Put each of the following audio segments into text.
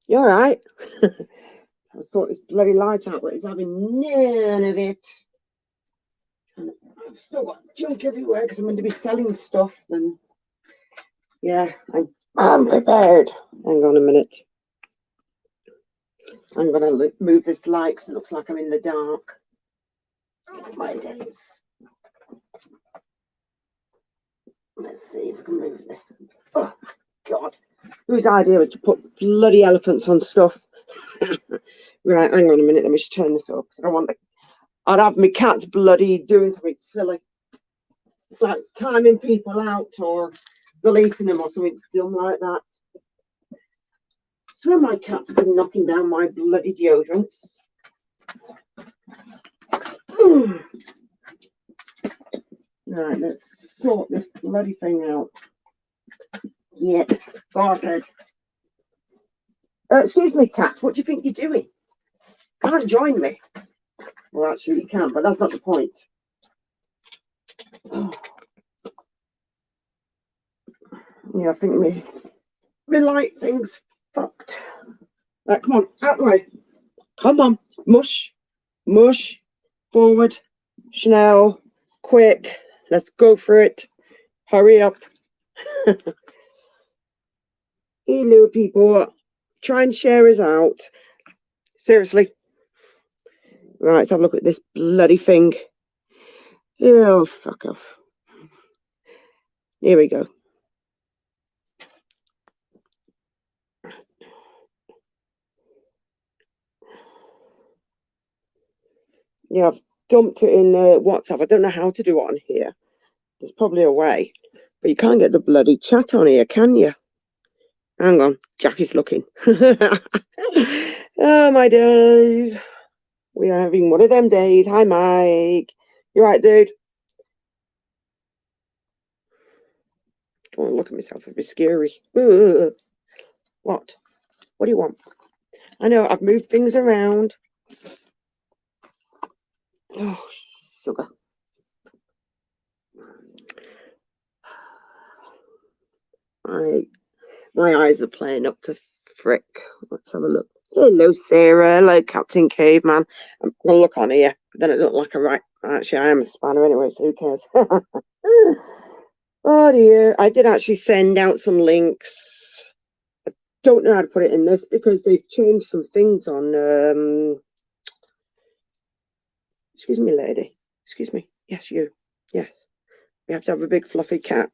You all right? I sort this bloody light out, but it's having none of it. And I've still got junk everywhere because I'm going to be selling stuff. And yeah, I'm prepared. Hang on a minute. I'm going to move this light because it looks like I'm in the dark. Oh, my days. Let's see if I can move this. Oh, my God. Whose idea was to put bloody elephants on stuff? Right, hang on a minute. Let me just turn this off. I don't want the... I'd have my cats bloody doing something silly. Like timing people out or deleting them or something dumb like that. Some of my cats have been knocking down my bloody deodorants. Right, let's sort this bloody thing out. Yeah, sorted. Excuse me, cats, what do you think you're doing? Can't join me. Well, actually, you can, but that's not the point. Oh. Yeah, I think me light thing's fucked. Right, come on, out the way. Come on, mush, mush, forward, Chanel, quick. Let's go for it. Hurry up. Hello, people. Try and share us out. Seriously. Right, let's have a look at this bloody thing. Oh, fuck off. Here we go. Yeah, I've dumped it in WhatsApp. I don't know how to do it on here. There's probably a way. But you can't get the bloody chat on here, can you? Hang on. Jackie's looking. Oh, my days. We are having one of them days. Hi, Mike. You right, dude? I want to look at myself. It'd be scary. Ugh. What? What do you want? I know, I've moved things around. Oh, sugar. My eyes are playing up to frick. Let's have a look. Hello, Sarah. Hello, Captain Caveman. I'm going to look on here. But then it looked like a right... Actually, I am a spanner anyway, so who cares? Oh, dear. I did actually send out some links. I don't know how to put it in this because they've changed some things on... Excuse me, lady. Excuse me. Yes, you. Yes. We have to have a big fluffy cat.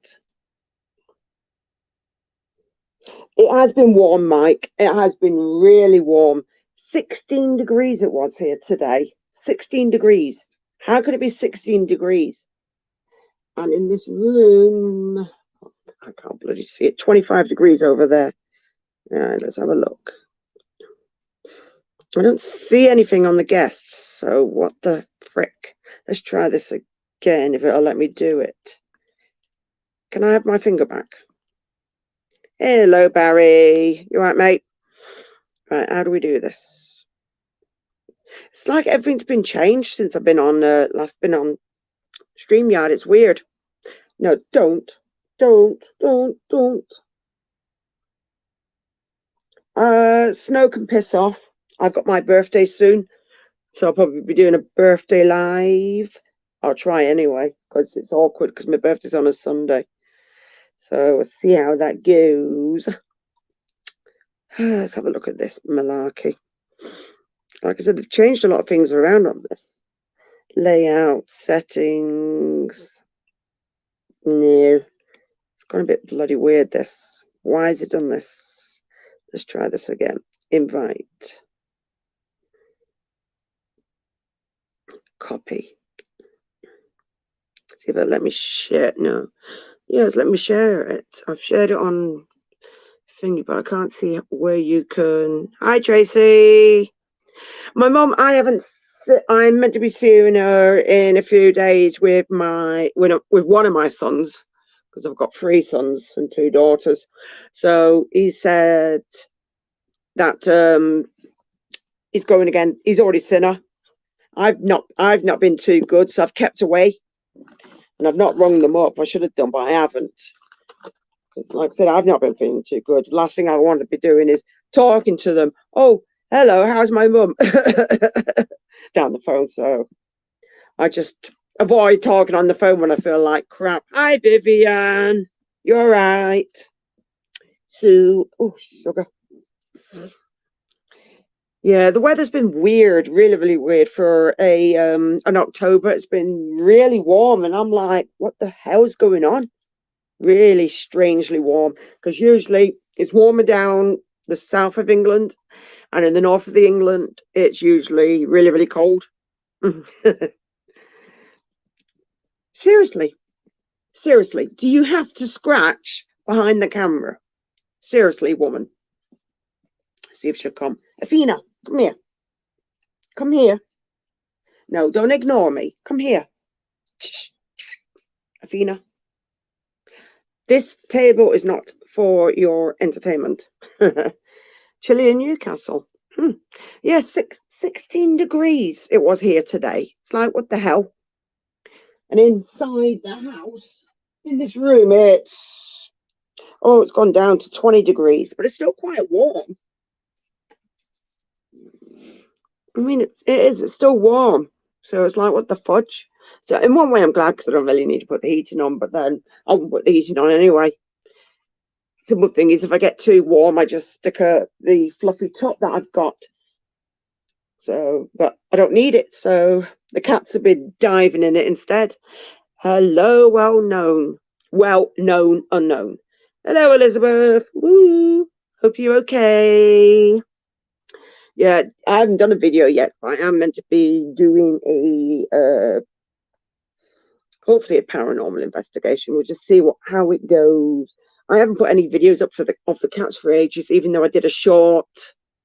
It has been warm, Mike. It has been really warm. 16 degrees it was here today. 16 degrees. How could it be 16 degrees? And in this room, I can't bloody see it. 25 degrees over there. All right, let's have a look. I don't see anything on the guests. So what the frick? Let's try this again if it'll let me do it. Can I have my finger back? Hello, Barry. You all right, mate? Right, how do we do this? It's like everything's been changed since I've been on last been on StreamYard. It's weird. No, don't. Snow can piss off. I've got my birthday soon, so I'll probably be doing a birthday live. I'll try anyway, because it's awkward because my birthday's on a Sunday. So we'll see how that goes. Let's have a look at this malarkey. Like I said, they've changed a lot of things around on this. Layout, settings. No. It's gone a bit bloody weird, this. Why has it done this? Let's try this again. Invite. Copy. See if it'll let me share it. No. Yes, let me share it. I've shared it on thingy, but I can't see where you can. Hi, Tracy. My mom, I'm meant to be seeing her in a few days with one of my sons, because I've got 3 sons and 2 daughters. So he said that he's going again. He's already seen her. I've not been too good, so I've kept away, and I've not rung them up. I should have done, but I haven't. Because, like I said, I've not been feeling too good. The last thing I want to be doing is talking to them. Oh, hello, how's my mum? Down the phone. So I just avoid talking on the phone when I feel like crap. Hi, Vivian. You're right. So, oh, sugar. Yeah, the weather's been weird, really, really weird for an October. It's been really warm, and I'm like, what the hell's going on? Really strangely warm, because usually it's warmer down the south of England, and in the north of the England, it's usually really, really cold. Seriously, seriously, do you have to scratch behind the camera? Seriously, woman. See if she'll come. Athena, come here. Come here. No, don't ignore me. Come here. Shh. Athena. This table is not for your entertainment. Chilly in Newcastle. Yeah, 16 degrees it was here today. It's like, what the hell? And inside the house, in this room, it's gone down to 20 degrees, but it's still quite warm. I mean, it's still warm. So it's like, what the fudge? So in one way, I'm glad because I don't really need to put the heating on, but then I won't put the heating on anyway. The good thing is if I get too warm, I just stick the fluffy top that I've got. So, but I don't need it. So the cats have been diving in it instead. Hello, well known unknown. Hello, Elizabeth. Woo. Hope you're okay. Yeah, I haven't done a video yet, but I am meant to be doing a hopefully a paranormal investigation. We'll just see how it goes. I haven't put any videos up of the cats for ages, even though I did a short.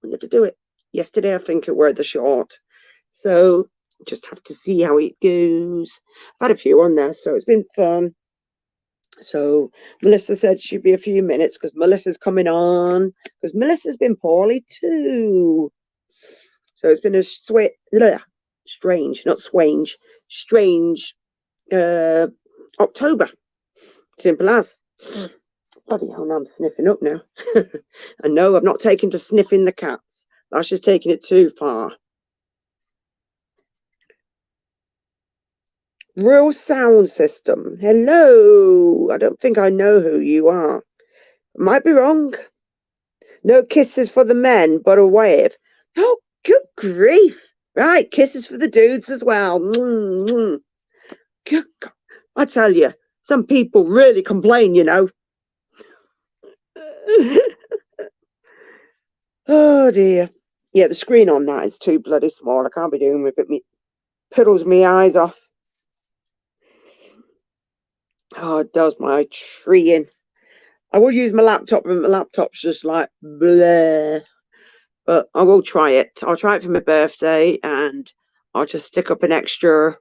When did I do it? Yesterday, I think it were the short. So just have to see how it goes. I've had a few on there, so it's been fun. So Melissa said she'd be a few minutes because Melissa's coming on. Because Melissa's been poorly too. So it's been a strange, not swange, strange October. Simple as. Bloody hell, now I'm sniffing up now. And no, I've not taken to sniffing the cats. That's just taking it too far. Real sound system. Hello. I don't think I know who you are. Might be wrong. No kisses for the men, but a wave. Oh, good grief. Right, kisses for the dudes as well. Good God. I tell you, some people really complain, you know. Oh dear. Yeah, the screen on that is too bloody small. I can't be doing with it. Me piddles me eyes off. Oh, it does my tree in. I will use my laptop, but my laptop's just like bleh. But I will try it. I'll try it for my birthday, and I'll just stick up an extra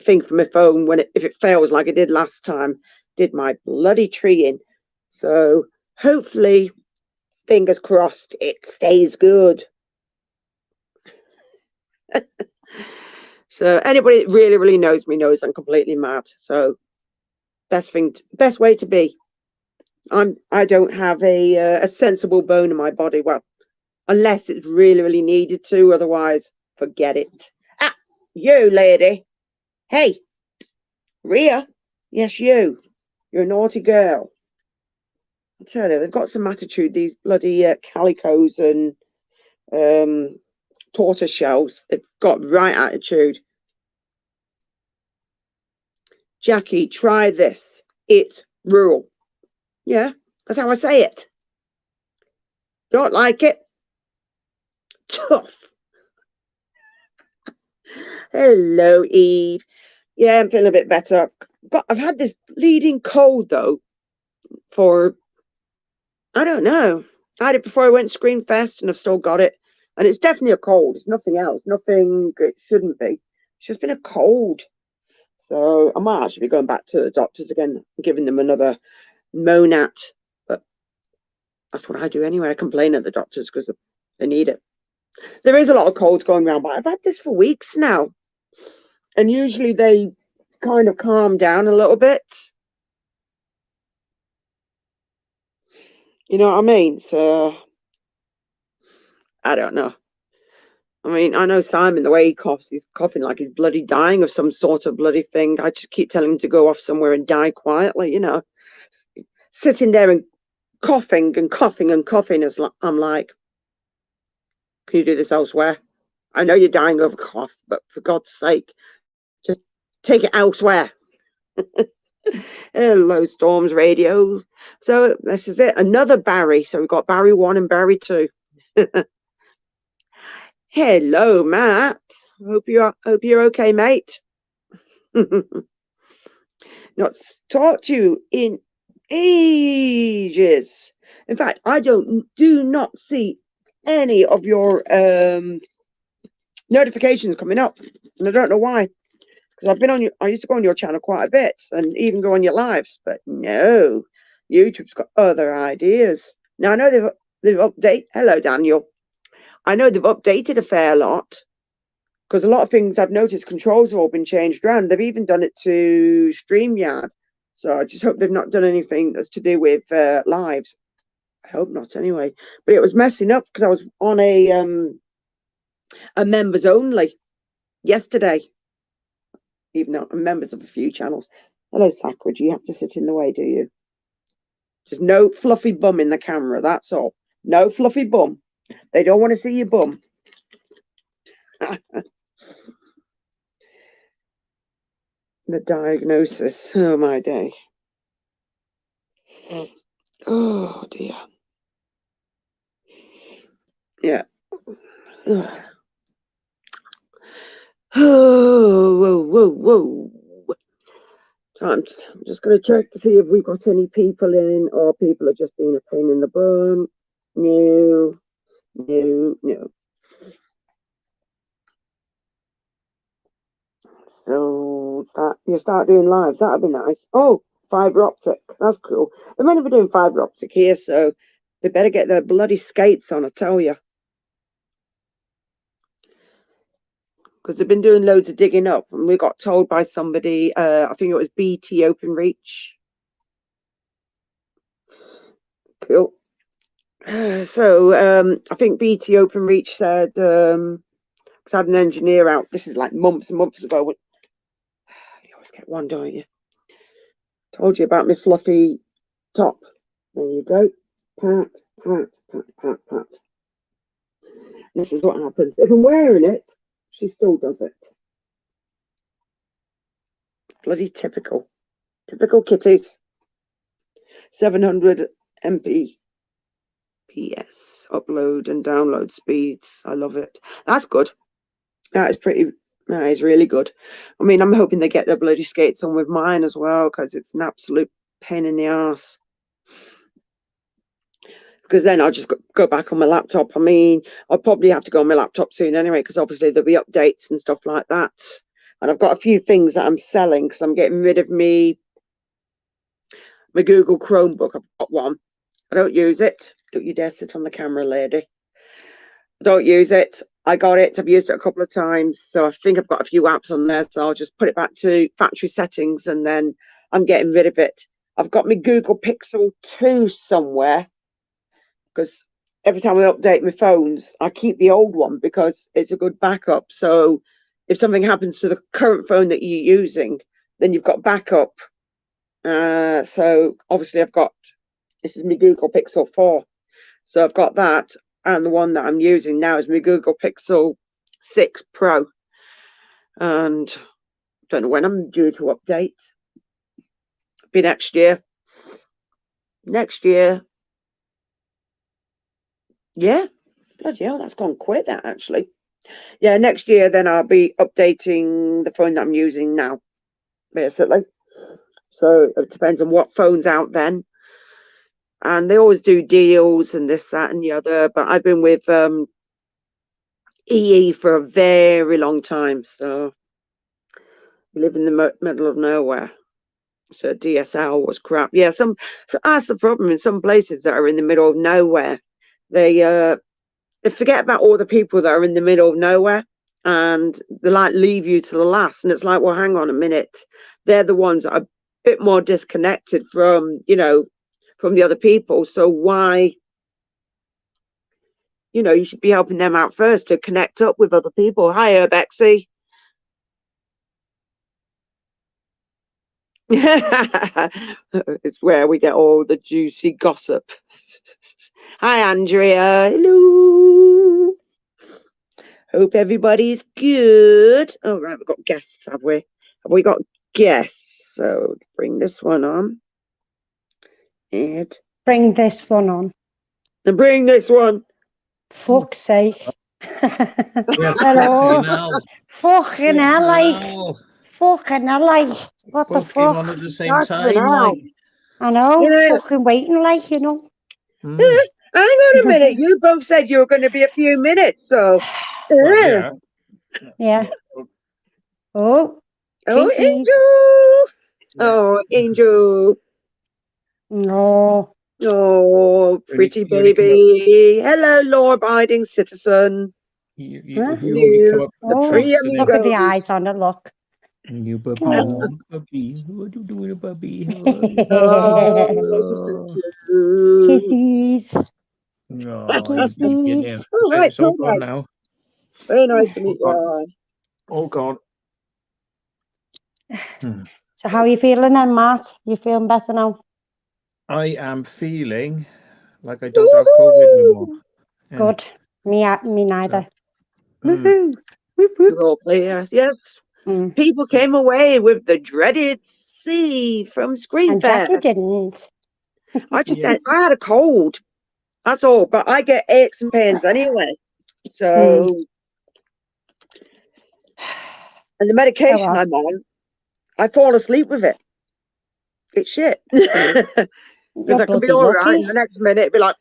thing for my phone if it fails like I did last time. Did my bloody tree in. So hopefully, fingers crossed, it stays good. So anybody that really, really knows me knows I'm completely mad. So best way to be. I don't have a sensible bone in my body. Well, unless it's really, really needed to. Otherwise, forget it. Ah, you lady. Hey, Ria. Yes, you. You're a naughty girl. I tell you, they've got some attitude. These bloody calicos and tortoise shells. They've got right attitude. Jackie, try this. It's rural. Yeah, that's how I say it. Don't like it? Tough. Hello, Eve. Yeah, I'm feeling a bit better. I've had this bleeding cold though for I don't know. I had it before I went Screenfest and I've still got it. And it's definitely a cold. It's nothing else. Nothing it shouldn't be. It's just been a cold. So I might actually be going back to the doctors again, giving them another Monat. But that's what I do anyway. I complain at the doctors because they need it. There is a lot of colds going around, but I've had this for weeks now. And usually they kind of calm down a little bit. You know what I mean? So I don't know. I mean, I know Simon, the way he coughs, he's coughing like he's bloody dying of some sort of bloody thing. I just keep telling him to go off somewhere and die quietly, you know. Sitting there and coughing and coughing and coughing. I'm like, can you do this elsewhere? I know you're dying of a cough, but for God's sake, just take it elsewhere. Hello, Storms Radio. So this is it. Another Barry. So we've got Barry 1 and Barry 2. Hello, Matt. Hope you're okay, mate. Not talked to you in ages. In fact, I do not see any of your notifications coming up, and I don't know why. Because I used to go on your channel quite a bit, and even go on your lives, but no, YouTube's got other ideas. Now I know they've updated. Hello, Daniel. I know they've updated a fair lot, because a lot of things I've noticed, controls have all been changed around. They've even done it to StreamYard. So I just hope they've not done anything that's to do with lives. I hope not, anyway. But it was messing up because I was on a members only yesterday, even though I'm members of a few channels. Hello, Sakura. Do you have to sit in the way, do you? Just no fluffy bum in the camera, that's all. No fluffy bum. They don't want to see your bum. The diagnosis. Oh, my day. Oh, dear. Yeah. Oh, whoa. I'm just going to check to see if we've got any people in, or people are just being a pain in the bum. No. So you start doing lives, that'd be nice. Oh, fiber optic, that's cool. They're meant to be doing fiber optic here, so they better get their bloody skates on, I tell you. Because they've been doing loads of digging up, and we got told by somebody, I think it was BT Openreach. Cool. So I think BT Openreach said, because I had an engineer out, this is like months and months ago. You always get one, don't you? Told you about my fluffy top. There you go. Pat. This is what happens. If I'm wearing it, she still does it. Bloody typical. Typical kitties. 700 MP PS upload and download speeds. I love it. That's good. That is really good. I mean, I'm hoping they get their bloody skates on with mine as well, because it's an absolute pain in the arse. Because then I'll just go back on my laptop. I mean, I'll probably have to go on my laptop soon anyway, because obviously there'll be updates and stuff like that. And I've got a few things that I'm selling, because I'm getting rid of my Google Chromebook. I've got one. I don't use it. Don't you dare sit on the camera, lady. I don't use it. I got it. I've used it a couple of times. So I think I've got a few apps on there. So I'll just put it back to factory settings, and then I'm getting rid of it. I've got my Google Pixel 2 somewhere, because every time I update my phones, I keep the old one because it's a good backup. So if something happens to the current phone that you're using, then you've got backup. So obviously this is my Google Pixel 4. So I've got that, and the one that I'm using now is my Google Pixel 6 Pro. And I don't know when I'm due to update. It'll be next year. Yeah, bloody hell, that's gone quick, that, actually. Yeah, next year, then I'll be updating the phone that I'm using now, basically. So it depends on what phone's out then. And they always do deals and this, that, and the other. But I've been with EE for a very long time. So we live in the middle of nowhere. So DSL was crap. Yeah, so that's the problem in some places that are in the middle of nowhere. They forget about all the people that are in the middle of nowhere, and they like leave you to the last. And it's like, well, hang on a minute. They're the ones that are a bit more disconnected from, from the other people. So why, you should be helping them out first to connect up with other people. Hi, Bexy. It's where we get all the juicy gossip. Hi, Andrea. Hello. Hope everybody's good. Oh, right, we've got guests, have we? Have we got guests? So bring this one on. And bring this one on. And bring this one. Fuck's sake. Yeah, Hello. Fucking hell, like. Fucking hell, like. What both the came fuck? on at the same Fucking time, hell. like. I know. Yeah. Fucking waiting, like, Hang on a minute. You both said you were going to be a few minutes, so. Well, yeah. Yeah. Oh. Oh, Cheeky. Angel. Oh, Angel. No. Oh, pretty You only baby. Hello, law-abiding citizen. You Huh? only come up with the Oh, treats, Free look at amigo. the eyes on it, look. You puppy, Oh. puppy. What you doing, puppy? Oh. Kisses. No, Kisses. All right, it's all cool, gone guys. now. Very nice to meet you. All gone. So how are you feeling then, Matt? You feeling better now? I am feeling like I don't have COVID no more. Yeah. Good. Me neither. Woohoo. Yeah. Yes. People came away with the dreaded C from Screen And Fair. Jackie didn't. I had a cold. That's all. But I get aches and pains anyway. So, and the medication I'm on, I fall asleep with it. It's shit. Because I can be all right, and the next minute it'd be like,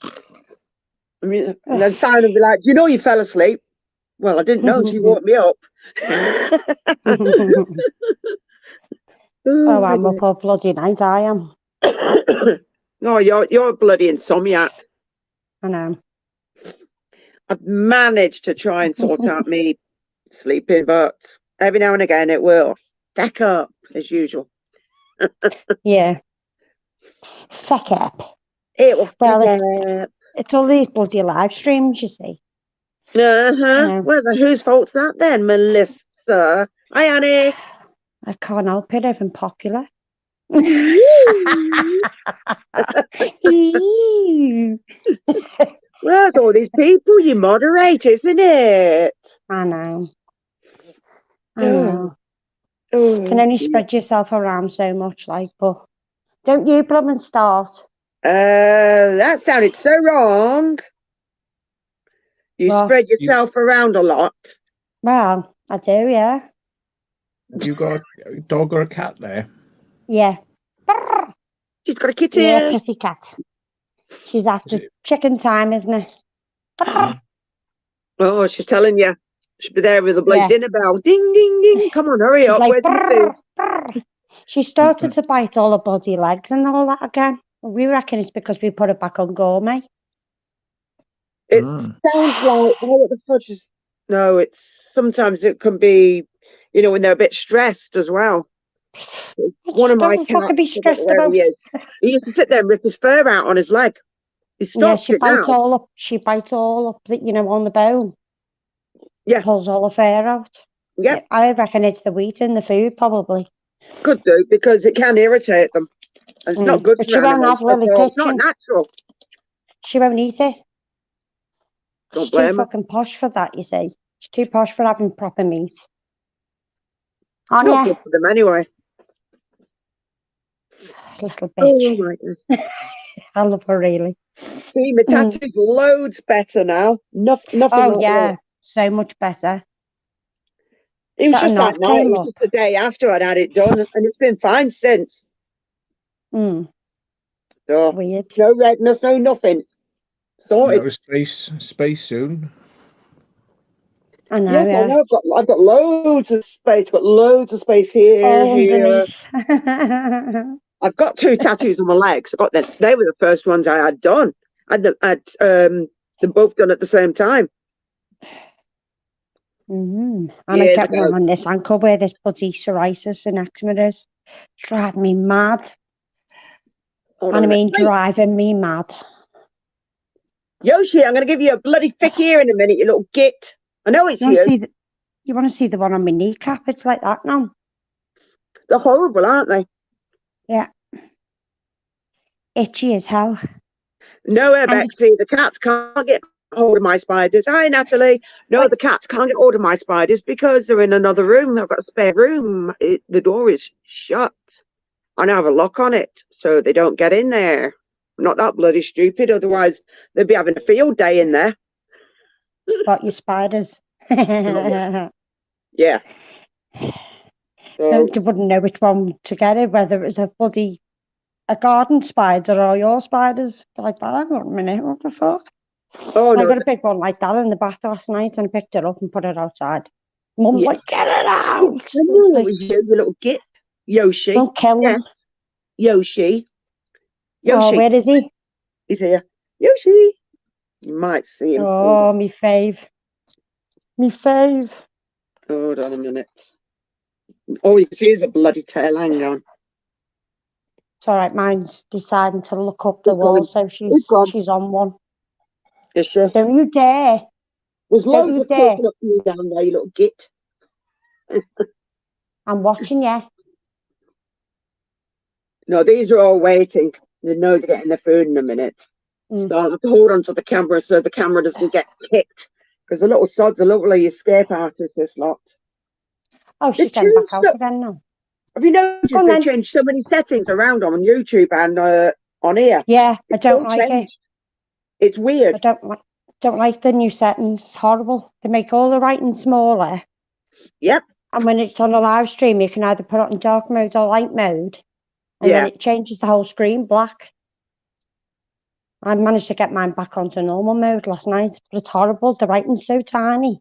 and then Simon would be like, you fell asleep. Well, I didn't know. She woke me up. Oh, I'm up all bloody night, I am. No, you're a bloody insomniac. I know. I've managed to try and sort out me sleeping, but every now and again it will stack up as usual. Yeah. Feck up. It will Well, stack up. It's all these bloody live streams, you see. Well, whose fault's that then, Melissa? Hi, Annie. I can't help it, I'm popular. Well, it's all these people you moderate, isn't it? I know. Can only spread yourself around so much, like, but don't you problem start? That sounded so wrong. You spread yourself around a lot. Well, I do, yeah. Have you got a dog or a cat there? Yeah. She's got a kitty. Yeah, pussycat. She's after chicken time, isn't it? Oh, she's telling you. She'll be there with a bloody dinner bell. Ding, ding, ding. Come on, hurry up. Like, Where's the food? She started to bite all her body legs and all that again. We reckon it's because we put it back on gourmet. It sounds like, what the fudge is... No, sometimes it can be, when they're a bit stressed as well. One of my cats, fucking be stressed about. He used to sit there and rip his fur out on his leg. He stopped she bites all up. She bites all up, on the bone. Yeah, pulls all the fur out. Yeah, I reckon it's the wheat in the food, probably. Could do, because it can irritate them. And it's not good but for she won't animals. have Lily It's not natural. She won't eat it. Don't She's blame too her. fucking posh for that, you see. She's too posh for having proper meat. It's not good for them anyway. Little bitch. Oh my God. I love her, really. See, my tattoo's loads better now. Nothing like that. So much better. It was just that night. It was just the day after I'd had it done, and it's been fine since. So, weird. No redness, no nothing. Sorted. Space soon. I know. Yes, I know. I've got loads of space. Got loads of space here. I've got 2 tattoos on my legs. They were the first ones I had done. I'd them both done at the same time. And I get one on this ankle where this bloody psoriasis and eczema is. Drive me mad. Hold And on I a mean, minute. Wait, driving me mad. Yoshi, I'm going to give you a bloody thick ear in a minute, you little git. I know it's You want to you. see you want to see the one on my kneecap? It's like that now. They're horrible, aren't they? Yeah. Itchy as hell. No, And Betsy, the cats can't get hold of my spiders. Hi, Natalie. No, What? the cats can't get hold of my spiders because they're in another room. I've got a spare room. The door is shut. And I have a lock on it, so they don't get in there. I'm not that bloody stupid. Otherwise, they'd be having a field day in there. What, your spiders? Yeah. So, You wouldn't know which one to get it, whether it was a garden spider or your spiders. Be like, hang on a minute, what the fuck? oh I no, got a big one like that in the bath last night and I picked it up and put it outside. Mum's Yeah. like, get it out! I knew it was you, you little git. Yoshi. Don't kill Yeah. him. Yoshi. Oh, Yoshi. where is he? He's here. Yoshi. You might see him. Oh, me fave. Me fave. Hold on a minute. Oh, you can see his bloody tail. Hang on. It's all right, mine's deciding to look up the Keep wall, going. so Keep going. she's on one. Is she? Don't you dare. There's Don't loads you of dare. talking up to you down there, you little git. I'm watching you. No, these are all waiting. They know they're getting their food in a minute. Mm. So I have to hold on to the camera so the camera doesn't get kicked. Because the little sods are lovely escape artists, this lot. Oh, she's They've getting back changed out again now. Have you noticed Go on they've then. changed so many settings around on YouTube and on here? Yeah, I It's don't all like it. changed. It's I weird. don't like the new settings. It's horrible. They make all the writing smaller. Yep. And when it's on a live stream, you can either put it in dark mode or light mode. And then Yeah. it changes the whole screen black. I managed to get mine back onto normal mode last night, but it's horrible. The writing's so tiny.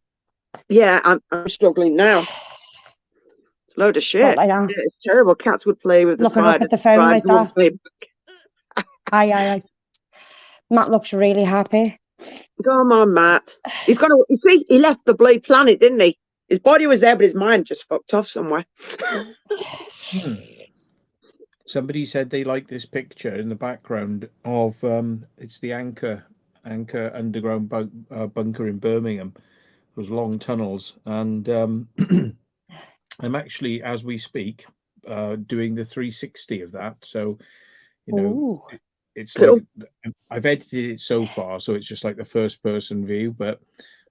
Yeah, I'm struggling now. It's a load of shit. Not like that. Yeah, it's terrible. Cats would play with the Looking up spiders. at the phone like Spiders that. wouldn't play. Aye. Matt looks really happy. Come on, Matt. He's got to. You see, he left the blue planet, didn't he? His body was there, but his mind just fucked off somewhere. Somebody said they like this picture in the background of it's the Anchor underground bunker in Birmingham. Those long tunnels, and I'm actually, as we speak, doing the 360 of that. So, you know, Ooh. it's Cool. like I've edited it so far, so it's just like the first person view, but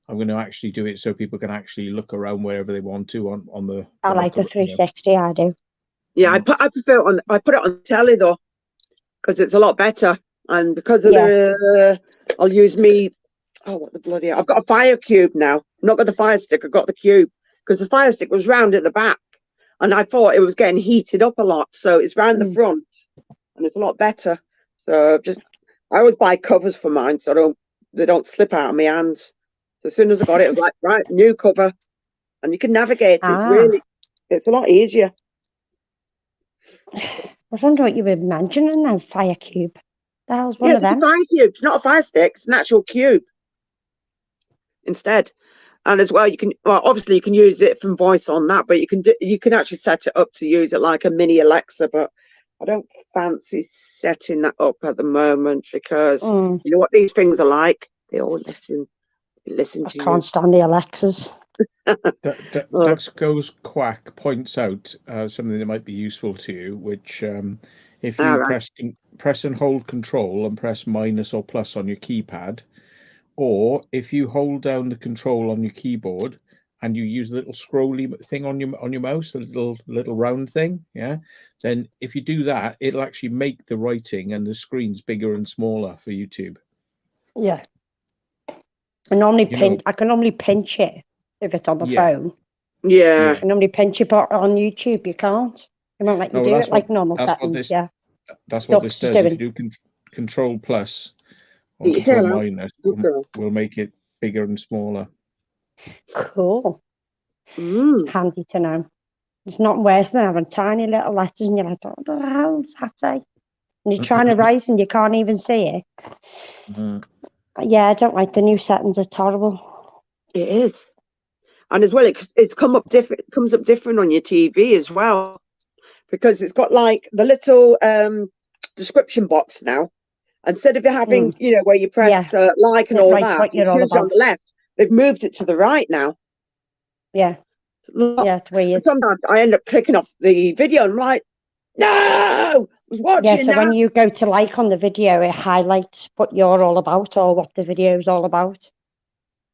I'm going to actually do it so people can actually look around wherever they want to on the. I like the 360. I do. Yeah, I prefer it on. I put it on telly though, because it's a lot better, and because of the, I'll use me. Oh, what the bloody! I've got a fire cube now. I've not got the fire stick. I've got the cube because the fire stick was round at the back, and I thought it was getting heated up a lot, so it's round the front, and it's a lot better. So I always buy covers for mine, so they don't slip out of my hands. So as soon as I got it, I was like, right, new cover, and you can navigate it. It's a lot easier. I was wondering what you were mentioning now, fire cube. The hell's one of them? It's a fire cube. It's not a fire stick. It's an actual cube instead. And as well, obviously you can use it from voice on that, but you can actually set it up to use it like a mini Alexa. But I don't fancy setting that up at the moment because you know what these things are like. They all listen to you. I can't stand the Alexas. Ducks Goes Quack points out something that might be useful to you, which if you press and hold Control and press minus or plus on your keypad, or if you hold down the Control on your keyboard and you use the little scrolly thing on your mouse, the little round thing, then if you do that, it'll actually make the writing and the screens bigger and smaller for YouTube. Yeah. I can normally pinch it if it's on the phone. Yeah. I can normally pinch it, but on YouTube you can't. It won't let you do it like normal settings. That's what this does. If you do Control plus or Control minus, we'll make it bigger and smaller. Cool. Handy to know. It's not worse than having tiny little letters and you're like, what the hell does that say? And you're trying to write and you can't even see it. Yeah, I don't like the new settings. It's horrible. It is. And as well, it's comes up different on your TV as well, because it's got like the little description box now. Instead of having, you know, where you press like and It all writes that, what you're it's all usually on about. the left. They've moved it to the right now. Yeah. Yeah, it's weird. Sometimes I end up clicking off the video and I'm like, no, I was watching Yeah, so when you go to like on the video, it highlights what you're all about or what the video is all about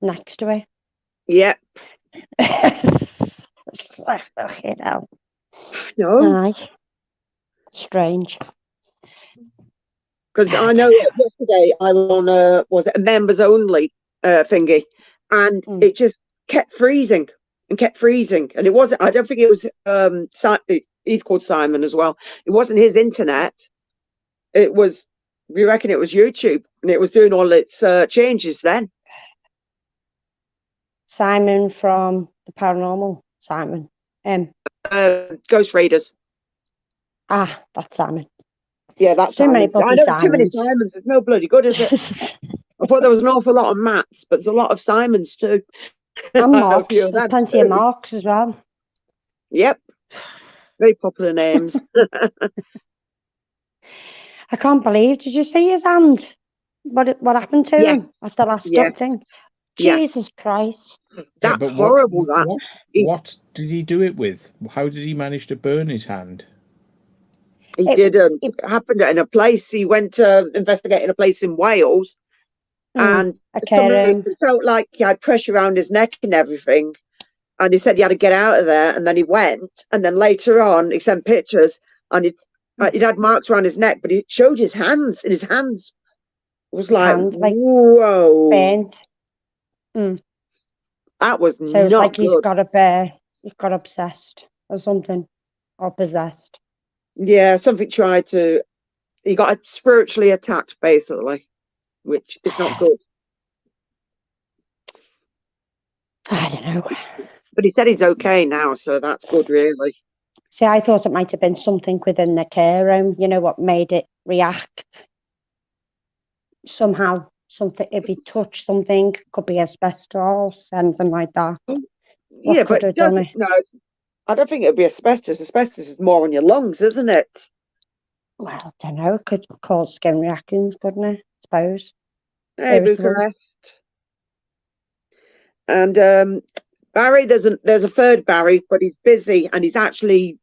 next to it. Yep. You know. No. Aye. Strange. Because I know yesterday I was on a members only thingy, and it just kept freezing and kept freezing. And it wasn't, I don't think it was he's called Simon as well. It wasn't his internet. It was, we reckon it was YouTube, and it was doing all its changes then. Simon from the Paranormal. Simon. Ghost Raiders. Ah, that's Simon. Yeah, that's too many Simon. I know too many Simons. It's no bloody good, is it? I thought there was an awful lot of Matts, but there's a lot of Simons too. And Marks. There's plenty of Marks as well. Yep. Very popular names. I can't believe. Did you see his hand? What happened to him at the last thing? Jesus Christ. That's horrible. What did he do it with? How did he manage to burn his hand? He didn't. It happened in a place. He went to investigate in a place in Wales, and it felt like he had pressure around his neck and everything. And he said he had to get out of there, and then he went. And then later on, he sent pictures, and he'd had marks around his neck, but he showed his hands, and his hands was like, whoa, burnt. That was so it's like he's got obsessed or something, or possessed. Yeah, something he got spiritually attacked, basically, which is not good. I don't know. But he said he's okay now, so that's good, really. See, I thought it might have been something within the care home, you know, what made it react. Somehow, something, if he touched something, could be asbestos, anything like that. Yeah, but no, I don't think it would be asbestos. Asbestos is more on your lungs, isn't it? Well, I don't know. It could cause skin reactions, couldn't it? I suppose. Hey, Bucharest. And Barry, there's a third Barry, but he's busy and he's actually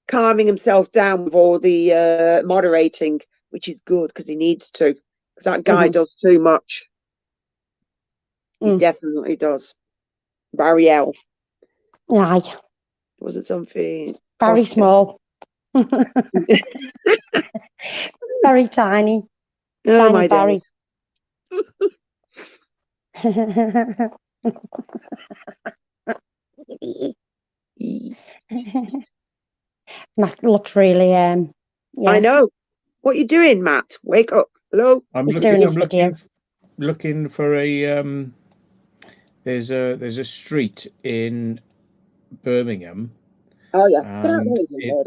calming himself down with all the moderating, which is good because he needs to. Because that guy does too much. He definitely does. Barry L. Aye. Was it something? Very small. Very tiny. Oh, tiny my Barry. Matt looks really I know. What are you doing, Matt? Wake up. Hello. I'm looking for a there's a street in Birmingham. Oh yeah.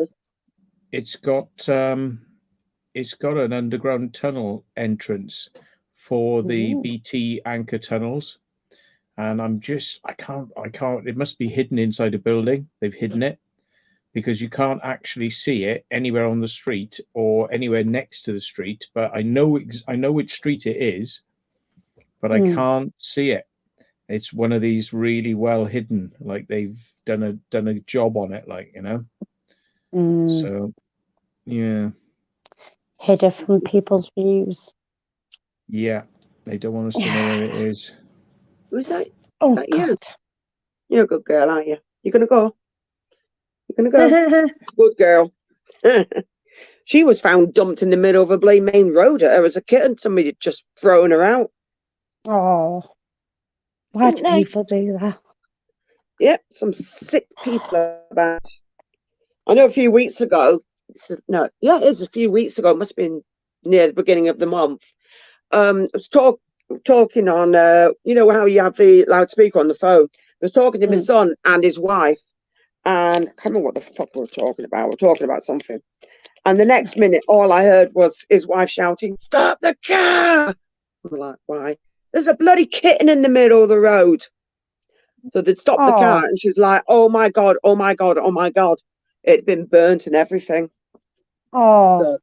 It's got an underground tunnel entrance for the BT anchor tunnels. And I can't, it must be hidden inside a building. They've hidden it because you can't actually see it anywhere on the street or anywhere next to the street. But I know which street it is, but I can't see it. It's one of these really well hidden, like they've done a job on it, like, you know. So, yeah. Hidden from people's views. Yeah, they don't want us to know where it is. Who's that? Oh, that God. You're a good girl, aren't you? You're going to go? You're going to go? Good girl. She was found dumped in the middle of a main road at her as a kitten. Somebody had just thrown her out. Oh. Why do people do that? Yep, some sick people about. I know a few weeks ago. No, yeah, it is a few weeks ago. It must have been near the beginning of the month. I was talking on, you know how you have the loudspeaker on the phone. I was talking to my son and his wife, and I can't remember what the fuck we were talking about. We're talking about something. And the next minute, all I heard was his wife shouting, "Stop the car!" I'm like, why? There's a bloody kitten in the middle of the road. So they'd stopped the car, and she was like, "Oh my God, oh my God, oh my God." It'd been burnt and everything. Oh.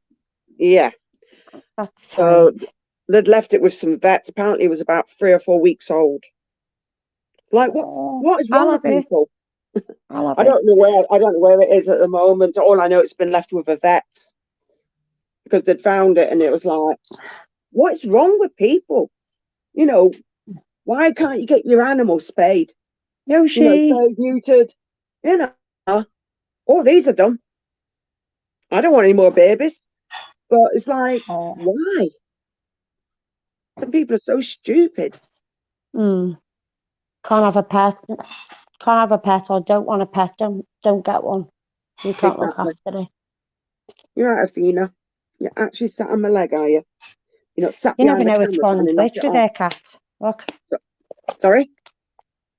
Yeah. That's So tight. they'd left it with some vets. Apparently, it was about 3 or 4 weeks old. Like, Oh, what is I'll wrong with have it. people? I'll have I it. don't know where it is at the moment. All I know, it's been left with a vet because they'd found it, and it was like, what is wrong with people? You know, why can't you get your animal spayed? Yoshi. Spayed, neutered. You know, all these are done. I don't want any more babies. But it's like, why? Some people are so stupid. Can't have a pet. Can't have a pet or don't want a pet. Don't get one. You can't look after it. You're right, Athena. You're actually sat on my leg, are you? You're not sat You never behind the know camera which trying one's to knock which it with off. their cat. Look. Sorry?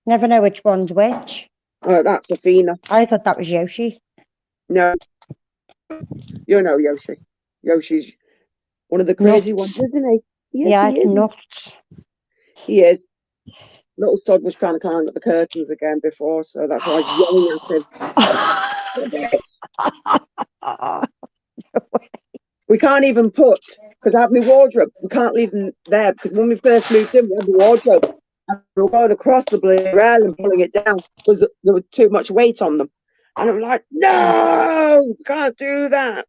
Never know which one's which. Oh, that's Athena. I thought that was Yoshi. No. You know Yoshi. Yoshi's one of the crazy ones, isn't he? Yes, he is. Nuts. He is. Little Sod was trying to climb up the curtains again before, so that's why I was yelling at him. We can't even put, because I have my wardrobe, we can't leave them there, because when we first moved in, we had the wardrobe. And we were going across the bloody rail and pulling it down because there was too much weight on them. And I'm like, no, can't do that.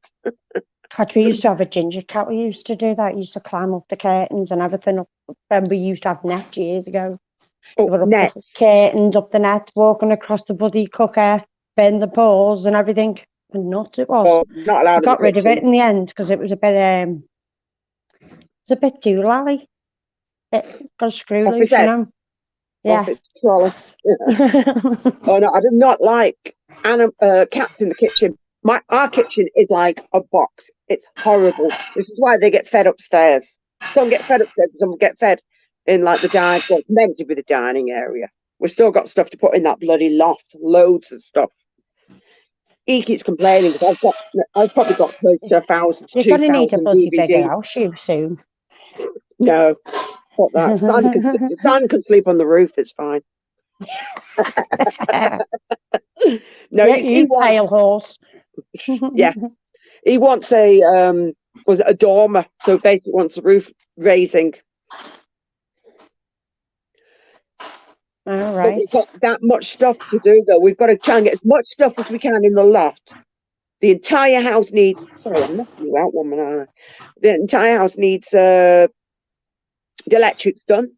God, we used to have a ginger cat. We used to do that. We used to climb up the curtains and everything. Remember, we used to have nets years ago. Oh, They were up net. the curtains, up the net, walking across the bloody cooker, bend the paws and everything. And nuts it was. Oh, not allowed. I got rid of it in the end because it was a bit too lally. It got a screw loose, you know. Yeah. Oh no, I do not like cats in the kitchen. Our kitchen is like a box. It's horrible. This is why they get fed upstairs. Some get fed upstairs, some get fed in like the dining. Well, it's meant to be the dining area. We've still got stuff to put in that bloody loft. Loads of stuff. He keeps complaining because I've probably got close to 1,000 to 2,000 DVDs. You're going to need a bloody bigger house soon. No, not that. Stan can sleep on the roof. It's fine. No, yeah, you pale horse. Yeah, he wants a dormer, so basically wants a roof raising. All right. But we've got that much stuff to do, though. We've got to try and get as much stuff as we can in the loft. The entire house needs. Sorry, I'm messing you out, woman. The entire house needs the electrics done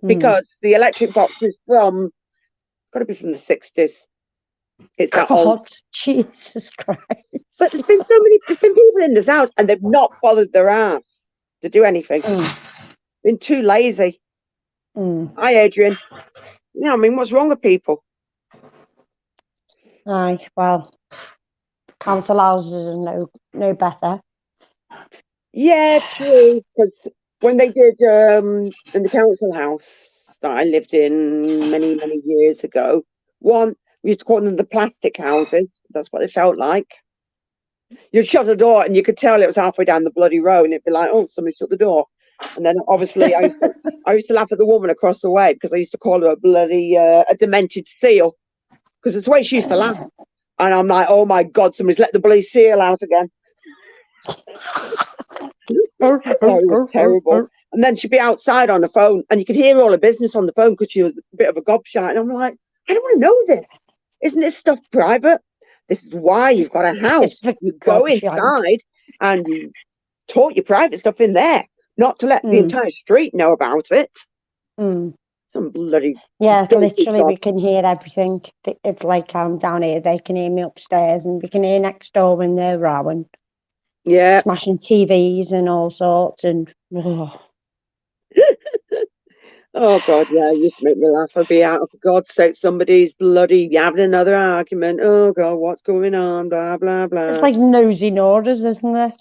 because the electric box is got to be from the 60s. It's that old. Jesus Christ! But there's been people in this house and they've not bothered their ass to do anything. Been too lazy. Hi, Adrian. Yeah, I mean, what's wrong with people? Aye, well, council houses are no better. Yeah, true. Because when they did in the council house that I lived in many, many years ago, we used to call them the plastic houses. That's what they felt like. You'd shut a door and you could tell it was halfway down the bloody road, and it'd be like, oh, somebody shut the door. And then obviously I used to laugh at the woman across the way because I used to call her a bloody a demented seal because it's the way she used to laugh. And I'm like, oh my God, somebody's let the bloody seal out again. Oh, it was terrible. And then she'd be outside on the phone and you could hear all her business on the phone because she was a bit of a gobshite. And I'm like, I don't want to know this. Isn't this stuff private? This is why you've got a house. You go inside and you talk your private stuff in there, not to let the entire street know about it. Some bloody... Yeah, literally we can hear everything. If like I'm down here, they can hear me upstairs and we can hear next door when they're rowing. Yeah. Smashing TVs and all sorts and... Oh God, yeah, you used to make me laugh. I'd be out, for God's sake, somebody's bloody having another argument. Oh God, what's going on? Blah blah blah. It's like nosy Noras, isn't it?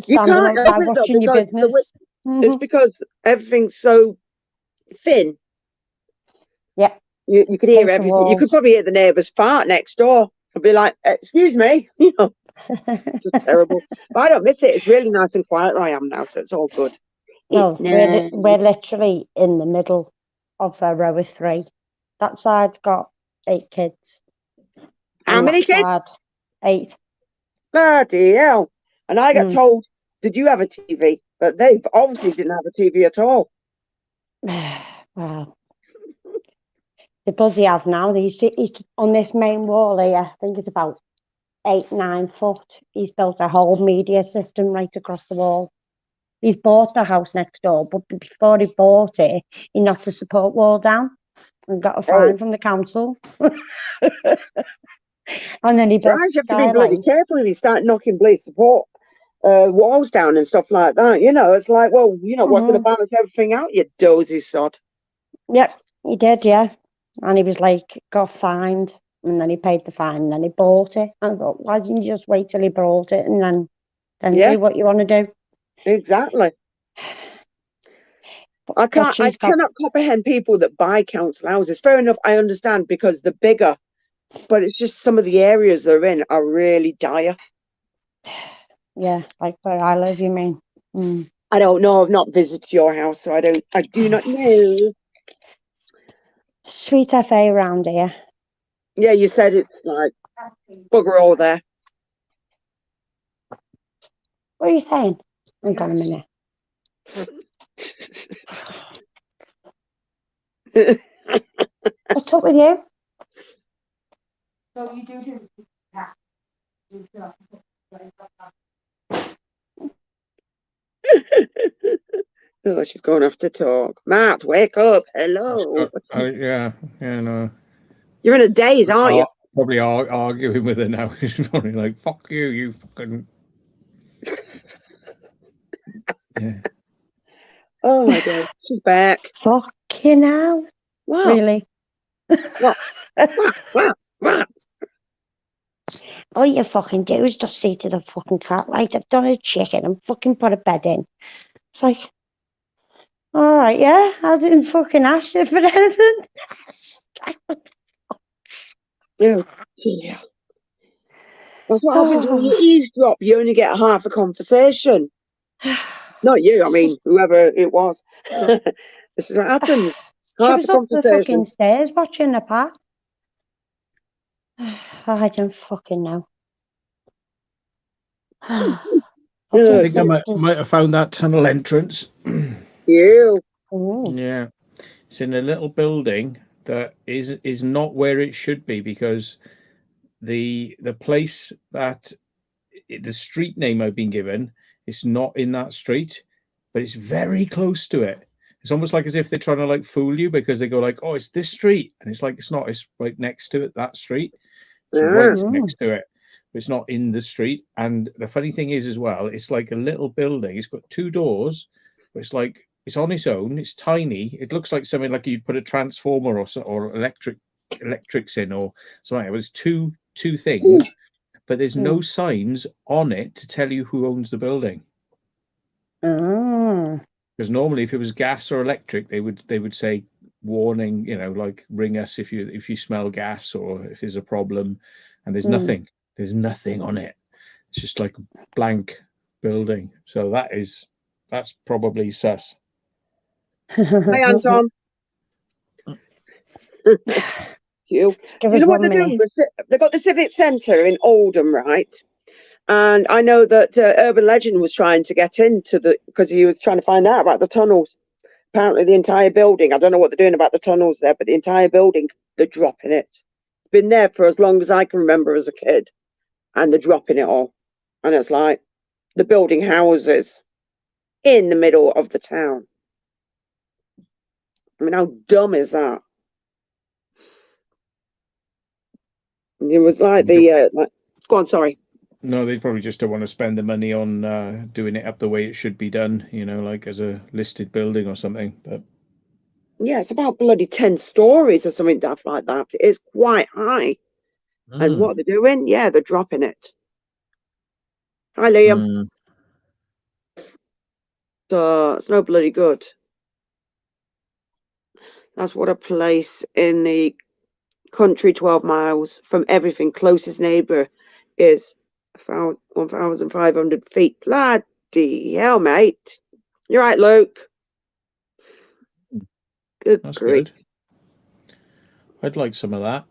You can't outside watching your business. It's because everything's so thin. Yeah. You could hear everything. Walls. You could probably hear the neighbour's fart next door. I'd be like, excuse me, you know. Just terrible. But I don't miss it. It's really nice and quiet where I am now, so it's all good. No, we're literally in the middle of a row of 3. That side's got 8 kids. How many kids? 8. Bloody hell. And I got told, did you have a TV? But they obviously didn't have a TV at all. Wow. The buzz he has now, he's on this main wall here, I think it's about 8-9 foot. He's built a whole media system right across the wall. He's bought the house next door, but before he bought it, he knocked the support wall down and got a fine from the council. And then he built You have to be bloody careful if you start knocking support walls down and stuff like that. You know, it's like, well, you know, what's going to balance everything out, you dozy sod. Yep, he did, yeah. And he was like, got fined, and then he paid the fine, and then he bought it. And I thought, why didn't you just wait till he bought it and then do what you want to do? Exactly. I cannot comprehend people that buy council houses. Fair enough, I understand because they're bigger, but it's just some of the areas they're in are really dire. Yeah, like where I live, you mean? I don't know. I've not visited your house, so I do not know. Sweet FA around here. Yeah, you said it's like bugger all there. What are you saying? Hang on a minute. What's up with you? So you do. Oh, she's going off to talk. Matt, wake up. Hello. Yeah, no. You're in a daze, aren't you? Probably arguing with her now. She's probably like, fuck you, you fucking... Yeah. Oh my God, she's back. Fucking hell. What? Really? What? All you fucking do is just say to the fucking cat, right, I've done a chicken and fucking put a bed in. It's like, all right, yeah, I didn't fucking ask you for anything. Oh, yeah. That's what happens when you eavesdrop. You only get half a conversation. Not you, I mean, whoever it was. This is what happens. She was up the fucking stairs watching the part. I don't fucking know. I think I might have found that tunnel entrance. You. Yeah. It's in a little building that is not where it should be, because the place that the street name I've been given is not in that street, but it's very close to it. It's almost like as if they're trying to like fool you, because they go like, oh, it's this street, and it's like, it's not, it's right next to it, that street. It's right next to it, but it's not in the street. And the funny thing is as well, it's like a little building. It's got 2 doors, but it's like, it's on its own. It's tiny. It looks like something like you'd put a transformer or electrics in or something. It was two things, but there's no signs on it to tell you who owns the building. Because normally, if it was gas or electric, they would say warning, you know, like ring us if you smell gas or if there's a problem. And there's nothing. There's nothing on it. It's just like a blank building. So that's probably sus. Hi, Anton. You know what they're doing? They've got the Civic Centre in Oldham, right? And I know that Urban Legend was trying to get into because he was trying to find out about the tunnels. Apparently, the entire building, I don't know what they're doing about the tunnels there, but the entire building, they're dropping it. It's been there for as long as I can remember as a kid, and they're dropping it all. And it's like the building houses in the middle of the town. I mean, how dumb is that? It was like go on, sorry. No, they probably just don't want to spend the money on doing it up the way it should be done, you know, like as a listed building or something. But yeah, it's about bloody 10 stories or something daft like that. It is quite high. And what they're doing, yeah, they're dropping it. Hi, Liam. So it's no bloody good. That's what a place in the country 12 miles from everything. Closest neighbour is 1,500 feet. Bloody hell, mate. You're right, Luke. That's great. I'd like some of that.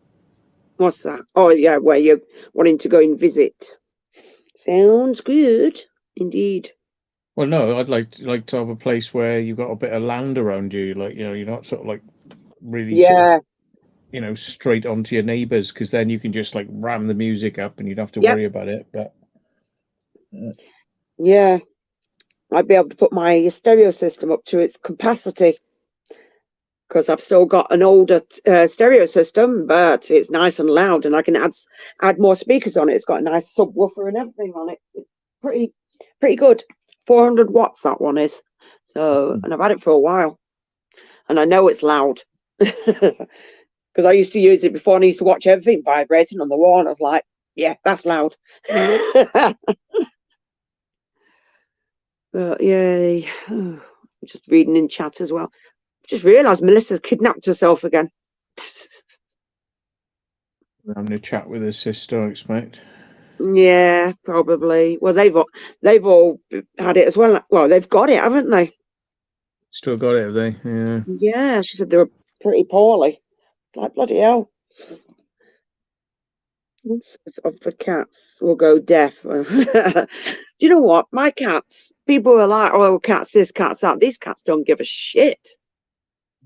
What's that? Oh, yeah, where you're wanting to go and visit. Sounds good, indeed. Well, no, I'd like to have a place where you've got a bit of land around you, like, you know, you're not sort of like really sort of, Yeah, you know, straight onto your neighbours, because then you can just like ram the music up and you'd have to Yep. worry about it. But yeah. I'd be able to put my stereo system up to its capacity because I've still got an older stereo system, but it's nice and loud, and I can add more speakers on it. It's got a nice subwoofer and everything on it. It's pretty good. 400 watts that one is. So, and I've had it for a while, and I know it's loud because I used to use it before, and I used to watch everything vibrating on the wall, and I was like, yeah, that's loud. But yay. Just reading in chat as well. Just realised Melissa's kidnapped herself again. I'm having a chat with her sister, I expect. Yeah, probably. Well, they've all had it as well. Well, they've got it, haven't they? Still got it, have they? Yeah. Yeah, she said they were pretty poorly. Like, bloody hell. Of the cats will go deaf. Do you know what? My cats, people are like, oh, cats this, cats that. These cats don't give a shit.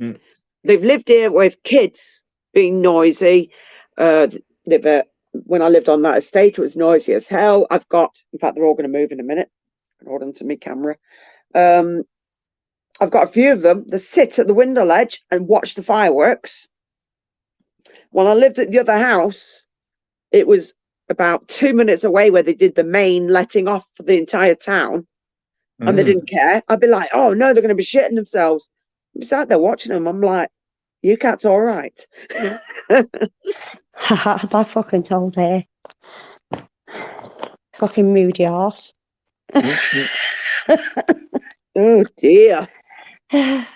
Mm. They've lived here with kids being noisy. When I lived on that estate, it was noisy as hell. In fact, they're all going to move in a minute. Hold on to my camera. I've got a few of them that sit at the window ledge and watch the fireworks. When I lived at the other house, it was about 2 minutes away where they did the main letting off for the entire town, and they didn't care. I'd be like, oh no, they're going to be shitting themselves. I'm sat there watching them. I'm like, you cats all right? I fucking told her. Fucking moody arse. Oh dear. I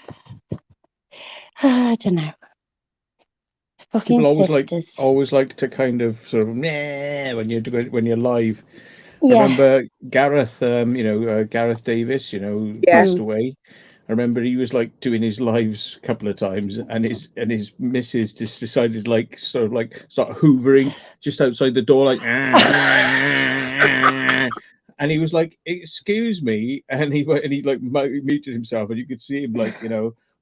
don't know. Fucking People sisters. always like to kind of sort of when you're live. Yeah. I remember Gareth, Gareth Davis, passed away. I remember he was like doing his lives a couple of times, and his missus just decided sort of start hoovering just outside the door, like, and he was like, "Excuse me," and he like muted himself, and you could see him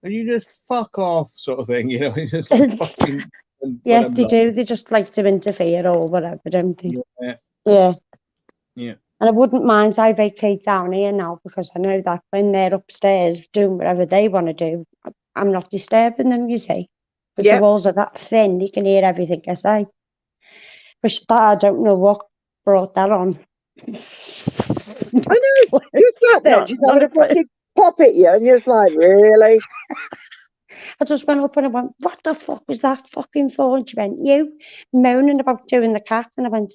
and you just fuck off, sort of thing, He's just like fucking. Yeah, they do. They just like to interfere or whatever, don't they? Yeah. And I wouldn't mind I vacate down here now, because I know that when they're upstairs doing whatever they want to do, I'm not disturbing them, you see. Because the walls are that thin, you can hear everything I say. But I don't know what brought that on. I know. You sat there, just having a fucking pop at you, and you're just like, really? I just went up and I went, what the fuck was that fucking for? And she went, you moaning about doing the cat. And I went,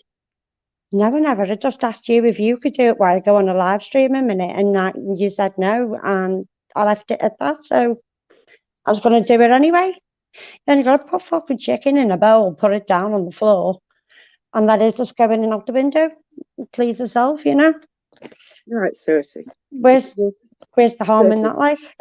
no, never. I just asked you if you could do it while I go on a live stream a minute. And you said no. And I left it at that. So I was going to do it anyway. Then you got to put fucking chicken in a bowl, put it down on the floor, and let it just go in and out the window. Please yourself, Right, Cersei. Where's the harm in that life?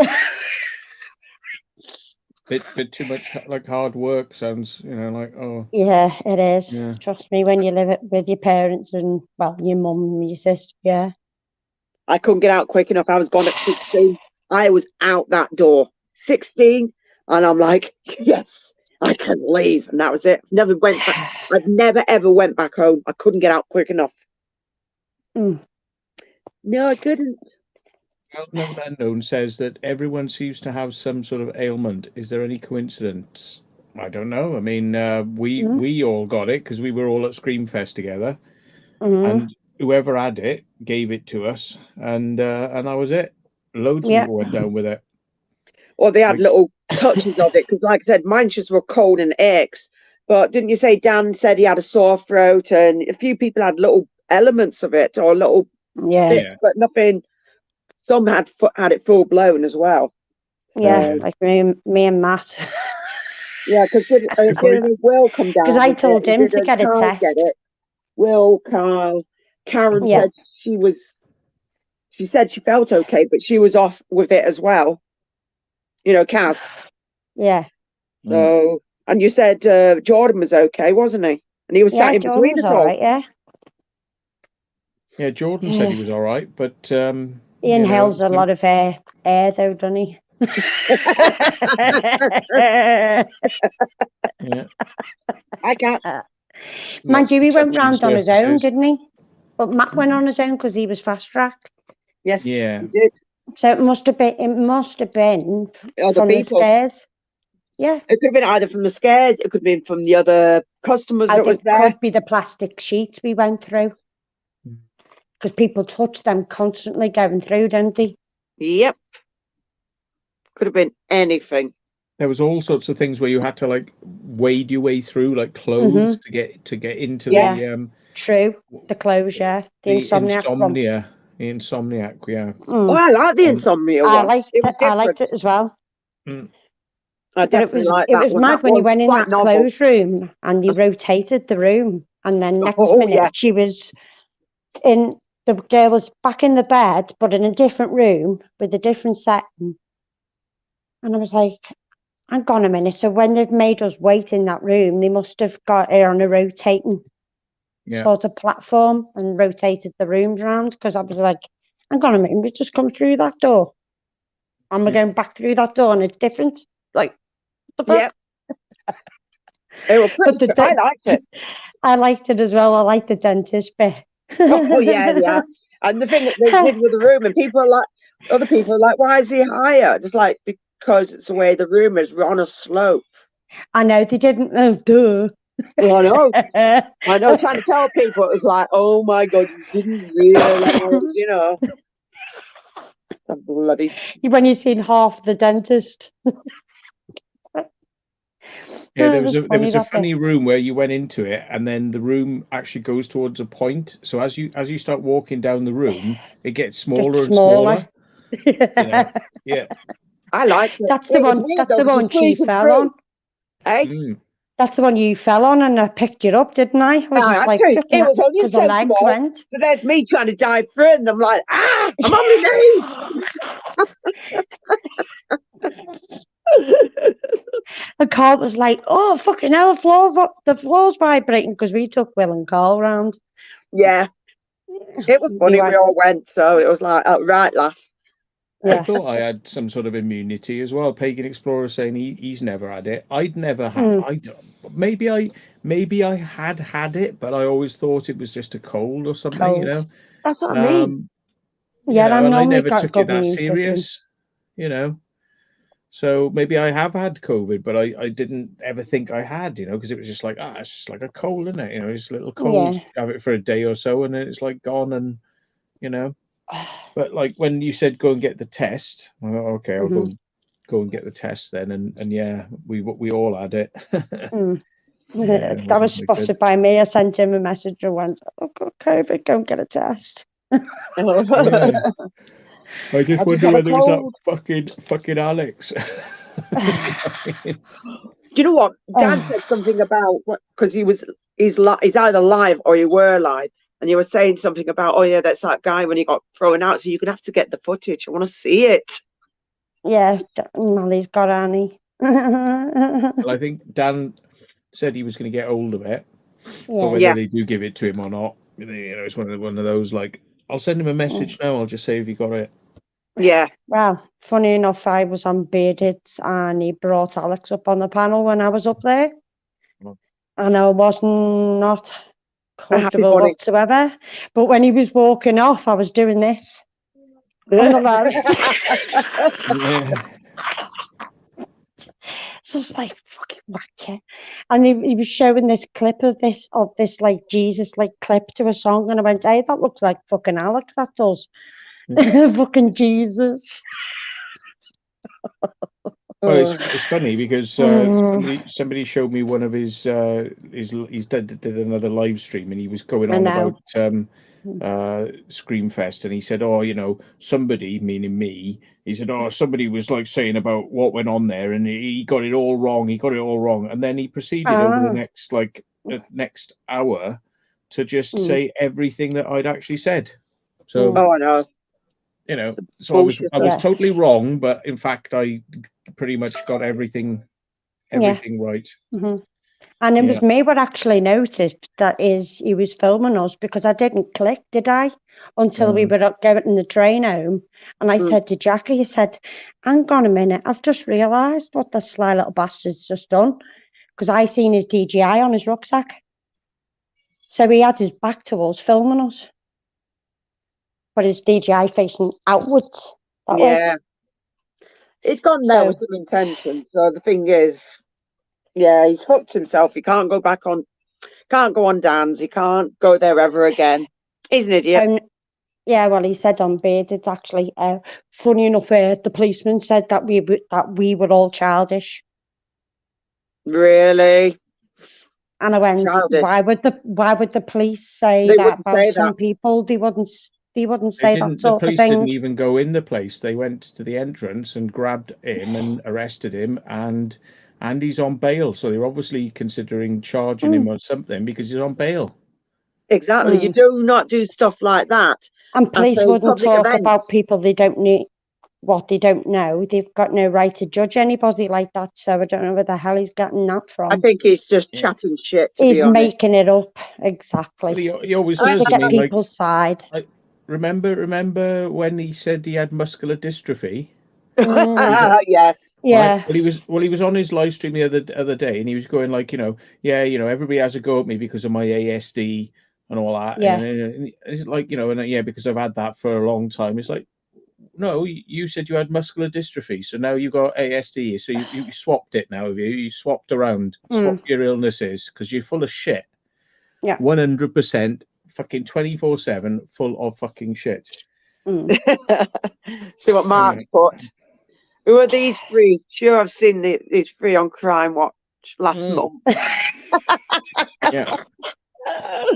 Bit too much like hard work sounds, oh. Yeah, it is. Yeah. Trust me, when you live with your parents and, well, your mum and your sister, yeah. I couldn't get out quick enough. I was gone at 16. I was out that door. 16, and I'm like, yes, I can leave. And that was it. Never went back. I've never ever went back home. I couldn't get out quick enough. No, I couldn't. Well-known unknown says that everyone seems to have some sort of ailment. Is there any coincidence? I don't know. I mean, we all got it because we were all at Screamfest together, and whoever had it gave it to us, and that was it. Loads of people went down with it. Or they had little touches of it, because, like I said, mine just were cold and aches. But didn't you say Dan said he had a sore throat, and a few people had little elements of it, or little bits, but nothing. Some had it full blown as well. Yeah, like me and Matt. Yeah, because Will come down. Because I told him to get a test. Will, Carl, Karen said she said she felt okay, but she was off with it as well. Kaz. Yeah. So, and you said Jordan was okay, wasn't he? And he was sat in between us all. Right, yeah. Yeah, Jordan said he was all right, but He you know, inhales it's a lot of air though, doesn't he? yeah. I can't. Mind Lots you, of he went touching round on his own, surfaces. didn't he? But Matt went on his own because he was fast tracked. Yes, Yeah. you did. So it must have been Other from the people. stairs. Yeah. It could have been either from the scares, it could have been from the other customers that was It there. could be the plastic sheets we went through. Because people touch them constantly going through, don't they? Yep. Could have been anything. There was all sorts of things where you had to like wade your way through like clothes to get into the True. The clothes, yeah. The insomniac one. the insomniac, yeah. Oh, I like the insomnia I one. liked It was it. I liked different. it as well. I But definitely like it that was one. mad That when you one's went in quite that novel. clothes room and they rotated the room, and then next minute yeah. she was in. The girl was back in the bed, but in a different room with a different setting. And I was like, hang on a minute. So when they've made us wait in that room, they must have got her on a rotating sort of platform and rotated the rooms around. Because I was like, hang on a minute, we just come through that door. And we're going back through that door and it's different. Like, what the fuck? It was pretty But I liked it. I liked it as well. I liked the dentist bit. Oh, yeah. And the thing that they did with the room, and people are like, other people are like, why is he higher? Just like, because it's the way the room is, we're on a slope. I know, they didn't know, duh. Well, I know, trying to tell people, it was like, oh my God, you didn't realise, you know. Bloody. When you've seen half the dentist. Yeah, there was a funny room where you went into it, and then the room actually goes towards a point. So as you start walking down the room, it gets smaller and smaller. You know? Yeah, I like it. That's the one. That's the one she fell on. Hey, that's the one you fell on, and I picked you up, didn't I? I was just like, it was only because the legs went. So there's me trying to dive through it, and I'm like, I'm on my knees. And Carl was like, "Oh fucking hell, the floor's vibrating," because we took Will and Carl round. Yeah, it was funny. We all went, so it was like right laugh. Yeah. I thought I had some sort of immunity as well. Pagan Explorer saying he's never had it. I'd never had. Maybe I had it, but I always thought it was just a cold or something. You know. That's what I mean. Yeah, and I never took it that serious. You know. So maybe I have had COVID, but I didn't ever think I had, you know, because it was just like, it's just like a cold, isn't it? You know, it's a little cold. Have it for a day or so, and then it's like gone, and you know. But like when you said go and get the test, I thought, okay, I'll go and get the test then, and yeah, we all had it. That was spotted by me. I sent him a message and went, "Oh, got COVID, go and get a test." I just wonder whether it was that fucking Alex. Do you know what? Dan said something about because he's either live or you were live, and you were saying something about, oh yeah, that's that guy when he got thrown out. So you're gonna have to get the footage. I want to see it. Yeah, Molly's got Annie. Well, I think Dan said he was going to get hold of it, but whether they do give it to him or not, you know, it's one of those like, I'll send him a message now. I'll just say if he got it. Yeah. Well, funny enough, I was on Bearded and he brought Alex up on the panel when I was up there. And I was not comfortable whatsoever. But when he was walking off, I was doing this. On the yeah. So it's like fucking wacky. And he was showing this clip of this like Jesus like clip to a song, and I went, "Hey, that looks like fucking Alex, that does." Fucking Jesus. Well, it's funny because somebody showed me one of his did another live stream, and he was going on about Screamfest, and he said, oh, you know, somebody, meaning me, he said, oh, somebody was like saying about what went on there, and he got it all wrong. And then he proceeded over the next hour to just say everything that I'd actually said. So I know. You know, so I was totally wrong, but in fact, I pretty much got everything right. And it was me what actually noticed that is he was filming us, because I didn't click, did I? until we were up getting the train home. And I said to Jackie, I said, hang on a minute, I've just realised what the sly little bastard's just done. Because I seen his DJI on his rucksack. So he had his back to us, filming us. But his DJI facing outwards. Yeah. It's gone there with some intention. So the thing is, yeah, he's fucked himself. He can't go back on, can't go on Dan's. He can't go there ever again. He's an idiot. Yeah, well, he said on Bearded, actually, funny enough, the policeman said that we were all childish. Really? And I went, Childish. why would the police say They that wouldn't about say some that. people? They wouldn't say that The sort of police thing. didn't even go in the place. They went to the entrance and grabbed him and arrested him, and he's on bail. So they're obviously considering charging him on something because he's on bail. Exactly. You do not do stuff like that. And police after wouldn't public talk events. about people they don't need, what they don't know. They've got no right to judge anybody like that. So I don't know where the hell he's getting that from. I think he's just chatting shit, to He's be honest. making it up. Exactly. But he always To does. get I mean, people's side. Remember when he said he had muscular dystrophy? Yes. Yeah. Right? He was on his live stream the other day, and he was going like, everybody has a go at me because of my ASD and all that. Yeah. And it's like, because I've had that for a long time. It's like, no, you said you had muscular dystrophy, so now you got ASD. So you swapped it now, have you? You swapped around, swapped your illnesses because you're full of shit. Yeah. 100%. Fucking 24/7 full of fucking shit. See what Mark put. Who are these three? Sure, I've seen these three on Crime Watch last month. Yeah.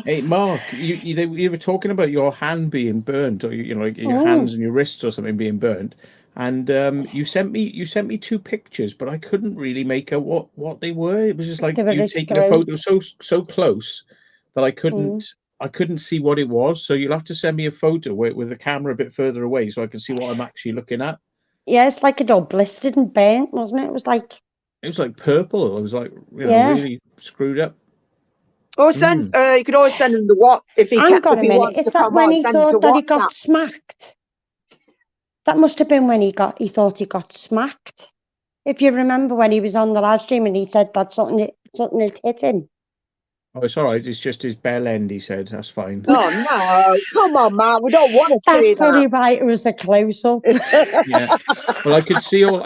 Hey, Mark, you were talking about your hand being burnt, or like your hands and your wrists or something being burnt, and you sent me two pictures, but I couldn't really make out what they were. It was just like you taking a photo so close that I couldn't see what it was. So you'll have to send me a photo with the camera a bit further away so I can see what I'm actually looking at. Yeah, it's like it all blistered and burnt, wasn't it? It was like purple. It was like really screwed up. Or send you could always send him the what if he Hang on a minute. wants Is to that come when on, he send him thought to that he WhatsApp. got smacked? That must have been when he thought he got smacked. If you remember when he was on the live stream and he said that something had hit him. Oh, it's all right. It's just his bell end, he said. That's fine. Oh, no. Come on, man. We don't want to see That's probably that. right. It was a close-up. Yeah. Well, I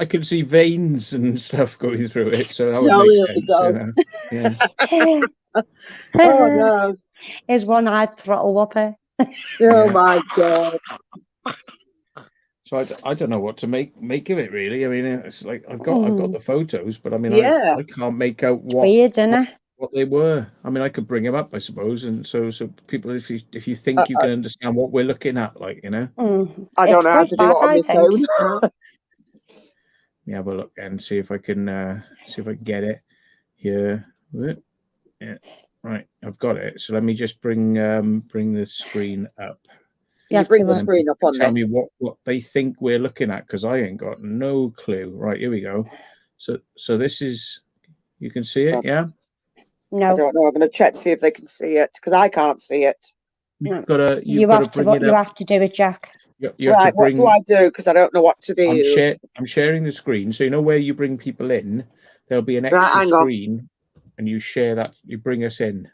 could see veins and stuff going through it, so that would make sense. Yeah. Oh, no. His one-eyed throttle whopper. Oh, my God. So I don't know what to make of it, really. I mean, it's like I've got the photos, but I mean, I can't make out weird, isn't it? What they were. I mean, I could bring them up, I suppose, and so people, if you think you can understand what we're looking at, like, I don't know how to do it on my phone. Yeah, have a look and see if I can get it here. Yeah, right, I've got it. So let me just bring the screen up. Yeah, bring the screen up on tell me what they think we're looking at, because I ain't got no clue. Right, here we go. So this is, you can see it, yeah? No. I don't know. I'm going to check to see if they can see it, because I can't see it. You have to do it, Jack. You have to bring... What do I do? Because I don't know what to do. I'm sharing the screen. So you know where you bring people in, there'll be an extra screen, and you share that. You bring us in,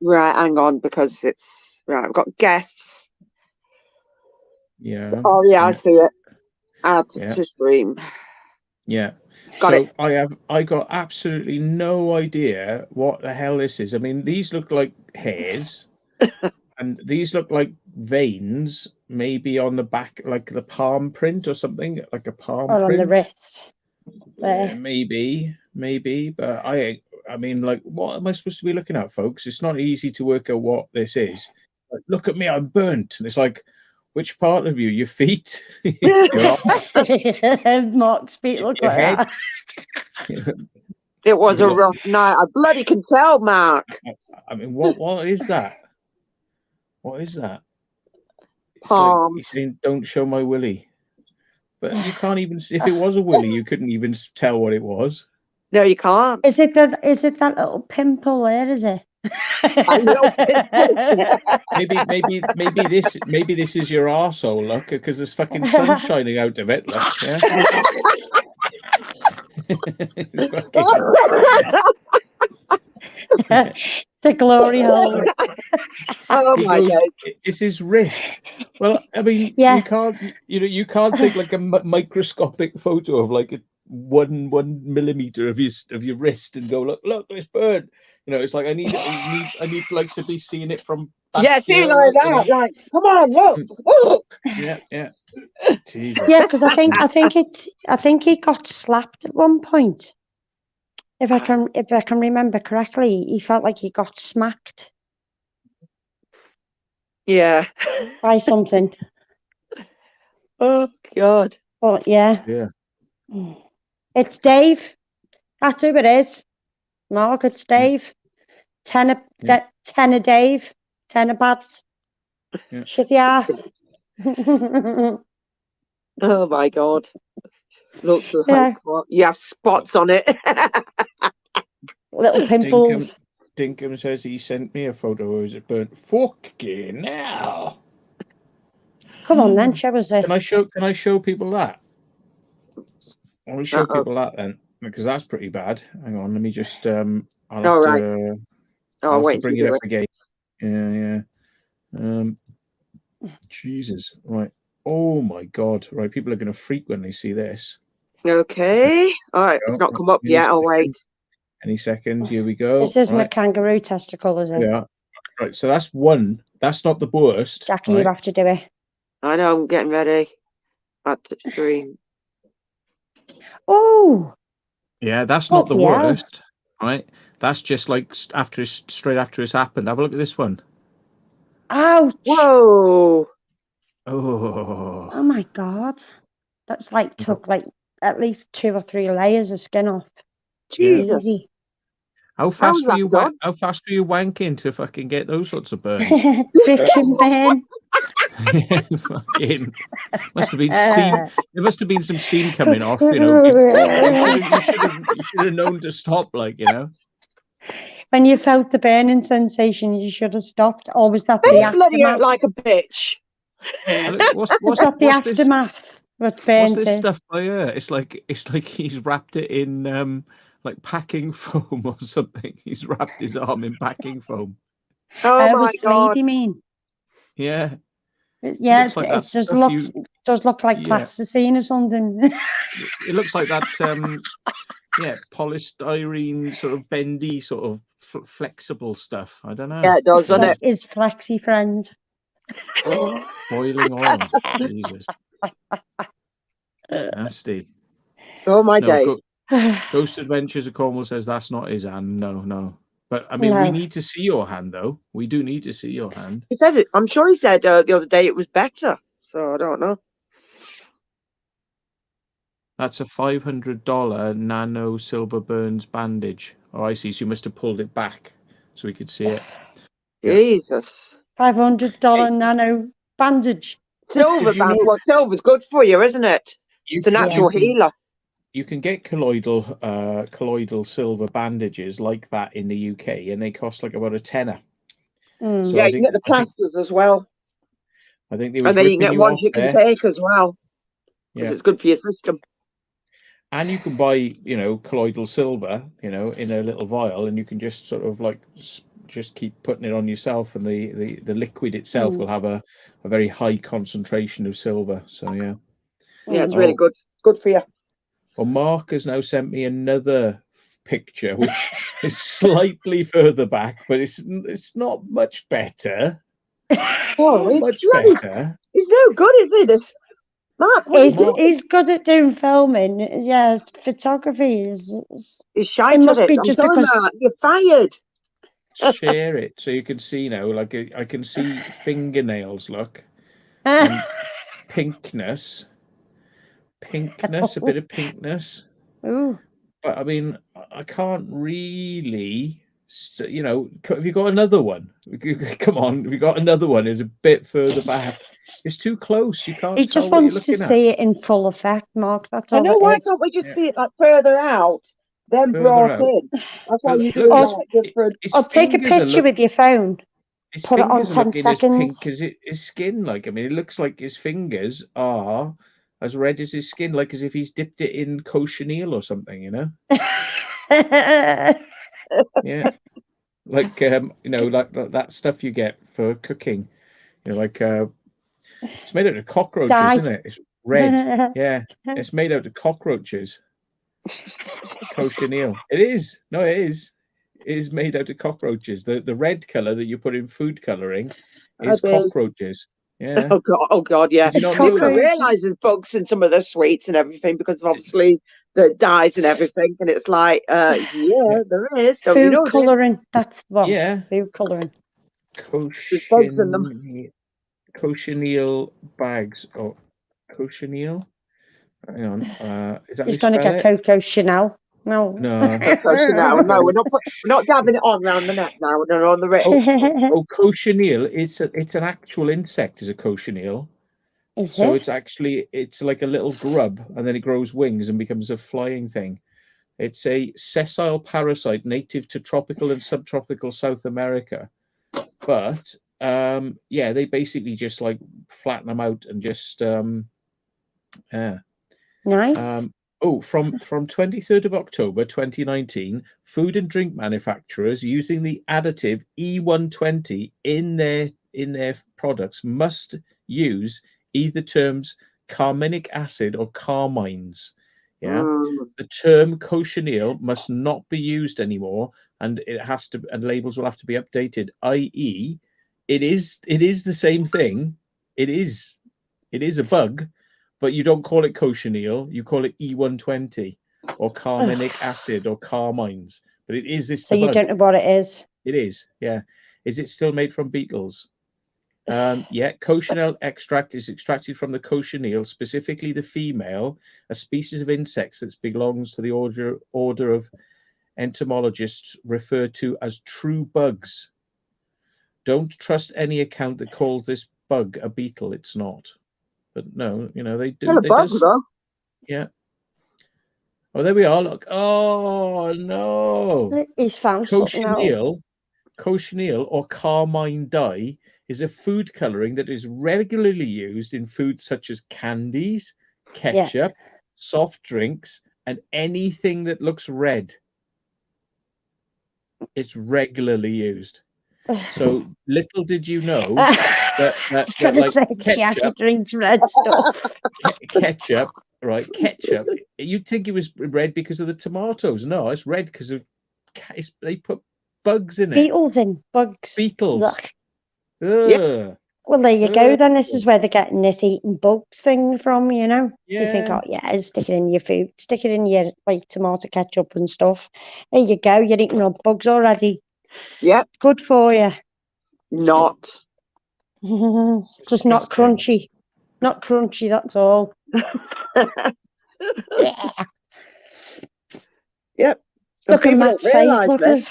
Right, hang on, because it's... Right, I've got guests. Yeah. Oh, yeah, I see it. Add to stream. Yeah. Got it. I got absolutely no idea what the hell this is. I mean, these look like hairs, and these look like veins, maybe on the back, like the palm print or something, like a palm print. On the wrist. Yeah, maybe, but I mean, like, what am I supposed to be looking at, folks? It's not easy to work out what this is. Like, look at me, I'm burnt. And it's like, which part of you? Your feet? Mark's feet look like that. It was a rough night. I bloody can tell, Mark. I mean, what is that? What is that? It's like he's saying, "Don't show my willy," but you can't even. If it was a willy, you couldn't even tell what it was. No, you can't. Is it that little pimple there? Is it? Maybe this is your arsehole, look, because there's fucking sun shining out of it. Look, yeah. The glory hole. Oh my God. It's his wrist. Well, I mean, Yeah. you can't take like a microscopic photo of like a 1 millimeter of your wrist and go, look, this burn. You know, it's like I need like to be seeing it from back Yeah, here, see like that. you know? Like, come on, look. Yeah. Jesus. Yeah, because I think he got slapped at one point. If I can remember correctly, he felt like he got smacked Yeah. by something. Oh God. But yeah. Yeah. It's Dave. That's who it is. Mark, it's Dave. Tenor Dave. Tenor pads. Yeah. Shitty ass. Oh my God. Looks like Yeah. what? You have spots on it. Little pimples. Dinkum says he sent me a photo. Or is it burnt? Fucking hell. Come on then, show us it. Can I show people that? I will show people that then, because that's pretty bad. Hang on, let me just I'll have to bring it up again. Yeah. Jesus. Right. Oh my God. Right, people are gonna freak when they see this. Okay. All right, it's not come up yet. I'll wait. Any second. Here we go. This isn't a kangaroo testicle, is it? Yeah. Right, so that's one. That's not the worst. Jackie, you have to do it. I know, I'm getting ready. That's the stream. Oh. Yeah, that's not the worst. Right? That's just like straight after it's happened. Have a look at this one. Ouch. Whoa. Oh my God. That's like took like at least 2 or 3 layers of skin off. Jesus. Easy. How fast were you wanking to fucking get those sorts of burns? Friction burn. Fucking must have been steam. There must have been some steam coming off. You know, you should have known to stop. Like, you know, when you felt the burning sensation, you should have stopped. Or was that the aftermath? Like a bitch. What's the aftermath? What's this stuff by her? It's like he's wrapped it in like packing foam or something. He's wrapped his arm in packing foam. Oh my God! You mean? Yeah. Yeah, it does look like plasticine or something. It looks like that. Polystyrene sort of bendy, sort of flexible stuff. I don't know. Yeah, it does, doesn't it? His flexi friend. Boiling oil. Jesus. Nasty. Oh my God. Ghost Adventures of Cornwall says that's not his hand. No. But I mean, we need to see your hand, though. We do need to see your hand. He said it. I'm sure he said the other day it was better. So I don't know. That's a $500 nano silver burns bandage. Oh, I see. So you must have pulled it back so we could see it. Jesus. $500 nano bandage. Silver bandage. Well, silver's good for you, isn't it? It's a natural healer. You can get colloidal silver bandages like that in the UK, and they cost like about $10. So yeah, you can get the plasters as well. I think they were. And then you can get ones you can take as well, because it's good for your system. And you can buy, colloidal silver, in a little vial, and you can just sort of like just keep putting it on yourself, and the liquid itself will have a very high concentration of silver. So yeah. Yeah, it's really good. Good for you. Well, Mark has now sent me another picture, which is slightly further back, but it's not much better. Oh, much better. He's no good, is he? This Mark, he's good at doing filming. Yeah, photography is. He's shy at it. Just because you're fired. Share it so you can see now. Like I can see fingernails. Look, and pinkness. A bit of pinkness. Ooh. But I mean, I can't really, have you got another one? Come on, we got another one. It's a bit further back. It's too close. You can't. He just wants to see it in full effect, Mark. That's all. I know. Why can't we just see it like further out? Then further brought out. in. That's why Well, you do look, like different. his Or take a fingers are picture with your phone. His Put it on fingers are 10 looking as seconds. pink as his skin. Like, I mean, it looks like his fingers are as red as his skin, like as if he's dipped it in cochineal or something, you know? Yeah. Like, like that stuff you get for cooking. You know, like, it's made out of cockroaches, Dye. isn't it? It's red. Yeah. It's made out of cockroaches. Cochineal. It is. No, it is. It is made out of cockroaches. The red color that you put in food coloring is cockroaches. Yeah. Oh God, yeah. Did you not People know don't that? realise there's bugs in some of the sweets and everything because of obviously the dyes and everything. And it's like, yeah, there is. Don't you Food know? colouring. That's the one. Yeah. Food colouring. There's bugs in them. Cochineal bags. Oh, cochineal? Hang on. Is that how He's you going to spell get it? Coco Chanel. No. No. No, we're not dabbing it on around the neck now. We're on the wrist. Oh, cochineal. It's an actual insect, is a cochineal. Is So it? it's like a little grub, and then it grows wings and becomes a flying thing. It's a sessile parasite native to tropical and subtropical South America. But yeah, they basically just like flatten them out and just yeah. Nice. From 23rd of October 2019, food and drink manufacturers using the additive E120 in their products must use either terms carminic acid or carmines. Yeah. The term cochineal must not be used anymore, and labels will have to be updated, i.e., it is the same thing. It is a bug, but you don't call it cochineal, you call it E120 or carminic acid or carmines. But it is this So the you bug. don't know what it is? It is, yeah. Is it still made from beetles? Yeah, cochineal extract is extracted from the cochineal, specifically the female, a species of insects that belongs to the order of entomologists referred to as true bugs. Don't trust any account that calls this bug a beetle. It's not. But no, they do. Still a bug, though. Yeah. Oh, there we are. Look. Oh no. He's found something else. Cochineal or carmine dye is a food coloring that is regularly used in foods such as candies, ketchup, soft drinks, and anything that looks red. It's regularly used. So little did you know that like ketchup drinks red stuff. Ketchup, right? Ketchup. You'd think it was red because of the tomatoes. No, it's red because of they put bugs in it. Beetles in bugs. Beetles. Yeah. Well, there you go. Then this is where they're getting this eating bugs thing from. You think, oh yeah, stick it in your food, stick it in your like tomato ketchup and stuff. There you go. You're eating up bugs already. Yep. Good for you. Not. Just not crunchy. Not crunchy. That's all. Yeah. Yep. Look at Matt's face.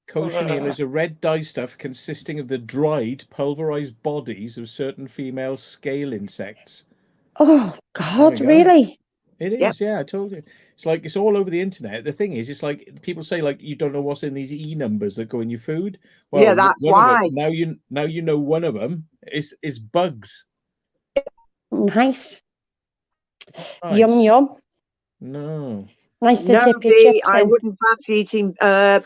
Cochineal is a red dye stuff consisting of the dried, pulverized bodies of certain female scale insects. Oh God, really? It is, yeah, I told you. It's like it's all over the internet. The thing is, it's like people say like you don't know what's in these E numbers that go in your food. Well, yeah, that's why. Now you know one of them is bugs. Nice. Yum yum. No. Nice to dip your chips I in. wouldn't fancy eating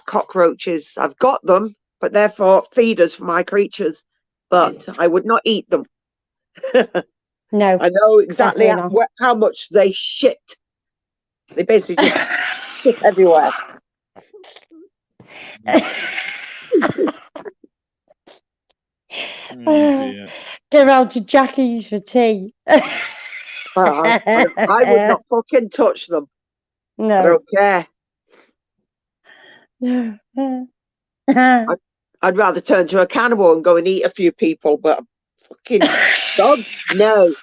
cockroaches. I've got them, but they're for feeders for my creatures. But I would not eat them. No. I know exactly how much they shit. They basically just shit everywhere. Go round to Jackie's for tea. I would not fucking touch them. No. I don't care. No. I'd rather turn to a cannibal and go and eat a few people, but fucking dog, no.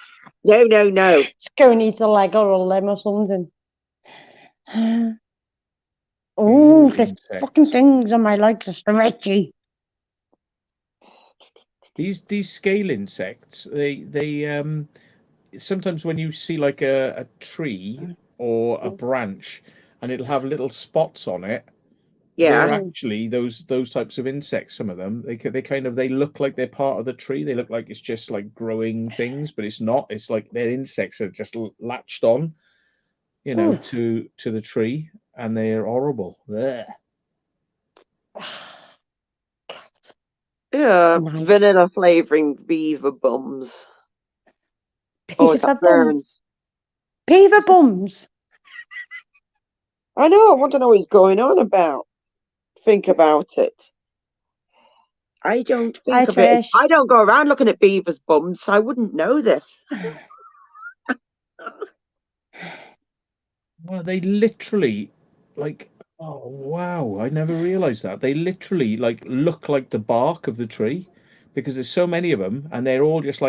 Let's go and eat a leg or a limb or something. Oh, there's fucking things on my legs are stretchy. These scale insects, they sometimes when you see like a tree or a branch, and it'll have little spots on it. Yeah. They're actually those types of insects. Some of them, they look like they're part of the tree. They look like it's just like growing things, but it's not. It's like their insects are just latched on, to the tree, and they're horrible. Blech. Yeah, Nice. vanilla flavouring beaver bums. Oh, is Beaver that bums. burns? Beaver bums. I know. I want to know what he's going on about. Think about it. I don't Hi, think of it. Trish. I don't go around looking at beavers' bums, so I wouldn't know this. Well, they literally, like, oh wow, I never realized that. They literally like look like the bark of the tree because there's so many of them, and they're all just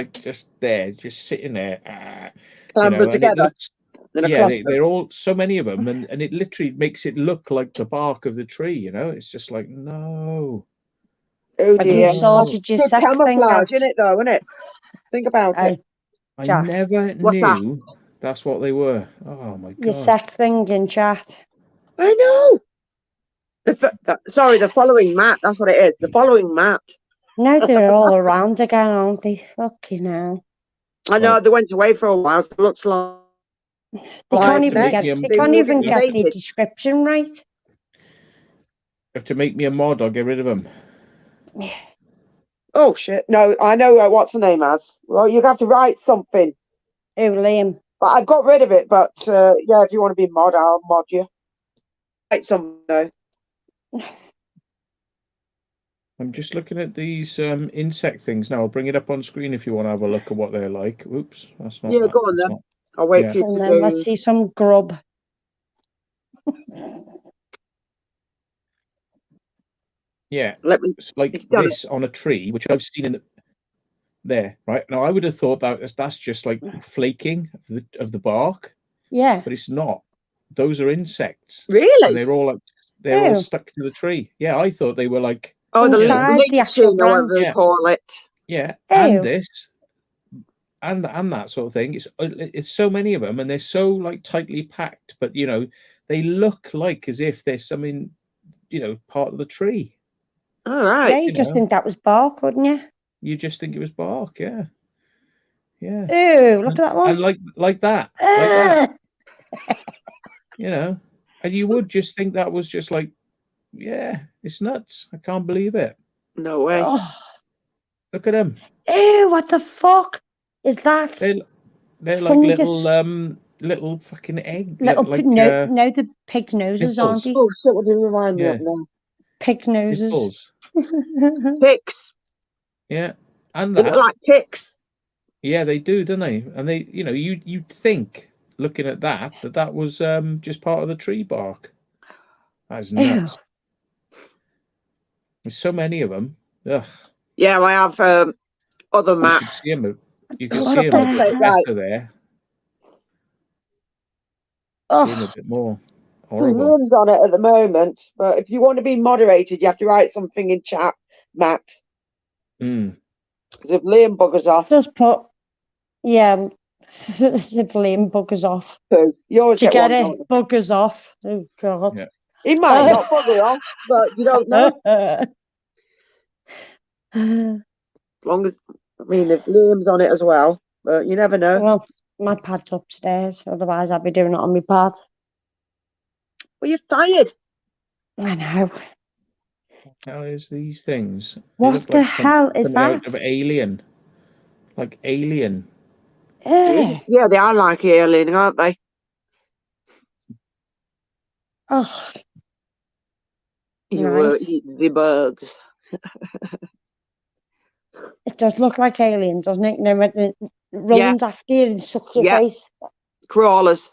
there, just sitting there, Clambered and it together looks, in a yeah, cluster. they're all so many of them, and it literally makes it look like the bark of the tree. It's just like no. Oh Have dear. you sorted your Good sex thing out? camouflage, isn't it, though, isn't it? Think about it. I Jack, never What's that? knew that's what they were. Oh my your god. sex thing in chat. I know. Sorry, the following mat. That's what it is. The following mat. Now they're all around again, aren't they? Fucking hell. I know Well- they went away for a while. So it looks like They Live can't even next. get. Make They me a- can't even They get the dated. description right. If to make me a mod, I'll get rid of them. oh shit. No, I know what's the name as. Well, you have to write something. Oh, Liam. But I've got rid of it. But yeah, if you want to be mod, I'll mod you. Write something though. I'm just looking at these insect things now. I'll bring it up on screen if you want to have a look at what they're like. Oops, that's not. Yeah, that. go on That's then. not- I'll wait Yeah. for you And to then let's do. see some grub. Yeah, Let me. it's like It's done. this on a tree, which I've seen there. Right now, I would have thought that's just like flaking of the bark, Yeah. but it's not. Those are insects, and Really? they're all all Ew. stuck to the tree. Yeah, I thought they were like Oh, the Inside the actual leeching, or whatever they branch. call it. yeah, Ew. and this. And that sort of thing. It's so many of them, and they're so like tightly packed. But they look like as if there's something, part of the tree. All Yeah, right. you just think that was bark, wouldn't you? You just think it was bark, yeah. Ew, look at that one. And like that, and you would just think that was just like, yeah, it's nuts. I can't believe it. No way. Oh. Look at them. Ew, what the fuck is that? They're like Fungus. little fucking egg. Little like no, the pig's noses, aren't nipples. they? Oh shit! What did you remind me Yeah. of now? Pig's noses. Nipples. Ticks. Yeah, and They look that. like ticks. Yeah, they do, don't they? And they, you'd think, looking at that was just part of the tree bark. That's nuts. There's so many of them. Ugh. Yeah, I have other You mats. could see them. You could What see them a the bit heck? better there. See them a bit more. Horrible. Rooms on it at the moment, but if you want to be moderated, you have to write something in chat, Matt. Mm. Because if Liam buggers off, Just put, yeah, if Liam buggers off. too. You always To get get one. it, don't you? buggers off. Oh, God. Yeah. He might not bugger off, but you don't know. As long as, if Liam's on it as well, but you never know. Well, my pad's upstairs, otherwise I'd be doing it on my pad. Well, you're tired. I know. How is these things? They What look the like hell is something out that? of Alien. Like Alien. Eh. Yeah, they are like alien, aren't they? Oh, You Nice. eat the bugs. it does look like aliens, doesn't it? You know, when it runs after you and sucks your Yeah. face. Crawlers.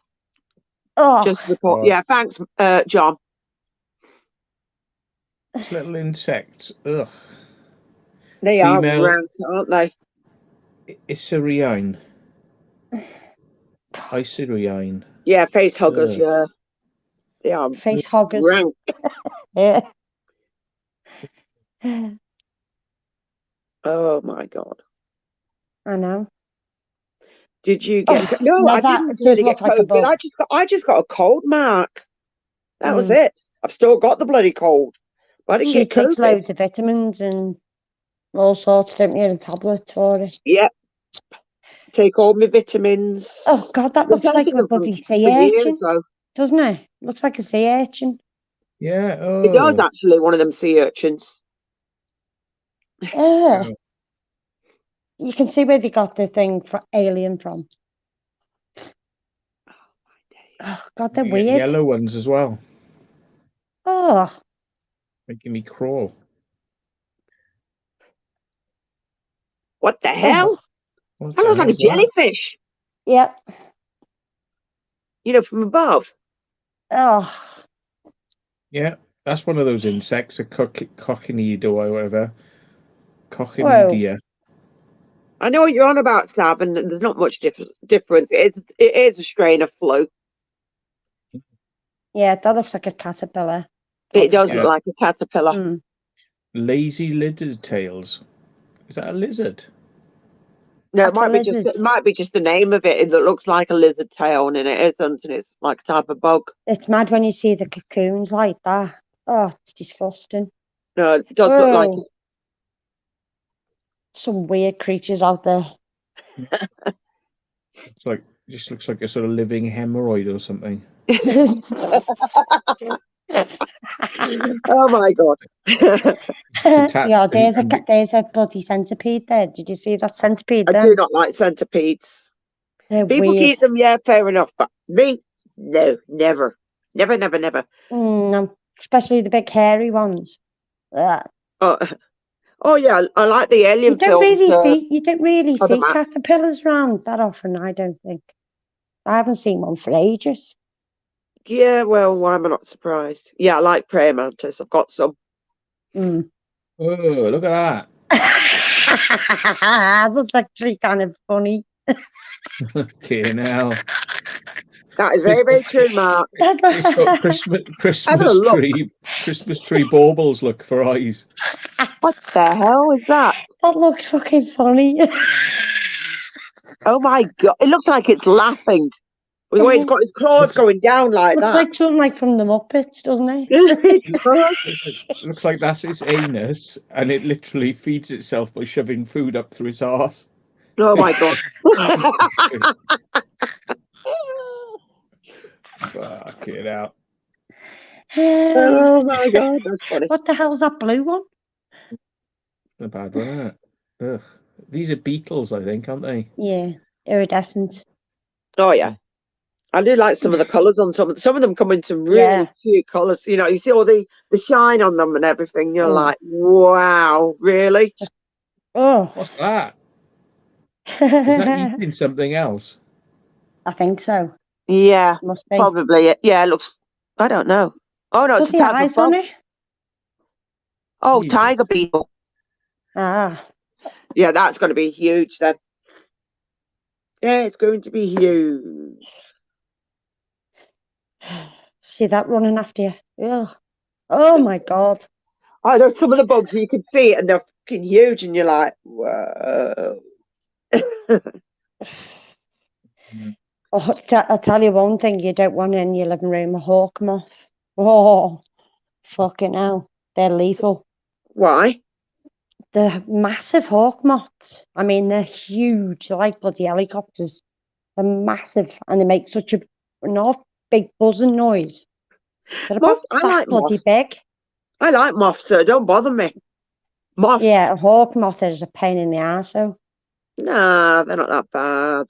Oh, Just report. Oh. Yeah, thanks, John. It's little insects. Ugh. They Female- are rank, aren't they? Isiriine. Isiriine. Yeah, face huggers. Ugh. Yeah, they are face hoggers. rank. Yeah. Oh my god. I know. Did you get? Oh, No, no, I that didn't does really get look like a COVID. bug. I just got a cold, Mark. That was Mm. it. I've still got the bloody cold, but I didn't She get takes COVID. loads of vitamins and all sorts, don't you, and tablets for it. Yep. Take all my vitamins. Oh, God, that They're looks like taking a them for bloody sea years, urchin, though. doesn't it? Looks like a sea urchin. Yeah. It does Oh. actually, one of them sea urchins. Oh, Oh. you can see where they got the thing for alien from. Oh, God, they're You get weird. yellow ones as well, Oh, making me crawl. What the hell? What That the looks like a hell's that? jellyfish. yeah. You know, from above. Oh, Yeah, that's one of those insects, a cochineal or whatever. whoa. Cochinedia. I know what you're on about, Sab, and there's not much difference. It is a strain of flu. Yeah, that looks like a caterpillar. It does Yeah. look like a caterpillar. Mm. Lazy lizard tails. Is that a lizard? No, it That's a lizard. might be just the name of it that looks like a lizard tail, and it isn't, and it's like a type of bug. It's mad when you see the cocoons like that. Oh, it's disgusting. No, it does look like Whoa. Some weird creatures out there. It's like just looks like a sort of living hemorrhoid or something. Oh my god. Yeah, there's a bloody centipede there. Did you see that centipede I there? do not like centipedes. They're People weird. keep them, yeah, fair enough, but me, no, never. Never, never, never. No, especially the big hairy ones. Ugh. Oh yeah, I like the alien You don't films. really other see map. caterpillars around that often, I don't think. I haven't seen one for ages. Yeah, well, why am I not surprised? Yeah, I like praying mantis. I've got some. Mm. Oh, look at That's actually kind of funny. that. Okay, now. That is very, very true, Mark. It's got Have a look. Christmas tree baubles look for eyes. What the hell is that? That looks fucking funny. Oh my god! It looks like it's laughing. With the way it's got its claws going down like Looks that. like something like from the Muppets, doesn't it? Looks like that's its anus, and it literally feeds itself by shoving food up through its arse. Oh my god! Fuck it out. Oh my god, that's funny. What the hell's that blue one? A bad one, isn't it? Ugh. These are beetles, I think, aren't they? Yeah, iridescent. Oh yeah, I do like some of the colours on some of them come in some really cute colours. You know, you see all the shine on them and everything. You're like, wow, really? Oh, What's that? Is that eating something else? I think so. Yeah, Must be. probably. Yeah, it looks. I don't know. Oh no, Put it's a the type eyes of bug. on it. Oh, Jesus. tiger beetle. Ah, Yeah, that's going to be huge then. Yeah, it's going to be huge. see that running after you. Ugh. Oh my god. Oh, there's some of the bugs you can see it and they're fucking huge, and you're like, whoa. Oh, I'll tell you one thing you don't want in your living room: a hawk moth. Oh, fucking hell. They're lethal. Why? The massive hawk moths. I mean, they're huge. They're like bloody helicopters. They're massive, and they make such a big buzzing noise. They're about I that like bloody moths. big. I like moths, so don't bother me. Moth? Yeah, a hawk moth is a pain in the arse. So Nah, they're not that bad.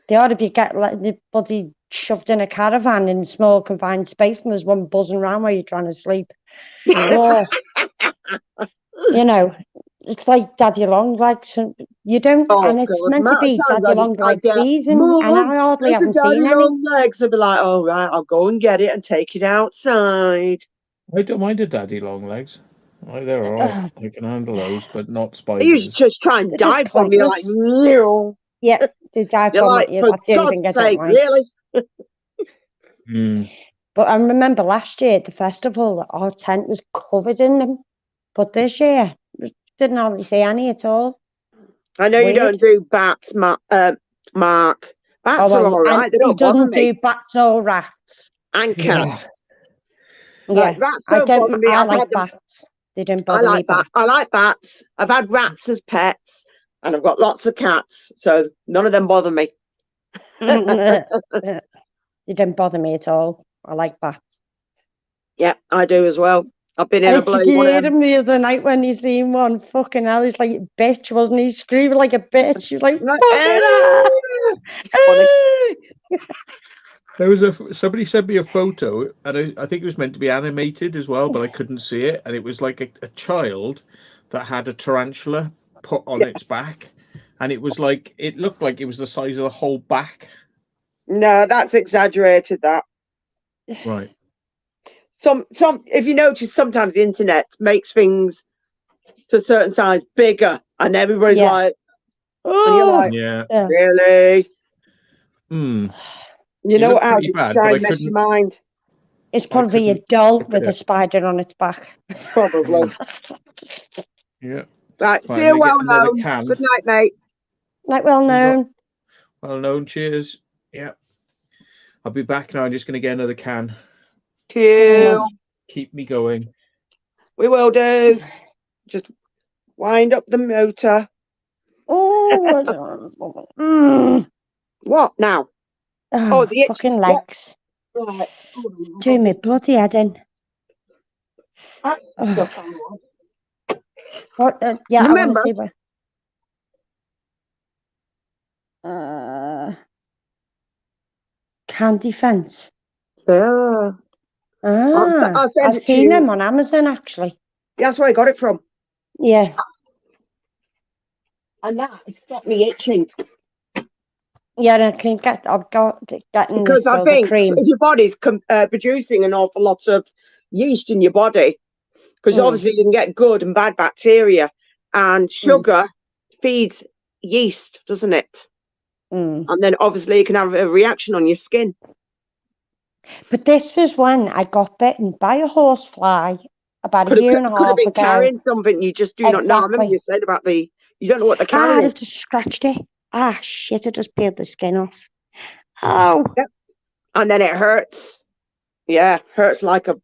they ought to be the bloody shoved in a caravan in a small confined space, and there's one buzzing around while you're trying to sleep. Oh. You know, it's like daddy long legs. You don't, and it's meant to be daddy long leg season, and I hardly haven't seen any. Long legs, I'd be like, all right, I'll go and get it and take it outside. I don't mind a daddy long legs. They're all right. I can handle those, but not You spiders. just try and dive from me like, no. Yeah, they dive You're from like, you. for That's the only thing I God's don't sake, like. really? But I remember last year at the festival, our tent was covered in them. But this year, didn't hardly see any at all. I know you don't do bats, Mark. Bats Oh, are well, all right. They he don't bother doesn't me. do bats or rats. And cats. Yeah, Like, rats don't bother me. I I've like had them. bats. They don't I bother me, like bats. I like bats. I've had rats as pets, and I've got lots of cats, so none of them bother me. They don't bother me at all. I like bats. Yeah, I do as well. I've been in a Did bloody you one of hear them. him the other night when he seen one? Fucking hell, he's like, bitch, wasn't he? Screaming like a bitch. He's like, Like, fucking funny. There was somebody sent me a photo, and I think it was meant to be animated as well, but I couldn't see it. And it was like a child that had a tarantula put on its back, and it was like it looked like it was the size of the whole back. No, that's exaggerated. That Right. some. If you notice, sometimes the internet makes things to a certain size bigger, and everybody's Yeah. like, "Oh," and you're like, Yeah. "Really?" Hmm. You It know looked how pretty to bad, try but I and mess your couldn't. mind? It's I probably a couldn't doll look at with a it. spider on its back. Probably. Yeah. Right. Fine, I'm Feel gonna well get another known. can. Good night, mate. Like, well known. Well known. Cheers. Yeah. I'll be back now. I'm just gonna get another can. Chill. Keep me going. We will do. Just wind up the motor. Oh, What now? oh, The itch. fucking Yeah. legs. Right. Doing me bloody head in. Oh. What? Yeah, I want Remember, to see what. Candy Fence. yeah. I'll send I've it to seen you. them on Amazon actually. That's where I got it from. Yeah. And that has stopped me itching. Yeah, and I can get. I've got getting Because this I other think cream. if your body's producing an awful lot of yeast in your body, because obviously you can get good and bad bacteria, and sugar feeds yeast, doesn't it? And then obviously you can have a reaction on your skin. But this was when I got bitten by a horsefly about a year and a Could have half been ago. carrying something you just do not know. I remember you said about you don't know what they're carrying. I'd have just scratched it. Ah, shit, I just peeled the skin off. Oh. Yep. And then it hurts. Yeah, hurts like a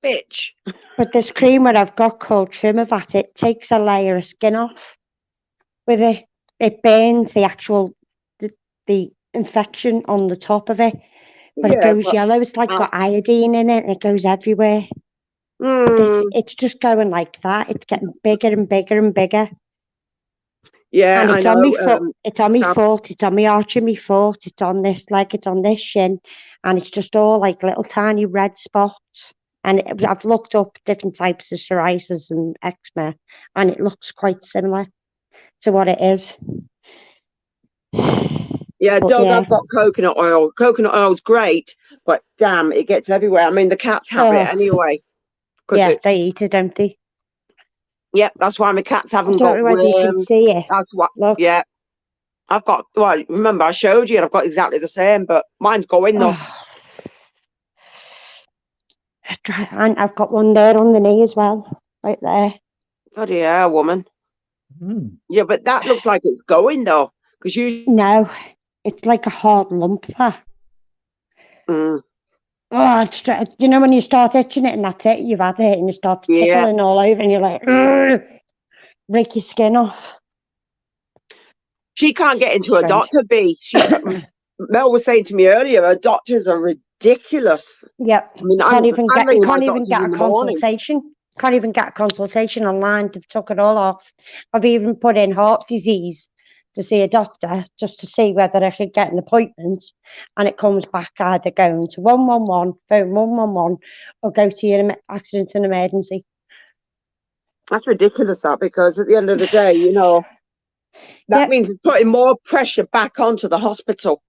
bitch. But this cream that I've got called Trimovat, it takes a layer of skin off with it. It burns the actual the infection on the top of it, but it goes yellow. It's like got iodine in it, and it goes everywhere. It's just going like that. It's getting bigger and bigger and bigger. Yeah, and it's I on know. my foot. It's on my foot. It's on my arch of my foot. It's on this leg. It's on this shin, and it's just all like little tiny red spots. And I've looked up different types of psoriasis and eczema, and it looks quite similar to what it is. Yeah, dog, I've got coconut oil. Coconut oil's great, but damn, it gets everywhere. I mean, the cats have it anyway. Yeah, they eat it, don't they? Yep, that's why my cats haven't got I don't know whether you can see it. That's what. Look. Yeah, I've got. Well, remember I showed you, and I've got exactly the same, but mine's going though. And I've got one there on the knee as well, right there. Bloody hell, woman. Yeah, but that looks like it's going though, because you. No, it's like a hard lump. Oh, it's, you know when you start itching it and that's it, you've had it and you start tickling all over and you're like, break your skin off. She can't get into a doctor, B. Mel was saying to me earlier, her doctors are ridiculous. Yep. I mean, can't even get a consultation. Can't even get a consultation online. They've took it all off. I've even put in heart disease to see a doctor just to see whether I could get an appointment, and it comes back either going to 111, phone 111, or go to your accident and emergency. That's ridiculous, that, because at the end of the day, you know, that means it's putting more pressure back onto the hospital.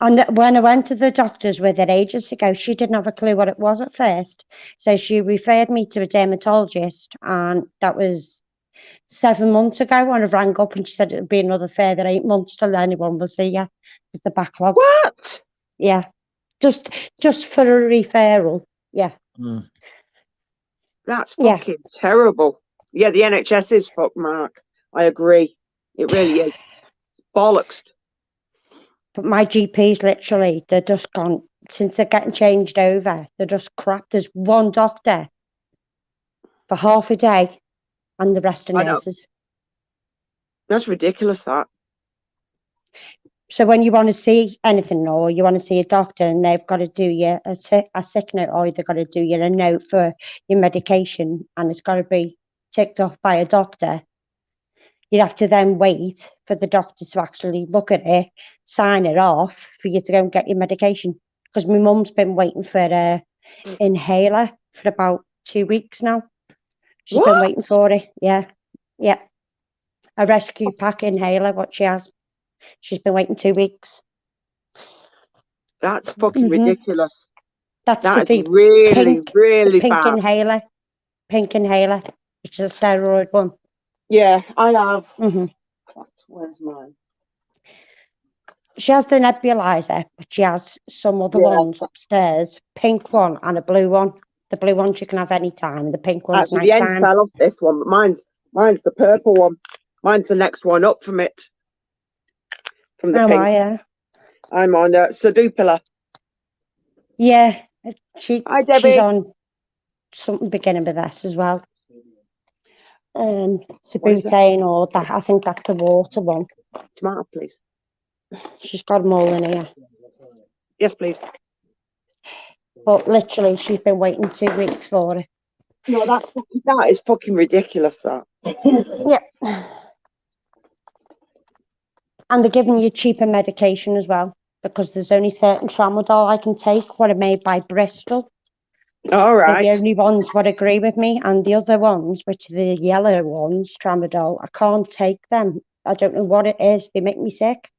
And when I went to the doctors with it ages ago, she didn't have a clue what it was at first. So she referred me to a dermatologist, and that was 7 months ago when I rang up and she said it would be another further 8 months till anyone will see you with the backlog. What? Yeah. Just for a referral. Yeah. That's fucking terrible. Yeah, the NHS is fucked, Mark. I agree. It really is. Bollocks. But my GPs literally, they're just gone, since they're getting changed over, they're just crap. There's one doctor for half a day and the rest are I know. nurses. That's ridiculous, that. So when you want to see anything or you want to see a doctor and they've got to do you a sick note, or they've got to do you a note for your medication and it's got to be ticked off by a doctor, you'd have to then wait for the doctor to actually look at it, sign it off for you to go and get your medication. Because my mum's been waiting for an inhaler for about 2 weeks now. She's been waiting for it. Yeah. A rescue pack inhaler, what she has. She's been waiting 2 weeks. That's fucking ridiculous. That's that for is the really, really pink bad. inhaler. Pink inhaler, which is a steroid one. Yeah, I have. Where's mine? She has the nebulizer, but she has some other ones upstairs. Pink one and a blue one. The blue ones you can have any time. The pink one's Actually, the end nighttime. fell off this one, but mine's the purple one. Mine's the next one up from it. From the pink. Yeah. I'm on Sadupila. Yeah, Hi, Debbie. she's on something beginning with S as well. Sabutane or that. I think that's the water one. Tomato, please. She's got them all in here. Yes, please. But literally, she's been waiting 2 weeks for it. No, that is fucking ridiculous, that. Yeah. And they're giving you cheaper medication as well, because there's only certain tramadol I can take, what are made by Bristol. All right. They're the only ones what agree with me, and the other ones, which are the yellow ones, tramadol, I can't take them. I don't know what it is. They make me sick.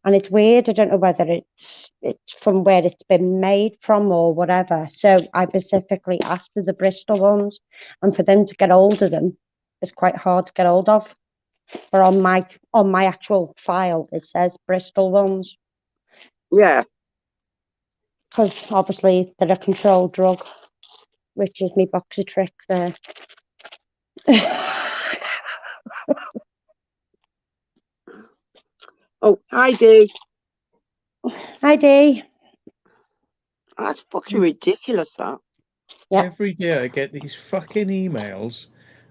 And it's weird. I don't know whether it's from where it's been made from or whatever. So I specifically asked for the Bristol ones, and for them to get hold of them, it's quite hard to get hold of. But on my actual file, it says Bristol ones. Yeah. Because obviously they're a controlled drug, which is me box of tricks there. Oh, hi, Dee. Hi, Dee. That's fucking ridiculous, that. Yeah. Every day I get these fucking emails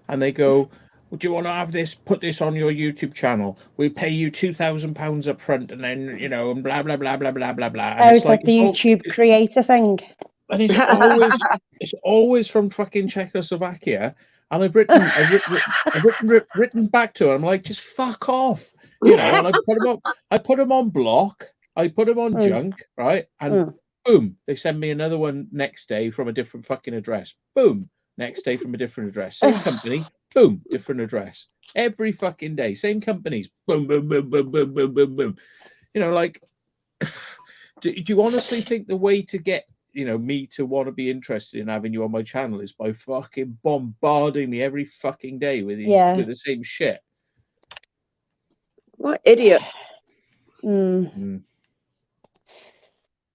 and they go, would you want to have this, put this on your YouTube channel? We pay you £2,000 up front and then, and blah, blah, blah, blah, blah, blah, blah. And it's like the YouTube creator thing. And it's always from fucking Czechoslovakia. And I've written back to her. I'm like, just fuck off. And I put them on block. I put them on junk, right? And boom, they send me another one next day from a different fucking address. Boom, next day from a different address. Same company, boom, different address. Every fucking day, same companies. Boom, boom, boom, boom, boom, boom, boom, boom. Do you honestly think the way to get me to want to be interested in having you on my channel is by fucking bombarding me every fucking day with with the same shit? What idiot.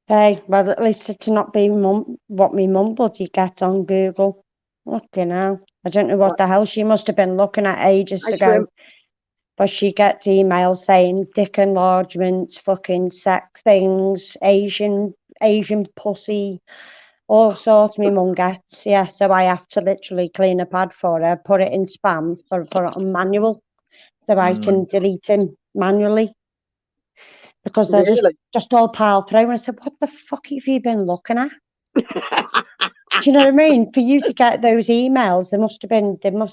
Hey, well, at least it's not be what me mum bloody get on Google. Fucking hell. I don't know what the hell she must have been looking at ages ago. But she gets emails saying dick enlargements, fucking sex things, Asian pussy, all sorts me mum gets. Yeah, so I have to literally clean a pad for her, put it in spam, or put it on manual, so I can delete him manually. Because they're just all piled through. And I said, what the fuck have you been looking at? Do you know what I mean? For you to get those emails, they must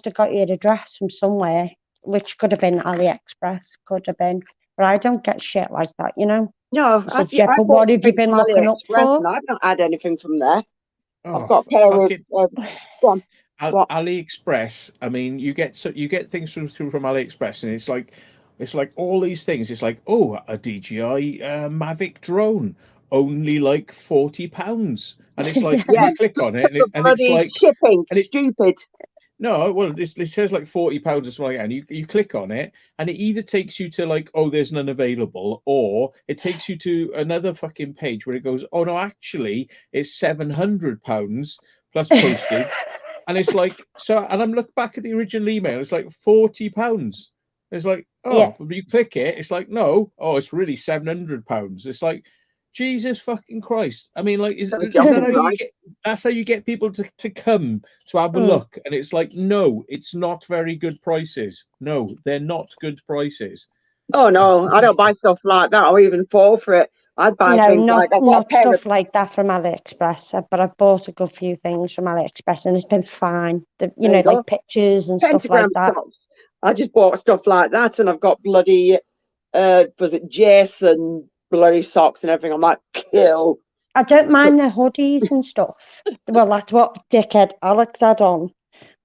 have got your address from somewhere, which could have been AliExpress, could have been. But I don't get shit like that, No, what have you been looking up for? I've not had anything from there. Oh, I've got a pair of go on. AliExpress. I mean, you get things through from AliExpress, and it's like all these things. It's like, oh, a DJI Mavic drone, only like £40, and it's like you click on it, and it's like shipping, and it's stupid. No, well, it says like £40 or something like that, and you click on it, and it either takes you to like, oh, there's none available, or it takes you to another fucking page where it goes, oh no, actually, it's £700 plus postage, and it's like, so, and I'm looking back at the original email, it's like £40. It's like, oh, Yeah. but you click it, it's like, no, oh, it's really £700. It's like, Jesus fucking Christ. I mean, like, is that how you get, that's how you get people to come to have a look? And it's like, no, it's not very good prices. No, they're not good prices. Oh no, I don't buy stuff like that or even fall for it. I'd buy things not like stuff like that from AliExpress, but I've bought a good few things from AliExpress and it's been fine. Like pictures and stuff like that. Socks. I just bought stuff like that, and I've got bloody was it Jason bloody socks and everything. I'm like, kill. I don't mind the hoodies and stuff. Well, that's what dickhead Alex had on.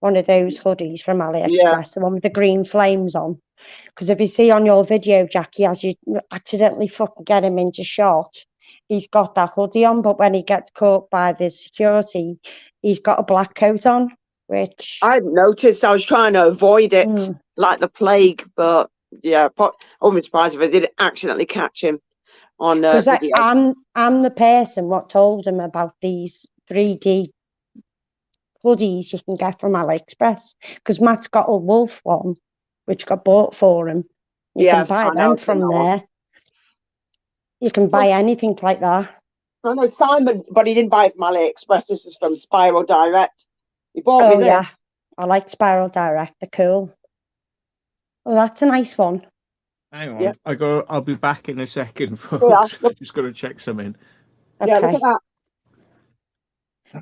One of those hoodies from AliExpress, the one with the green flames on. Because if you see on your video, Jackie, as you accidentally fucking get him into shot, he's got that hoodie on, but when he gets caught by the security, he's got a black coat on, which... I hadn't noticed. I was trying to avoid it like the plague, but yeah, I wouldn't be surprised if I did accidentally catch him on video. I'm the person what told him about these 3D hoodies you can get from AliExpress, because Matt's got a wolf one, which got bought for him. You can buy them from there. You can buy anything like that. I know Simon, but he didn't buy it from AliExpress. This is from Spiral Direct. He bought me this. Yeah, I like Spiral Direct. They're cool. Oh, that's a nice one. Hang on, I'll be back in a second, folks. I just got to check something. Okay. Yeah, look at that.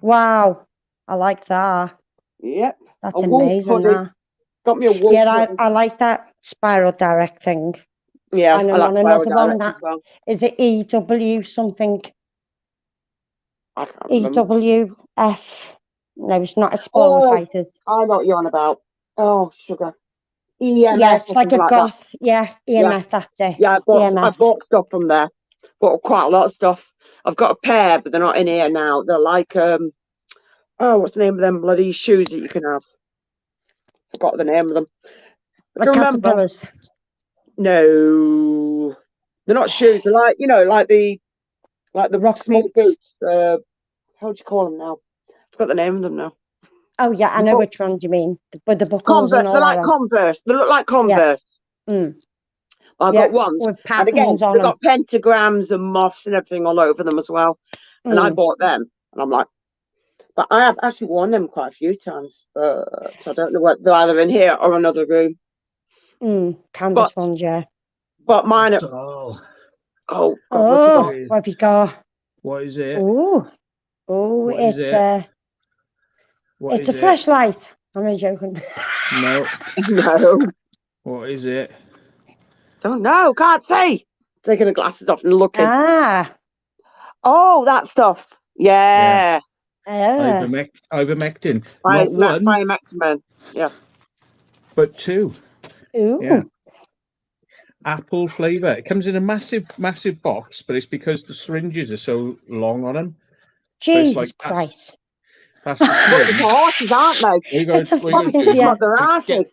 Wow, I like that. Yep, that's amazing. That. Got me a wolf. Yeah, I like that Spiral Direct thing. Yeah, and I like another one that well. Is it EW something? I can't remember. EWF. No, it's not Explorer Fighters. I know what you're on about. Oh, sugar. EMF. Yeah, it's like a goth. That. Yeah, EMF. That's it. Yeah, I bought stuff from there. Bought quite a lot of stuff. I've got a pair, but they're not in here now. They're like what's the name of them bloody shoes that you can have? Forgot the name of them. The caterpillars. No, they're not shoes. They're like like the rock small boots. How do you call them now? Forgot the name of them now. Oh yeah, I know which ones you mean. With the buckles Converse. And all They're like Converse. They look like Converse. Yeah. I've got ones. With and again, they've got pentagrams and moths and everything all over them as well. And I bought them, and I'm like, but I have actually worn them quite a few times. So I don't know what they're either in here or another room. Canvas ones, yeah. But mine are. Oh, what have you got? What is it? It's a flashlight. I'm not joking. No. No. What is it? Don't know. Can't see. Taking the glasses off and looking. Oh, that stuff. Yeah. Ivermectin. Ivermectin. Yeah. But 2. Ooh. Yeah. Apple flavour. It comes in a massive box, but it's because the syringes are so long on them. Jesus Christ. That's the syringe. Horses, aren't they? It's a fucking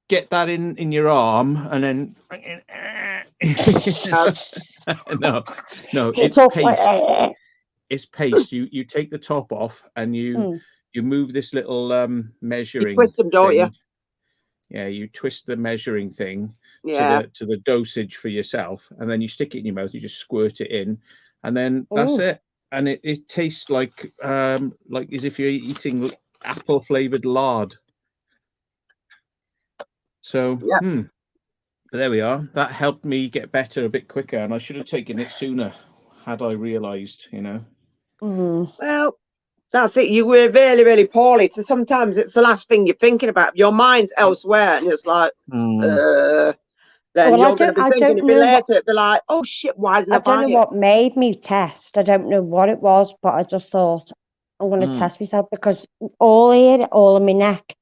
get that in your arm and then no, it's paste. It's paste. You take the top off and you move this little measuring. You twist them, don't you? Yeah, you twist the measuring thing to the dosage for yourself, and then you stick it in your mouth. You just squirt it in, and then that's it. And it tastes like as if you're eating apple flavored lard. So there we are. That helped me get better a bit quicker, and I should have taken it sooner had I realised, Well, that's it. You were really, really poorly. So sometimes it's the last thing you're thinking about. Your mind's elsewhere, and it's like, then you're going to be thinking if you later, they're like, oh shit, why didn't I buy it? I don't know what made me test. I don't know what it was, but I just thought I'm going to test myself because all of my neck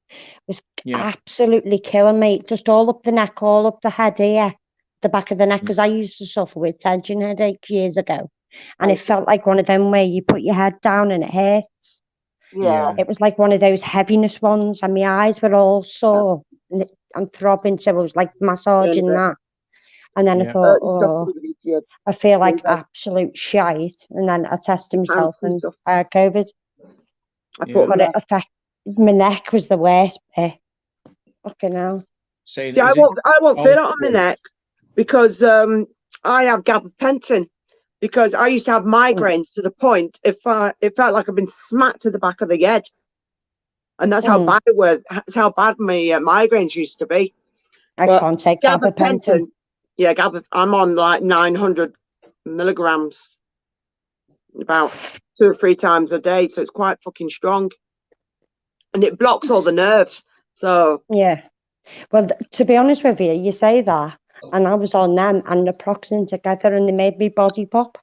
was absolutely killing me. Just all up the neck, all up the head here, the back of the neck, because I used to suffer with tension headaches years ago. And it felt like one of them where you put your head down and it hurts. Yeah. It was like one of those heaviness ones, and my eyes were all sore and throbbing, so it was like massaging that. And then I thought, I feel like absolute shite. And then I tested myself and I had COVID. But it affected my neck was the worst bit. Fucking hell. saying, Yeah, is it I won't feel it on my arthritis? neck because I have gabapentin because I used to have migraines to the point it felt like I've been smacked to the back of the head, and that's how bad it was. That's how bad my migraines used to be. I But can't take gabapentin. Yeah, I'm on like 900 milligrams about 2 or 3 times a day, so it's quite fucking strong, and it blocks all the nerves. So yeah, well, to be honest with you, you say that, and I was on them and naproxen together, and they made me body pop.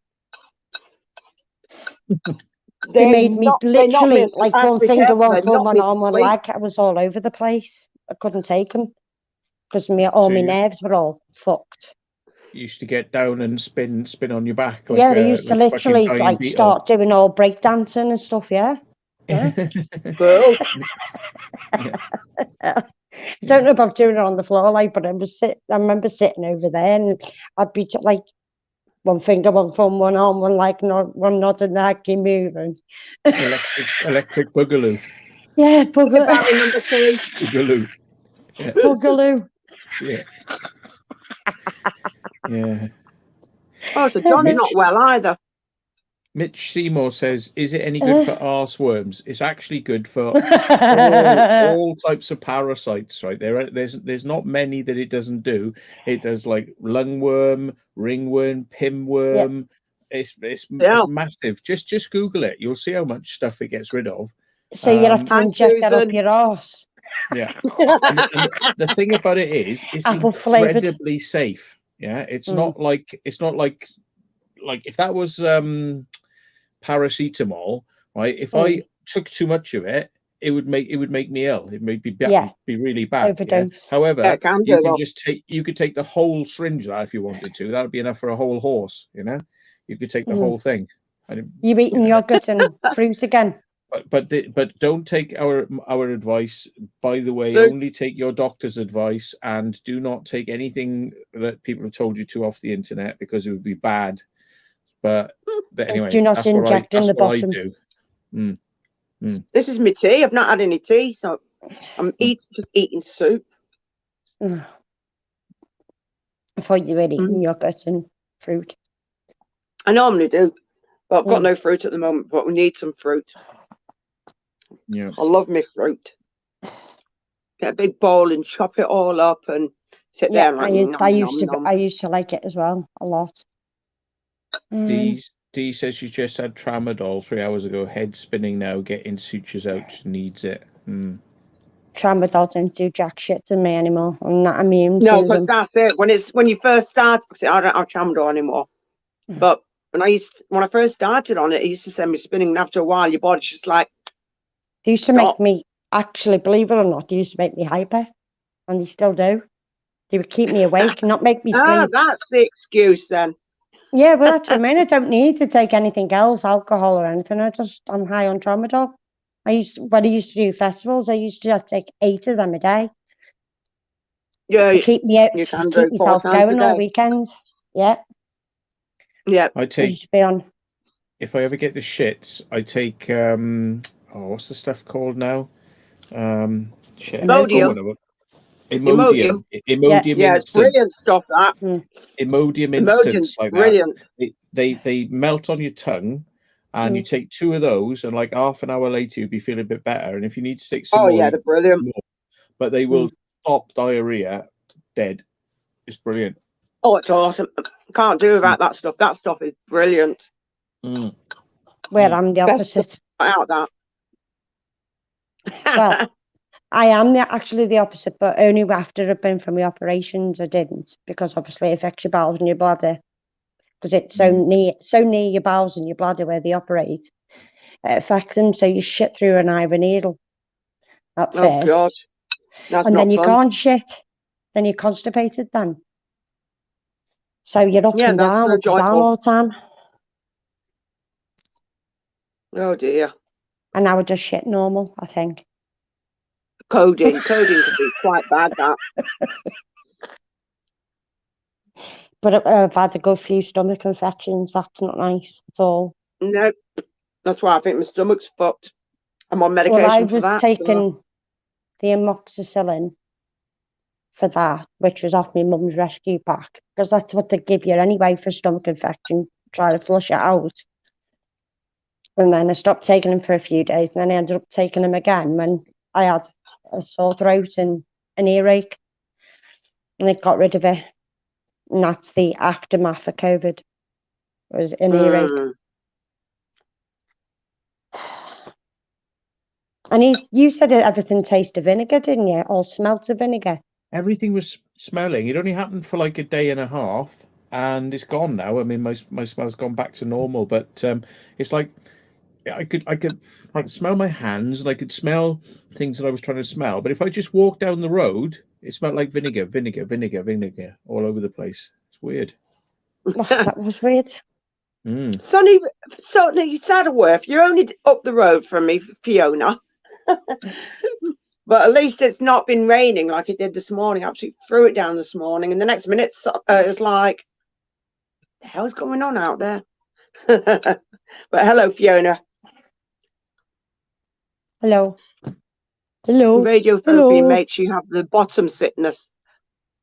They made me literally like one finger, one thumb, one arm, one leg. I was all over the place. I couldn't take them because all my nerves were all fucked. You used to get down and spin on your back. Like, yeah, they used to like literally like start doing all breakdancing and stuff. Yeah. Cool. I don't know about doing it on the floor, like, but I remember sitting over there, and I'd be like one finger, one thumb, one arm, one leg, one nod and that, keep moving. electric boogaloo. Yeah, boogaloo. Number 3. Boogaloo. Yeah. Boogaloo. Yeah. Yeah. Oh, so John's not well either. Mitch Seymour says, "Is it any good for arse worms? It's actually good for all types of parasites, right? There's not many that it doesn't do. It does like lungworm, ringworm, pinworm. Yeah. It's massive. Just Google it. You'll see how much stuff it gets rid of. So you have to inject that up your arse. Yeah. and the thing about it is, it's incredibly safe. Yeah, it's not like if that was paracetamol, right? If I took too much of it, it would make me ill. It may be really bad. Yeah? However, you could take the whole syringe of that if you wanted to. That would be enough for a whole horse. You know, you could take the whole thing. You're eating yogurt and fruit again. But don't take our advice. By the way, only take your doctor's advice, and do not take anything that people have told you to off the internet, because it would be bad. But anyway, do not inject in the bottom. I do. This is my tea. I've not had any tea, so I'm just eating soup. I thought you were eating yogurt and fruit. I normally do, but I've got no fruit at the moment. But we need some fruit. Yeah, I love my fruit. Get a big bowl and chop it all up and sit there. I used to like it as well a lot. Dee says she's just had Tramadol 3 hours ago. Head spinning now. Getting sutures out. needs it. Tramadol don't do jack shit to me anymore. I'm not immune to them. No, but that's it. When you first start, I don't have Tramadol anymore. But when I first started on it, it used to send me spinning, and after a while, your body's just like. They used to make me, actually, believe it or not, they used to make me hyper, and they still do. They would keep me awake, not make me sleep. That's the excuse then. Yeah, well, that's what I mean. I don't need to take anything else, alcohol or anything. I'm high on Tramadol. When I used to do festivals, I used to take 8 of them a day. Yeah, to keep myself going all weekend. Yeah. Yeah. If I ever get the shits, I take what's the stuff called now? Imodium. Imodium yeah, it's brilliant stuff. That Imodium instants like brilliant. That. They melt on your tongue, and you take 2 of those, and like half an hour later, you'll be feeling a bit better. And if you need to take some more, they're brilliant. But they will stop diarrhea dead. It's brilliant. Oh, it's awesome. Can't do without that stuff. That stuff is brilliant. Where I'm the opposite. Out that. Well, I am actually the opposite, but only after I've been from the operations. I didn't, because obviously it affects your bowels and your bladder, because it's so near your bowels and your bladder where they operate. It affects them, so you shit through an iron needle at first. God. And then you can't shit. Then you're constipated then. So you're up and down all the time. Oh dear. And now I just shit normal, I think. Coding could be quite bad, that. But I've had a good few stomach infections. That's not nice at all. No, that's why I think my stomach's fucked. I'm on medication for that. I was taking the amoxicillin for that, which was off my mum's rescue pack, because that's what they give you anyway for stomach infection, try to flush it out. And then I stopped taking them for a few days, and then I ended up taking them again when I had a sore throat and an earache, and it got rid of it. And that's the aftermath of COVID, was an earache. And you said everything tasted vinegar, didn't you? Or smelt of vinegar. Everything was smelling. It only happened for like a day and a half, and it's gone now. I mean, my smell's gone back to normal, but it's like I could smell my hands, and I could smell things that I was trying to smell. But if I just walked down the road, it smelled like vinegar all over the place. It's weird. Oh, that was weird. Sonny, Saddleworth, you're only up the road from me, Fiona. But at least it's not been raining like it did this morning. I absolutely threw it down this morning, and the next minute it was like, the hell's going on out there? But hello, Fiona. Hello. Radiotherapy makes you have the bottom sickness.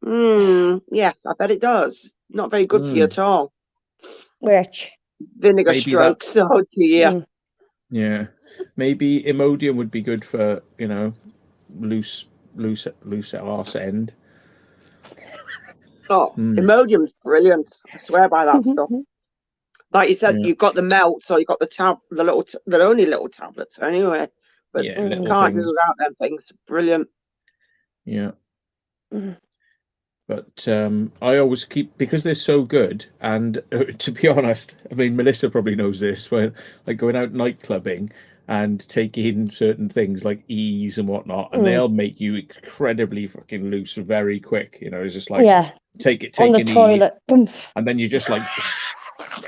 Yeah, I bet it does. Not very good for you at all. Which? Vinegar strokes. Oh dear. Yeah. Maybe Imodium would be good for, loose arse end. Oh, Imodium's brilliant. I swear by that stuff. Like you said, you've got the melt, so you've got the only little tablets anyway. But you can't do without them things. Brilliant. Yeah. But I always keep, because they're so good, and to be honest, I mean, Melissa probably knows this, when like going out night clubbing and taking certain things like Ease and whatnot, and they'll make you incredibly fucking loose very quick. It's just like take on the toilet, and then you're just like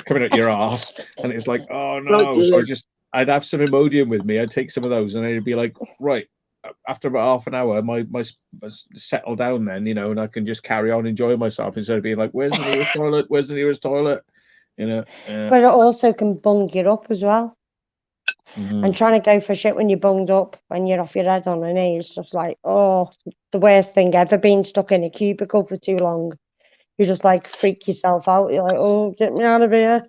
coming out your ass, and it's like, oh no. So I'd have some Imodium with me. I'd take some of those, and I'd be like, right. After about half an hour, my settle down then, and I can just carry on enjoying myself instead of being like, where's the nearest toilet? Where's the nearest toilet? But it also can bung you up as well. And trying to go for shit when you're bunged up, when you're off your head on an knee, is just like, oh, the worst thing ever, being stuck in a cubicle for too long. You just like freak yourself out. You're like, oh, get me out of here.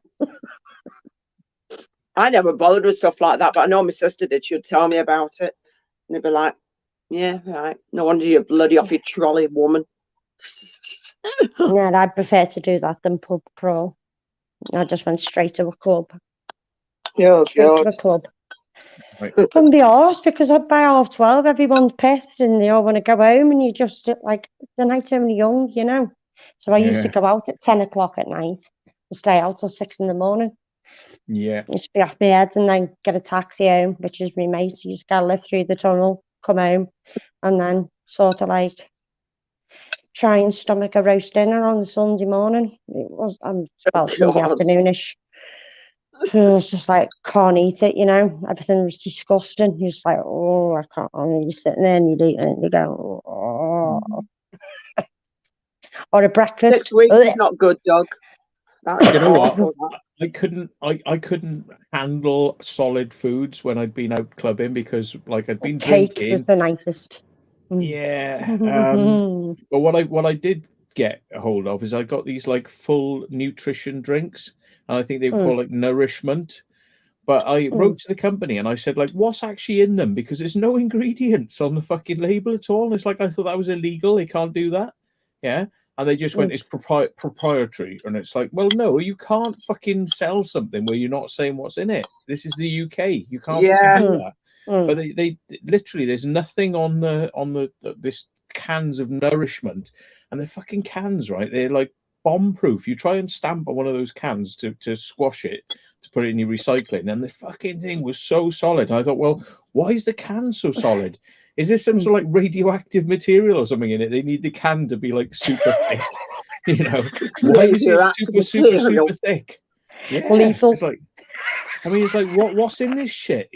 I never bothered with stuff like that, but I know my sister did. She'd tell me about it. And they'd be like, yeah, right. No wonder you're bloody off your trolley, woman. Yeah, I'd prefer to do that than pub crawl. I just went straight to a club. Oh, straight to a club. Right. Couldn't be arsed, because by 12:30, everyone's pissed and they all want to go home, and you just, like, the night's only young, So I used to go out at 10 o'clock at night and stay out till 6 in the morning. Yeah. Used to be off my head, and then get a taxi home, which is my mate. You just gotta live through the tunnel, come home, and then sort of like try and stomach a roast dinner on the Sunday morning. It was Sunday afternoonish. It was just like, can't eat it, Everything was disgusting. You're just like, oh, I can't. And you're sitting there and you eat it and you go, oh. Or a breakfast. Next week is not good, dog. You know what? I couldn't handle solid foods when I'd been out clubbing, because like I'd been cake drinking. was the nicest. Yeah. But what I did get a hold of is I got these like full nutrition drinks, and I think they were called like Nourishment. But I wrote to the company and I said, like, what's actually in them? Because there's no ingredients on the fucking label at all. And it's like, I thought that was illegal. They can't do that. Yeah. And they just went, it's proprietary. And it's like, well, no, you can't fucking sell something where you're not saying what's in it. This is the UK. You can't fucking do that. But they literally, there's nothing on this cans of Nourishment, and they're fucking cans, right? They're like bomb proof. You try and stamp on one of those cans to squash it, to put it in your recycling, and the fucking thing was so solid. And I thought, well, why is the can so solid? Is there some sort of like radioactive material or something in it? They need the can to be like super thick. Why is it super thick? Yeah, lethal. It's like, I mean, it's like, what's in this shit,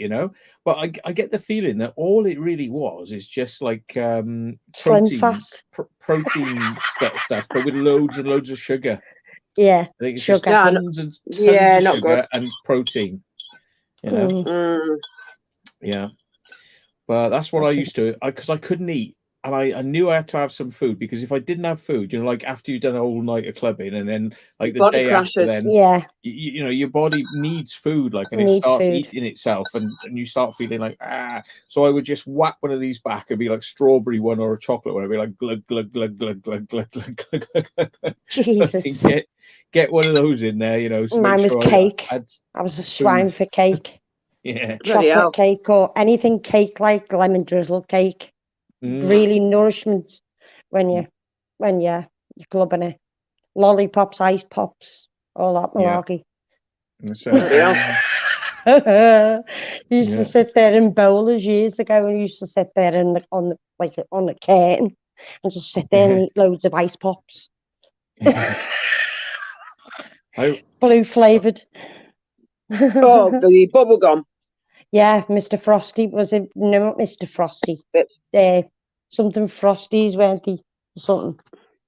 But I get the feeling that all it really was is just like protein stuff, but with loads and loads of sugar. Yeah, I think it's sugar. just tons and tons of sugar and protein. Yeah. But that's what I used to, because I couldn't eat and I knew I had to have some food, because if I didn't have food, you know, like after you've done a whole night of clubbing, and then like the Body day after, crashes. then Yeah, you know, your body needs food, like, and it Needs starts food. eating itself, and you start feeling like, so I would just whack one of these back and be like strawberry one or a chocolate one. I'd be like glug glug glug glug glug glug glug glug glug, glug. Jesus. Get one of those in there, you know, to Mine make was sure cake. I had I was a swine food. for cake. Yeah. Bloody hell. Chocolate cake or anything cake, like lemon drizzle cake. Really nourishment when you're clubbing it. Lollipops, ice pops, all that malarkey. So, Used to sit there in bowlers years ago, and used to sit there on the curtain and just sit there and eat loads of ice pops. Blue flavoured. Oh, the bubble gum. Yeah, Mr. Frosty. Was it? No, not Mr. Frosty. Something Frosties, weren't they? Something.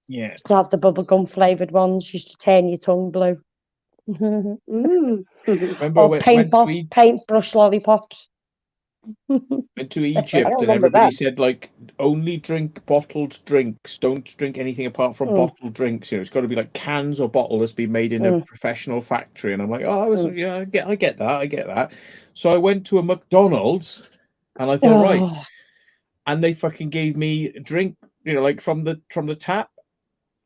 Yeah. To have the bubblegum flavoured ones, used to turn your tongue blue. Remember Or paintbrush lollipops. Went to Egypt, and everybody said, like, only drink bottled drinks. Don't drink anything apart from bottled drinks. You know, it's got to be like cans or bottle that's been made in a professional factory. And I'm like, I get that. So I went to a McDonald's, and I thought, right, and they fucking gave me a drink, you know, like from the tap,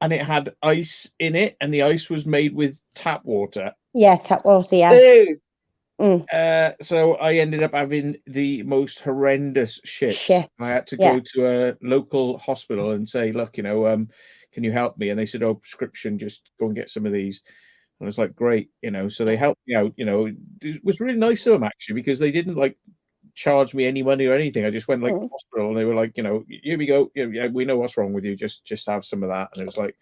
and it had ice in it, and the ice was made with tap water. Yeah, tap water. Yeah. So I ended up having the most horrendous shit. I had to go to a local hospital and say, look, you know, can you help me? And they said, oh, prescription, just go and get some of these. And I was like, great, you know, so they helped me out. You know, it was really nice of them, actually, because they didn't like charge me any money or anything. I just went like to the hospital, and they were like, you know, here we go. Yeah, we know what's wrong with you. Just have some of that. And it was like,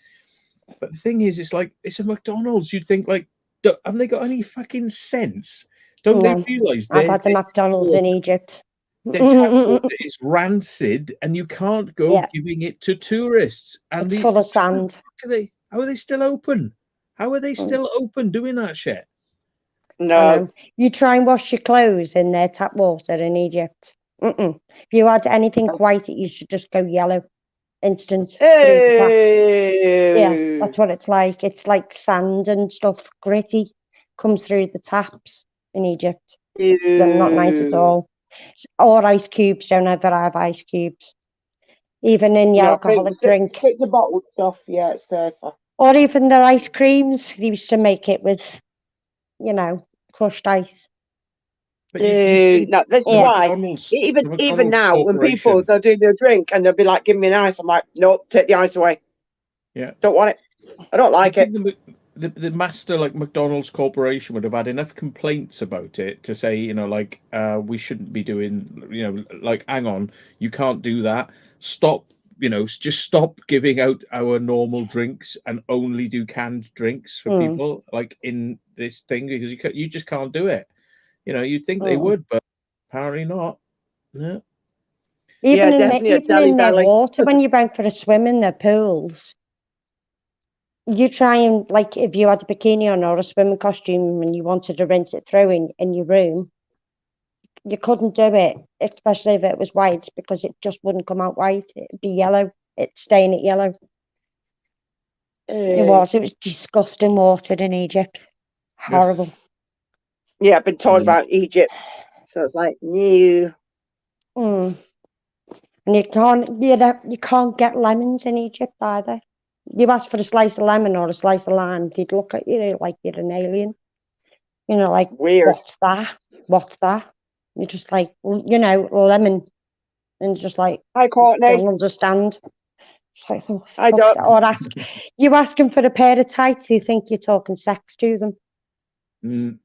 but the thing is, it's like, it's a McDonald's. You'd think, like, haven't they got any fucking sense? Don't they realise I've had a McDonald's in Egypt. Their tap water is rancid, and you can't go giving it to tourists. And it's full of sand. How are they still open? How are they still open doing that shit? No. You try and wash your clothes in their tap water in Egypt. If you had anything white, it used to just go yellow. Instant. Yeah, that's what it's like. It's like sand and stuff, gritty, comes through the taps in Egypt. They're not nice at all. Or ice cubes. Don't ever have ice cubes. Even in your alcoholic drink. Pick the bottled stuff, yeah, it's safer. Or even their ice creams. They used to make it with, you know, crushed ice. No, that's why. Even now, when people they'll do their drink and they'll be like, "Give me an ice," I'm like, "Nope, take the ice away." Yeah, don't want it. I don't like it. The master, like McDonald's Corporation, would have had enough complaints about it to say, you know, like, we shouldn't be doing, you know, like, hang on, you can't do that. Stop, you know, just stop giving out our normal drinks and only do canned drinks for people, like in this thing, because you just can't do it. You know, you'd think they would, but apparently not. Yeah. Even in their water, when you went for a swim in their pools, you try and, like, if you had a bikini on or a swimming costume and you wanted to rinse it through in your room, you couldn't do it, especially if it was white, because it just wouldn't come out white. It'd be yellow. It'd stain it yellow. It was disgusting water in Egypt. Horrible. Yeah, I've been told about Egypt, so it's like new. And you can't get lemons in Egypt either. You ask for a slice of lemon or a slice of lime, they'd look at you like you're an alien. You know, like, weird. What's that? You're just like, you know, lemon, and just like, hi Courtney, don't understand. It's like, oh, I don't. Or you ask them for a pair of tights, you think you're talking sex to them.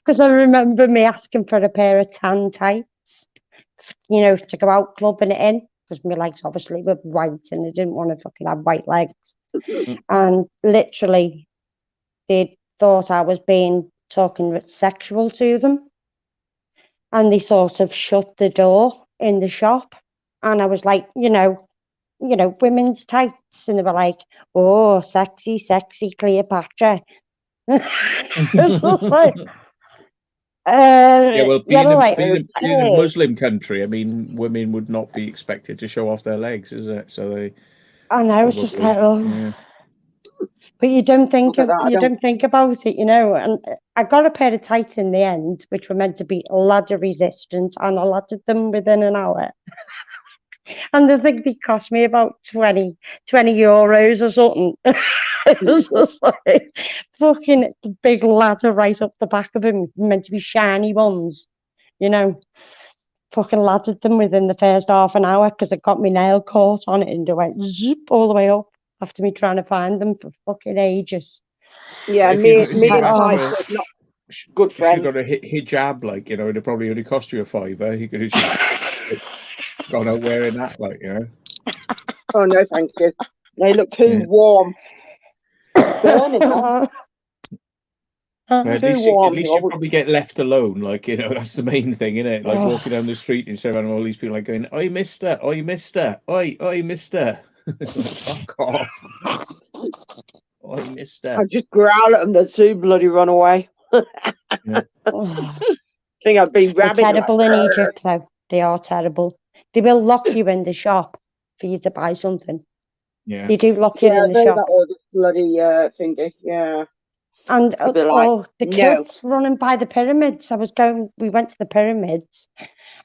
Because I remember me asking for a pair of tan tights, you know, to go out clubbing it in, because my legs obviously were white and I didn't want to fucking have white legs. And literally, they thought I was talking sexual to them, and they sort of shut the door in the shop, and I was like, you know, women's tights, and they were like, oh, sexy Cleopatra. It's just like, Yeah, well, being like, being a Muslim country, I mean, women would not be expected to show off their legs, is it? So they. I know, it's just like, oh. Yeah. But you don't think about it, you know. And I got a pair of tights in the end, which were meant to be ladder resistant, and I laddered them within an hour. And I think they cost me about 20 euros or something. It was just like fucking big ladder right up the back of them, meant to be shiny ones, you know. Fucking laddered them within the first half an hour because it got my nail caught on it and it went zip all the way up after me trying to find them for fucking ages. Yeah, me and tights not good friends. If you got a hijab, like, you know, it'd probably only cost you a £5. You could have just gone out wearing that, like, you know. Oh no, thank you. They look too warm. Burning. At least you probably get left alone, like, you know, that's the main thing, isn't it? Like walking down the street instead of all these people like going, "Oi, mister, oi, mister, oi, oi, mister." Fuck off. Oi, mister. I just growl at them, they'd soon bloody run away. Yeah. I think I'd be rabid. They're terrible in Egypt, though. They are terrible. They will lock you in the shop for you to buy something. Yeah. They do lock you in the shop. All this bloody thingy, yeah. And the kids running by the pyramids. We went to the pyramids,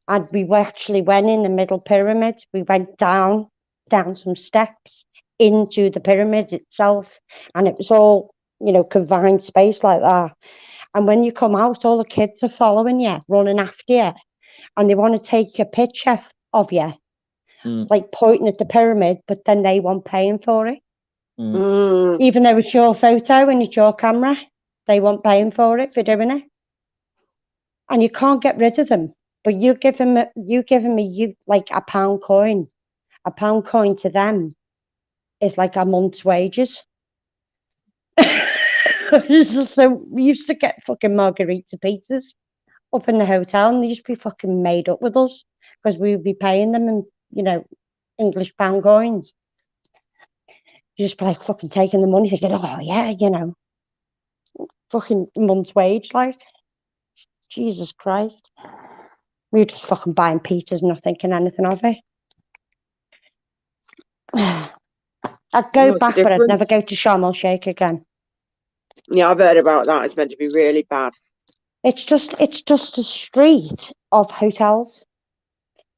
and we actually went in the middle pyramid. We went down some steps into the pyramid itself, and it was all, you know, confined space like that. And when you come out, all the kids are following you, running after you, and they want to take a picture of you, like pointing at the pyramid, but then they weren't paying for it. Even though it's your photo and it's your camera, they weren't paying for it for doing it. And you can't get rid of them. But you giving me like a pound coin. A pound coin to them is like a month's wages. So we used to get fucking margarita pizzas up in the hotel, and they used to be fucking made up with us because we would be paying them in, you know, English pound coins. You just be like fucking taking the money, thinking, oh yeah, you know, fucking month's wage, like, Jesus Christ. We were just fucking buying pizzas, not thinking anything of it. I'd go back, but I'd never go to Sharm el Sheikh again. Yeah, I've heard about that. It's meant to be really bad. It's just a street of hotels,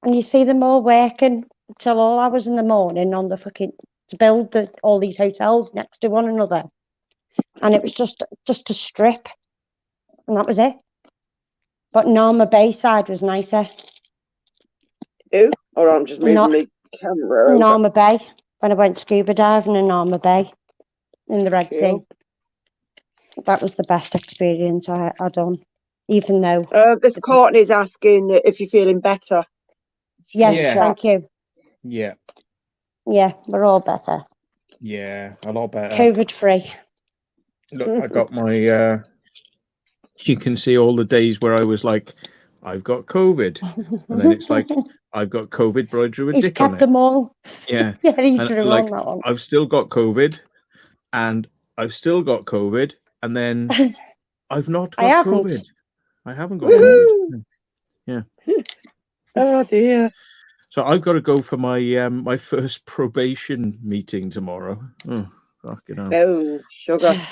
and you see them all working till all hours in the morning on the fucking to build all these hotels next to one another, and it was just a strip, and that was it. But Narma Bay side was nicer. Hold on, I'm just moving my camera over. Narma Bay, when I went scuba diving in Narma Bay in the Red Sea. That was the best experience I had done, even though... this Courtney's asking if you're feeling better. Yes, thank you. Yeah. Yeah, we're all better. Yeah, a lot better. COVID-free. Look, I got my... you can see all the days where I was like, I've got COVID. And then it's like, I've got COVID, but I drew a dick on it. He's kept them all. Yeah. Yeah, he drew on that one. I've still got COVID, and I've still got COVID, and then I've not got COVID. I haven't got COVID. Yeah. Oh dear. So I've got to go for my my first probation meeting tomorrow. Oh, fucking hell. Oh, sugar.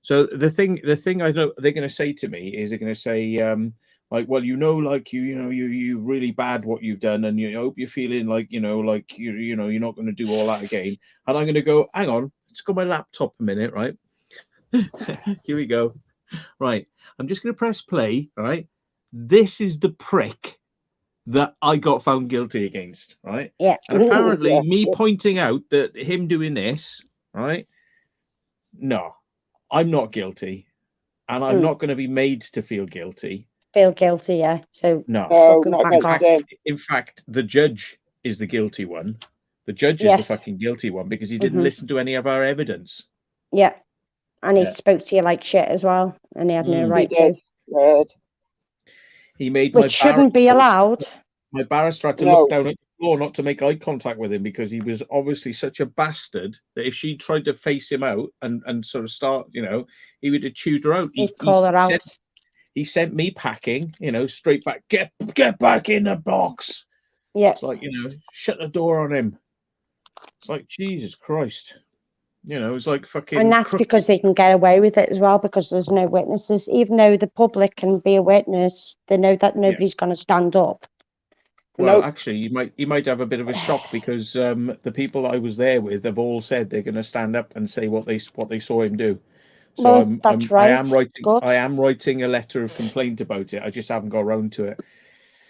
So the thing I know they're going to say to me is they're going to say like, well, you know, like you really bad what you've done, and you hope you're feeling like like you're not going to do all that again. And I'm going to go, hang on, let's go my laptop a minute, right? Here we go. Right, I'm just going to press play. Right, this is the prick that I got found guilty against. Right, yeah. And apparently, me pointing out that him doing this, right? No, I'm not guilty, and I'm not going to be made to feel guilty. Feel guilty, yeah. So no. In fact, the judge is the guilty one. The judge is the fucking guilty one because he didn't listen to any of our evidence. Yeah, and he spoke to you like shit as well, and he had no right to. He made which shouldn't be allowed. My barrister had to look down at the floor not to make eye contact with him because he was obviously such a bastard that if she tried to face him out and sort of start, he would have chewed her out. He'd call her out. he sent me packing, straight back. Get back in the box. Yeah. It's like, shut the door on him. It's like, Jesus Christ. It's like fucking. And that's because they can get away with it as well, because there's no witnesses. Even though the public can be a witness, they know that nobody's going to stand up. Well, actually, you might have a bit of a shock, because the people I was there with have all said they're going to stand up and say what they saw him do. So Well, that's right. I am writing a letter of complaint about it. I just haven't got around to it.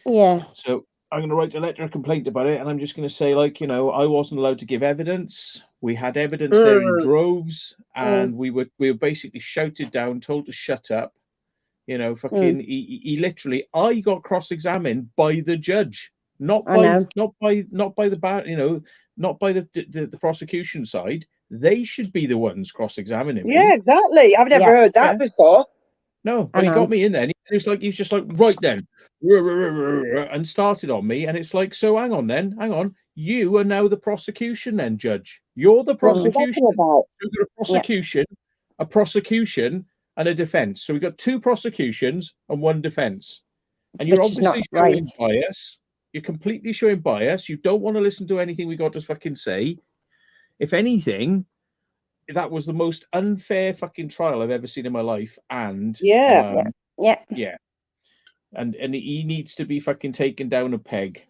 Yeah. So I'm going to write a letter of complaint about it, and I'm just going to say, like, I wasn't allowed to give evidence. We had evidence there in droves, and we were basically shouted down, told to shut up. Fucking he literally, I got cross-examined by the judge, not by the bar, not by the prosecution side. They should be the ones cross-examining me. Yeah, exactly. I've never heard that before. No, but he got me in there, and he's just like, right then, and started on me, and it's like, so hang on, you are now the prosecution then, judge. You're the prosecution. About? You've got a prosecution, and a defense. So we've got 2 prosecutions and 1 defense, and you're obviously showing bias. You're completely showing bias. You don't want to listen to anything we got to fucking say. If anything, that was the most unfair fucking trial I've ever seen in my life. And yeah. And he needs to be fucking taken down a peg.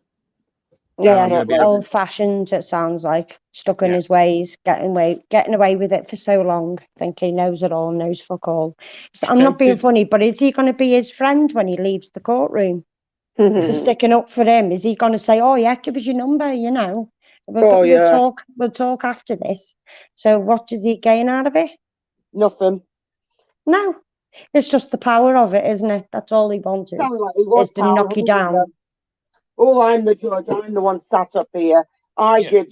Yeah, old-fashioned. It sounds like stuck in his ways, getting away with it for so long. Think he knows it all, knows fuck all. So I'm not being funny, but is he going to be his friend when he leaves the courtroom? For sticking up for him? Is he going to say, "Oh yeah, give us your number"? We'll talk after this. So what does he gain out of it? Nothing. No, it's just the power of it, isn't it? That's all he wanted. Is to knock you down. Oh, I'm the judge. I'm the one sat up here. I give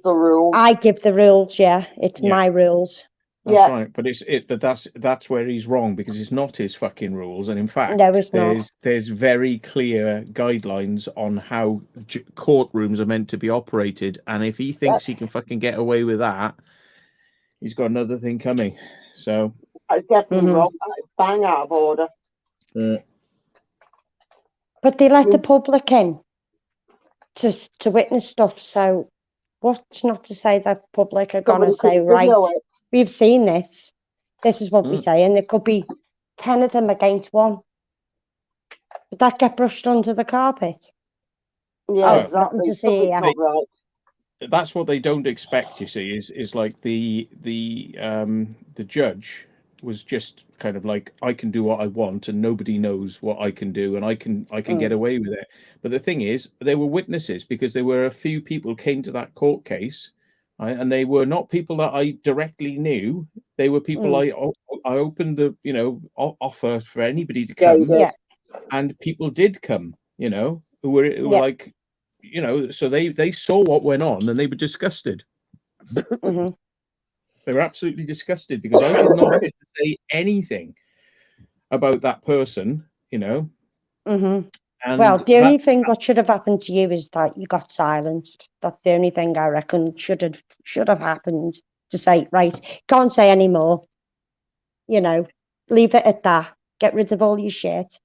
the rules. I give the rules. Yeah, it's my rules. That's right, but that's where he's wrong, because it's not his fucking rules, and in fact, no, it's not. There's very clear guidelines on how courtrooms are meant to be operated, and if he thinks he can fucking get away with that, he's got another thing coming. So I definitely wrong. Bang out of order. But they let the public in to witness stuff. So what's not to say that public are going to say, right, we've seen this. This is what we say. And there could be 10 of them against 1. Would that get brushed under the carpet? Yeah, exactly. To see, that's what they don't expect, you see, is like the judge was just kind of like, I can do what I want and nobody knows what I can do, and I can get away with it. But the thing is, there were witnesses, because there were a few people came to that court case, right? And they were not people that I directly knew. They were people I opened the offer for anybody to come, and people did come, who were like, so they saw what went on and they were disgusted. They were absolutely disgusted, because I did not get to say anything about that person, And well, the only thing that should have happened to you is that you got silenced. That's the only thing I reckon should have happened, to say, right, can't say any more. Leave it at that. Get rid of all your shit.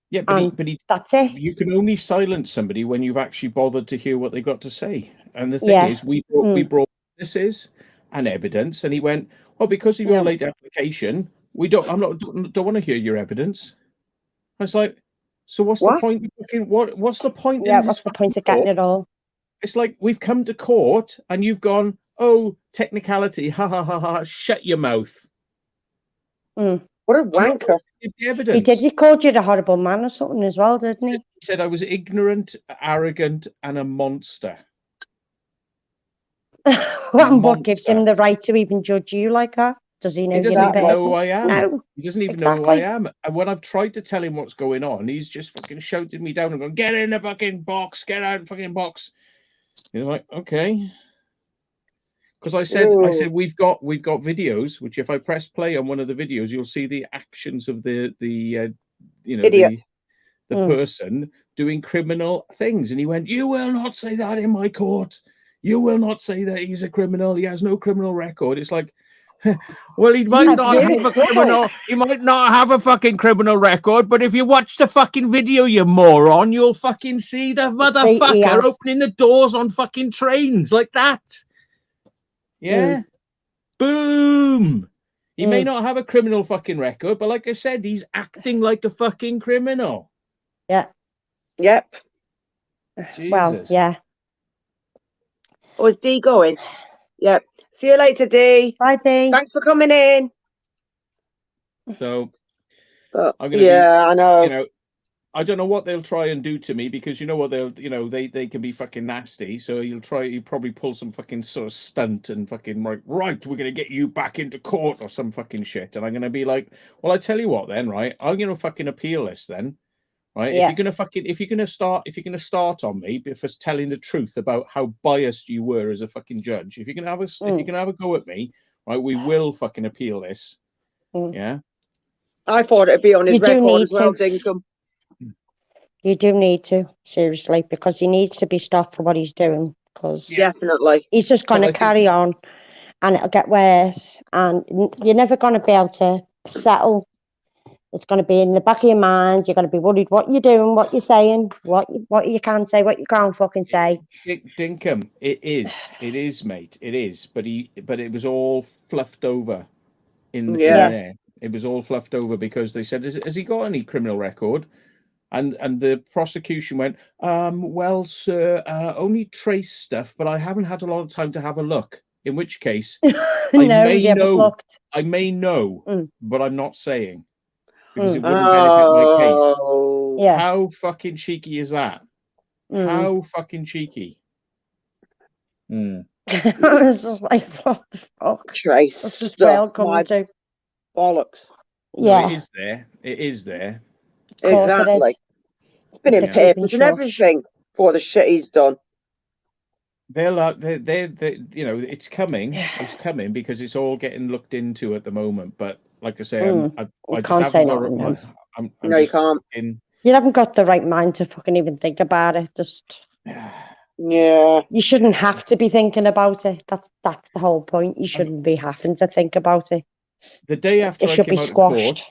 Yeah, but that's it. You can only silence somebody when you've actually bothered to hear what they got to say. And the thing is, we brought witnesses and evidence, and he went, well, because of your late application, don't want to hear your evidence. I was like, so what's the point? What's the point? Yeah, what's the point of getting it all? It's like, we've come to court and you've gone, oh, technicality, ha ha ha ha, shut your mouth. What a wanker. He did. He called you a horrible man or something as well, didn't he? He said I was ignorant, arrogant, and a monster. And what gives him the right to even judge you like that? Does he know? He doesn't even know who I am. No, he doesn't even know who I am. And when I've tried to tell him what's going on, he's just fucking shouted me down and gone, "Get in the fucking box! Get out of the fucking box!" He's like, "Okay." Because I said we've got videos, which if I press play on one of the videos, you'll see the actions of the person doing criminal things. And he went, "You will not say that in my court. You will not say that he's a criminal. He has no criminal record." It's like, Well, he might I've not really have a thought. criminal. He might not have a fucking criminal record, but if you watch the fucking video, you moron, you'll fucking see the motherfucker has. opening the doors on fucking trains like that. Yeah. Boom. He may not have a criminal fucking record, but like I said, he's acting like a fucking criminal. Yeah. Yep. Jesus. Well, yeah. Oh, is Dee going? Yep. See you later, Dee. Bye, Dee. Thanks for coming in. So, But, I'm gonna be, I know. you know, I don't know what they'll try and do to me because you know what they'll, they can be fucking nasty. So you'll probably pull some fucking sort of stunt and fucking right, we're gonna get you back into court or some fucking shit. And I'm gonna be like, well, I tell you what, then, right? I'm gonna fucking appeal this then, right? Yeah. If you're gonna start on me for telling the truth about how biased you were as a fucking judge, if you're gonna have a go at me, right? We will fucking appeal this. Yeah. I thought it'd be on his You do record need as well, to. Dinkum. You do need to, seriously, because he needs to be stopped for what he's doing. Because Definitely. he's just going to carry on, and it'll get worse. And you're never going to be able to settle. It's going to be in the back of your mind. You're going to be worried what you're doing, what you're saying, what you can say, what you can't fucking say. Dinkum, it is, mate. It is, but it was all fluffed over in there. It was all fluffed over because they said, has he got any criminal record? And the prosecution went, well, sir, only trace stuff, but I haven't had a lot of time to have a look. In which case, I may know, but I'm not saying because it wouldn't benefit my case. Yeah. How fucking cheeky is that? How fucking cheeky? It's just like, what the fuck? Trace. What's this world coming to? Bollocks. Yeah. No, it is there. It is there. Exactly. It's been in papers and everything for the shit he's done. They're it's coming. It's coming because it's all getting looked into at the moment. But like I say, I can't say nothing. No, you can't. You haven't got the right mind to fucking even think about it. Just you shouldn't have to be thinking about it. That's the whole point. You shouldn't be having to think about it. The day after it I should came be out squashed. of court,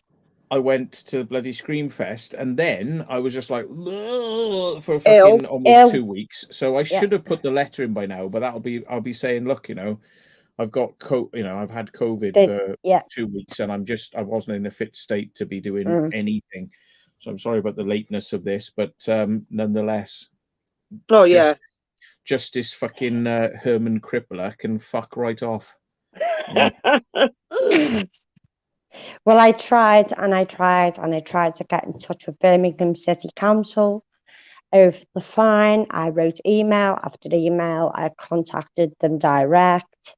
I went to bloody Screamfest, and then I was just like for fucking almost 2 weeks. So I should have put the letter in by now, but I'll be saying, look, I've got I've had COVID for 2 weeks, and I wasn't in a fit state to be doing anything. So I'm sorry about the lateness of this, but nonetheless. Oh yeah. Justice fucking Herman Crippler can fuck right off. Well, I tried to get in touch with Birmingham City Council over the fine. I wrote email after email. I contacted them direct.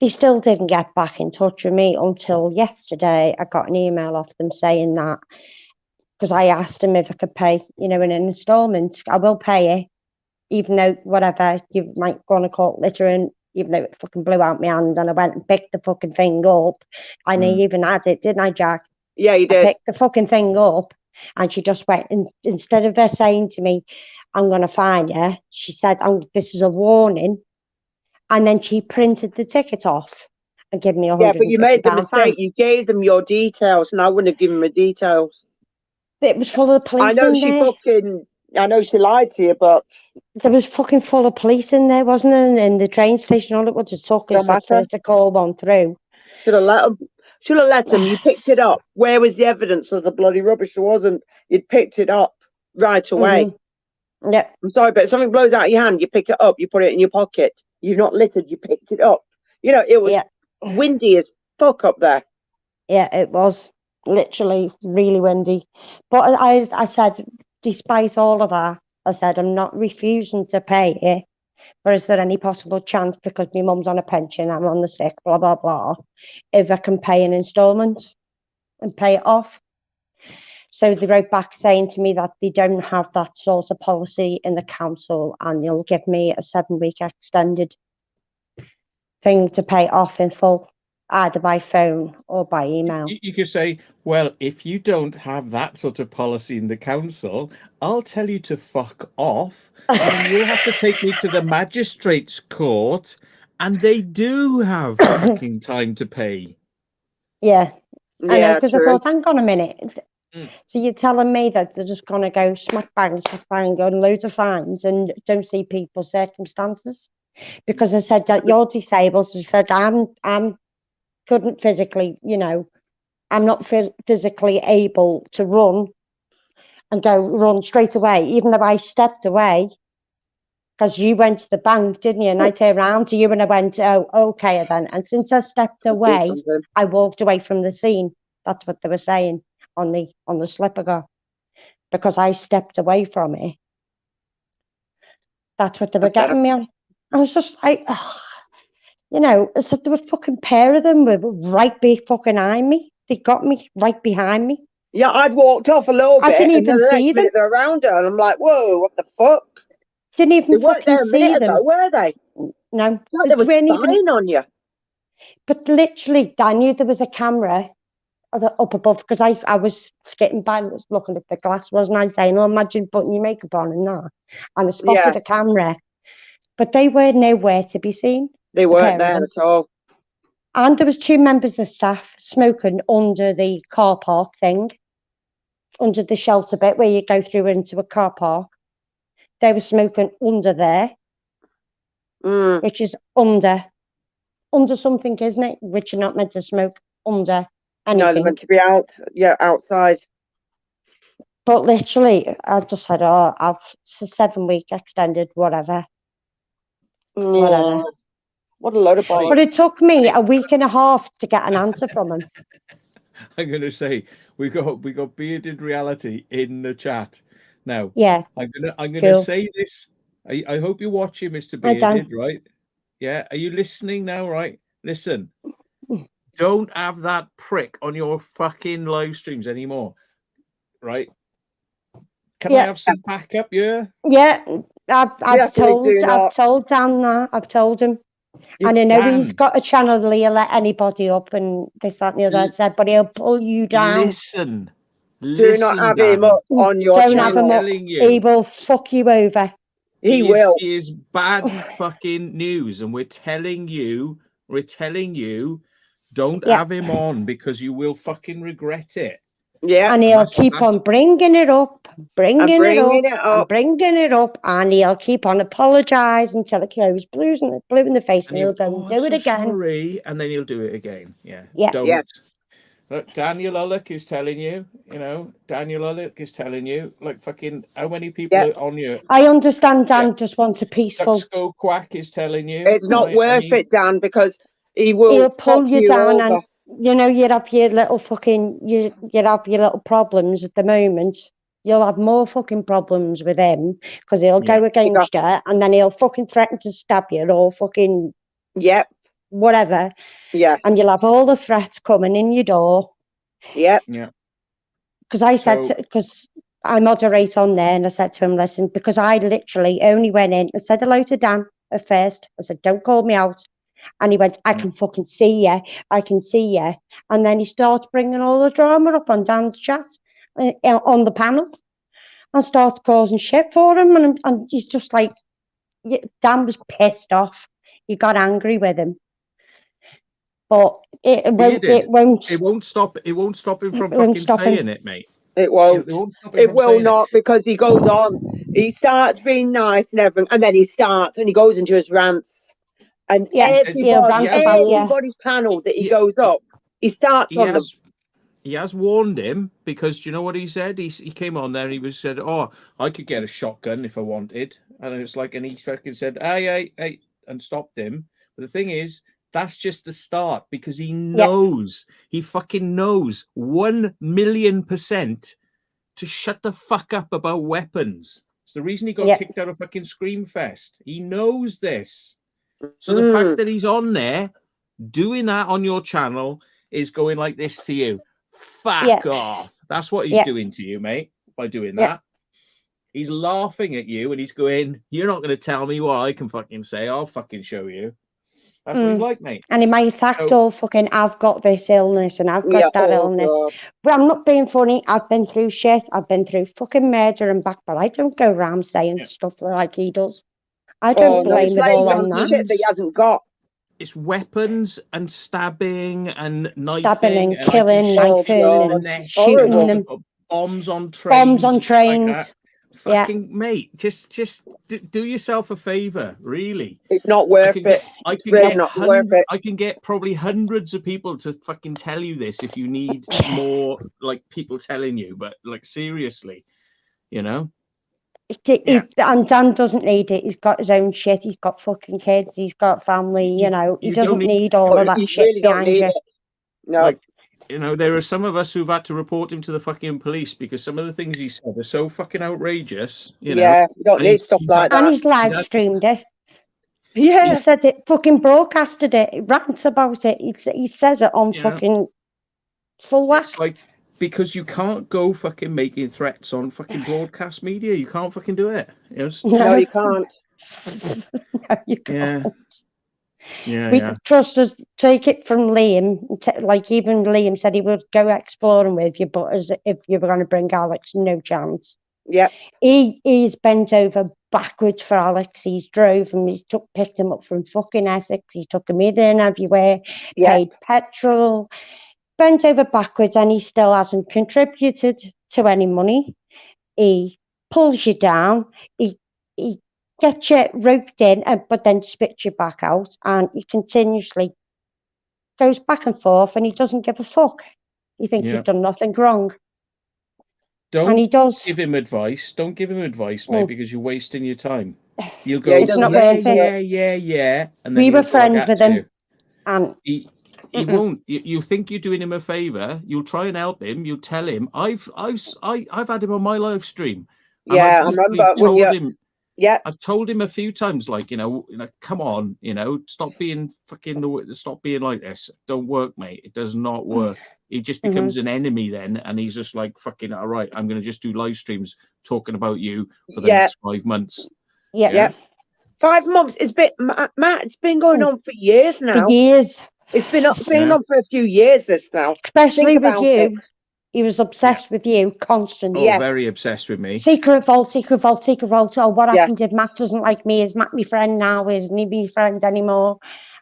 They still didn't get back in touch with me until yesterday. I got an email off them saying that, because I asked them if I could pay, in an instalment. I will pay it, even though whatever you might go to call it littering, even though it fucking blew out my hand, and I went and picked the fucking thing up. And I even had it, didn't I, Jack? Yeah, you did. I picked the fucking thing up, and she just went, and instead of her saying to me, I'm going to fine you, she said, this is a warning. And then she printed the ticket off and gave me £150. Yeah, but you made the mistake. You gave them your details, and I wouldn't have given them the details. It was full of police I know she lied to you, but there was fucking full of police in there, wasn't there? In the train station, all it would have took is to call one through. Should have let them. Should have let them. You picked it up. Where was the evidence of the bloody rubbish? There wasn't. You'd picked it up right away. Yeah. I'm sorry, but if something blows out of your hand, you pick it up. You put it in your pocket. You've not littered. You picked it up. It was windy as fuck up there. Yeah, it was literally really windy. But I said, despite all of that, I said, I'm not refusing to pay it, but is there any possible chance, because my mum's on a pension, I'm on the sick, blah, blah, blah, if I can pay an instalment and pay it off? So they wrote back saying to me that they don't have that sort of policy in the council, and you'll give me a 7-week extended thing to pay off in full, either by phone or by email. You could say, well, if you don't have that sort of policy in the council, I'll tell you to fuck off, and you'll have to take me to the magistrate's court, And they do have fucking time to pay. Yeah. I know, because I true. thought, hang on a minute. Mm. So you're telling me that they're just going to go smack bang, go on loads of fines and don't see people's circumstances? Because I said that you're disabled. I said I'm couldn't physically, I'm not physically able to run and run straight away, even though I stepped away. Because you went to the bank, didn't you? And I turned around to you and I went, oh, okay then. And since I stepped away, I walked away from the scene. That's what they were saying on the slip I got. Because I stepped away from it. That's what they were getting me on. I was just like, it's like there were fucking pair of them were right fucking behind me. They got me right behind me. Yeah, I'd walked off a little bit. I didn't even see them. They're around her, and I'm like, whoa, what the fuck? Didn't even fucking see them. Ago, were they? No. Like they were spying on you. But literally, I knew there was a camera up above because I was skipping by looking at the glass, wasn't I? Saying, oh, imagine putting your makeup on and that. And I spotted a camera. But they were nowhere to be seen. They weren't there at all. And there was 2 members of staff smoking under the car park thing, under the shelter bit where you go through into a car park. They were smoking under there, which is under something, isn't it? Which you're not meant to smoke under anything. No, they're meant to be outside. But literally, I just said, I've 7-week extended, whatever. Whatever. What a load of bollocks. But it took me a week and a half to get an answer from him. I'm going to say we got Bearded Reality in the chat now. Yeah. I'm gonna say this. I hope you're watching, Mr. Bearded, right? Yeah. Are you listening now? Right. Listen. Don't have that prick on your fucking live streams anymore. Right? Can I have some backup? Yeah. Yeah. I've told Dan that. I've told him. And I know he's got a channel that he'll let anybody up and this, that, and the other said, but he'll pull you down. Listen, do not have him up on your channel. Don't have him up. He will fuck you over. He will. He is bad fucking news, and we're telling you, don't have him on because you will fucking regret it. Yeah, and he'll keep on bringing it up, bringing it up, and he'll keep on apologising until it goes blue in the face, and he'll go and do it again. Sorry, and then he'll do it again. Yeah. Don't. Yeah. Look, Daniel Ullick is telling you, like fucking how many people are on you. I understand Dan just wants a peaceful. Duxco Quack is telling you. It's not worth it, Dan, because he'll pull you down over. And you have your little fucking you have your little problems at the moment. You'll have more fucking problems with him because he'll go against you and then he'll fucking threaten to stab you or fucking whatever. Yeah. And you'll have all the threats coming in your door. Yeah. Yeah. Because I said, because I moderate on there and I said to him, listen, because I literally only went in and said hello to Dan at first. I said, don't call me out. And he went, I can fucking see you. I can see you. And then he starts bringing all the drama up on Dan's chat, on the panel, and starts causing shit for him. And he's just like, Dan was pissed off. He got angry with him. But it won't stop him from fucking saying it, mate. It won't. It will not, because he goes on. He starts being nice and everything, and then he goes into his rants. And everybody's panel that he goes up, he starts on them. He has warned him, because do you know what he said? He came on there and he said, "Oh, I could get a shotgun if I wanted," and it's like, and he fucking said, "Hey," and stopped him. But the thing is, that's just the start, because he knows, he fucking knows 1,000,000% to shut the fuck up about weapons. It's the reason he got kicked out of fucking Screamfest. He knows this. So the fact that he's on there doing that on your channel is going like this to you. Fuck off. That's what he's doing to you, mate, by doing that. He's laughing at you and he's going, you're not going to tell me what I can fucking say. I'll fucking show you. That's what he's like, mate. And he might act all fucking, I've got this illness and I've got that illness. God. But I'm not being funny. I've been through shit. I've been through fucking murder and back, but I don't go around saying stuff like he does. I don't blame it all on that. Shit that he hasn't got. it's weapons and stabbing and knifing Stabbing and and killing, knifing, the and neck, shooting horrible. them. bombs on trains. Bombs on and shit like trains. that. Yeah. Fucking mate, just do yourself a favor, really. It's not worth it. I can Really get not worth it. I can get probably hundreds of people to fucking tell you this if you need more like people telling you, but like seriously, you know. And Dan doesn't need it. He's got his own shit. He's got fucking kids. He's got family. You know, he doesn't need all of that You shit really don't behind need you. it. No. Like, you know, there are some of us who've had to report him to the fucking police because some of the things he said are so fucking outrageous. You know, Yeah, you don't need stuff like that. And he's live streamed it. Yeah. He said it, fucking broadcasted it. He rants about it. He says it on fucking full whack. It's like, because you can't go fucking making threats on fucking broadcast media. You can't fucking do it. You know, no, you can't. No, you can't. Yeah. Trust us, take it from Liam. Like, even Liam said he would go exploring with you, but as if you were going to bring Alex, no chance. Yeah. He's bent over backwards for Alex. He's drove him. Picked him up from fucking Essex. He took him in and everywhere. Paid petrol. Bent over backwards, and he still hasn't contributed to any money. He pulls you down. He gets you roped in, but then spits you back out, and he continuously goes back and forth, and he doesn't give a fuck. He thinks he's done nothing wrong. Don't he does. give him advice. Don't give him advice, mate, because you're wasting your time. You'll go, it's not worth it. Yeah. And then we were friends with him, and he won't. You think you're doing him a favor? You'll try and help him. You'll tell him. I've had him on my live stream. Yeah, I remember told him. Yeah, I've told him a few times, like, you know, come on, you know, stop being like this. Don't work, mate. It does not work. He just becomes an enemy then, and he's just like, fucking, all right, I'm going to just do live streams talking about you for the next 5 months. Yeah. 5 months. It's been, Matt, it's been going on for years now. For years. It's been on for a few years, this now. Especially with you. He was obsessed with you constantly. Oh, very obsessed with me. Secret vault. Oh, what happened if Matt doesn't like me? Is Matt my friend now? Isn't he my friend anymore?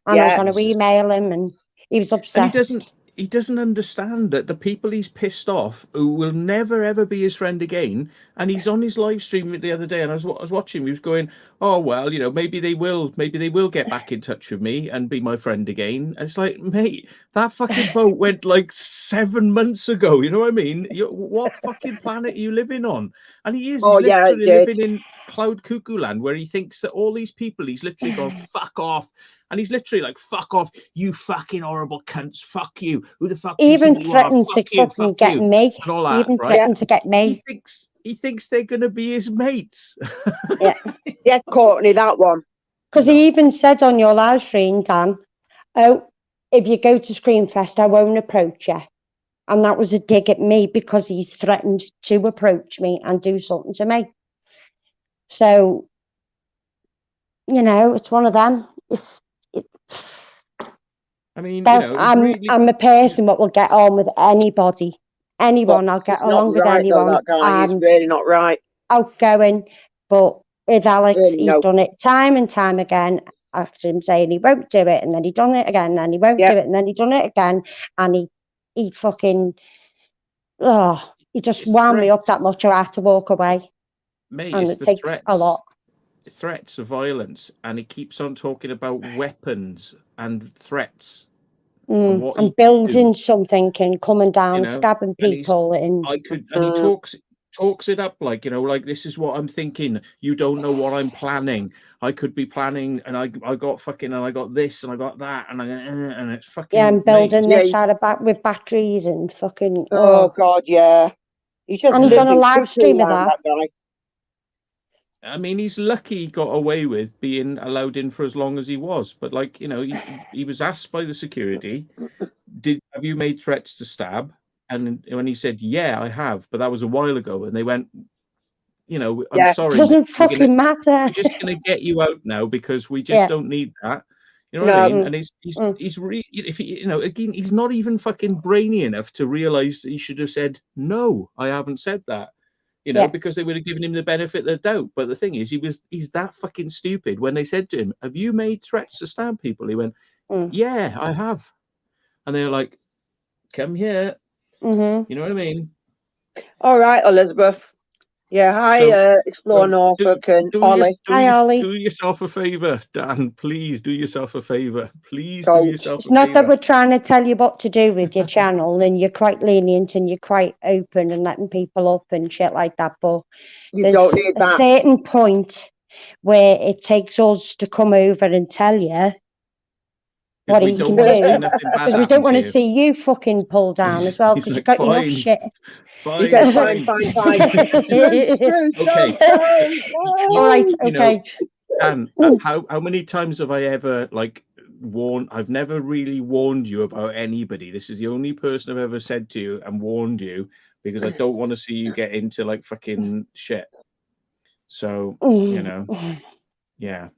And I was going to email him, and he was obsessed. And he doesn't understand that the people he's pissed off who will never ever be his friend again. And he's on his live stream the other day, and I was watching him. He was going, "Oh well, you know, maybe they will get back in touch with me and be my friend again." And it's like, mate, that fucking boat went like 7 months ago. You know what I mean? What fucking planet are you living on? And he's literally living in cloud cuckoo land, where he thinks that all these people, he's literally gone fuck off. And he's literally like, fuck off, you fucking horrible cunts, fuck you. Who the fuck do you think you are? Threatened to fucking get me. And all that, even threatened to get me. He thinks they're going to be his mates. Yeah. Yes, Courtney, that one. Because he even said on your live stream, Dan, oh, if you go to Screamfest, I won't approach you. And that was a dig at me, because he's threatened to approach me and do something to me. So, you know, it's one of them. I mean, you know, I'm a person that will get on with anybody. Anyone, I'll get along with anyone. That guy. He's really not right. Outgoing, but with Alex, really, he's done it time and time again. After him saying he won't do it, and then he done it again, and then he won't do it, and then he done it again, and he fucking, he just wound me up that much. I had to walk away. Mate, and it takes a lot. Threats of violence, and he keeps on talking about weapons and threats. And building something and coming down, stabbing people, and he talks it up like, you know, like, this is what I'm thinking. You don't know what I'm planning. I could be planning, and I got fucking, and I got this, and I got that, and it's fucking. Yeah, and building this out of with batteries and fucking. Oh God, yeah. He's on a live stream of that. I mean, he's lucky he got away with being allowed in for as long as he was. But, like, you know, he was asked by the security, have you made threats to stab? And when he said, yeah, I have, but that was a while ago. And they went, you know, I'm sorry. It doesn't fucking matter. We're just going to get you out now, because we just don't need that. You know what I mean? And he's really, if he, you know, again, he's not even fucking brainy enough to realize that he should have said, no, I haven't said that. You know, because they would have given him the benefit of the doubt. But the thing is, he's that fucking stupid. When they said to him, have you made threats to stab people? He went, Yeah, I have. And they're like, come here. Mm-hmm. You know what I mean? All right, Elizabeth. Yeah, hi, So- Explore Norfolk and Ollie. Hi, Ollie. Do yourself a favour, Dan. Please do yourself a favour. Please Don't. do yourself It's a not that favour. we're trying to tell you what to do with your channel, and you're quite lenient and you're quite open and letting people up and shit like that. But You there's don't need a that. certain point where it takes us to come over and tell you what we he don't can want to see do. nothing bad Because we happen don't want to to you. see you fucking pull down as well, He's because like, you've got enough fine, shit. You go, fine. fine. Bruce, Okay. All right, You know, okay. Dan, how many times have I ever like warned? I've never really warned you about anybody. This is the only person I've ever said to you and warned you because I don't want to see you get into like fucking shit. So, you know, yeah.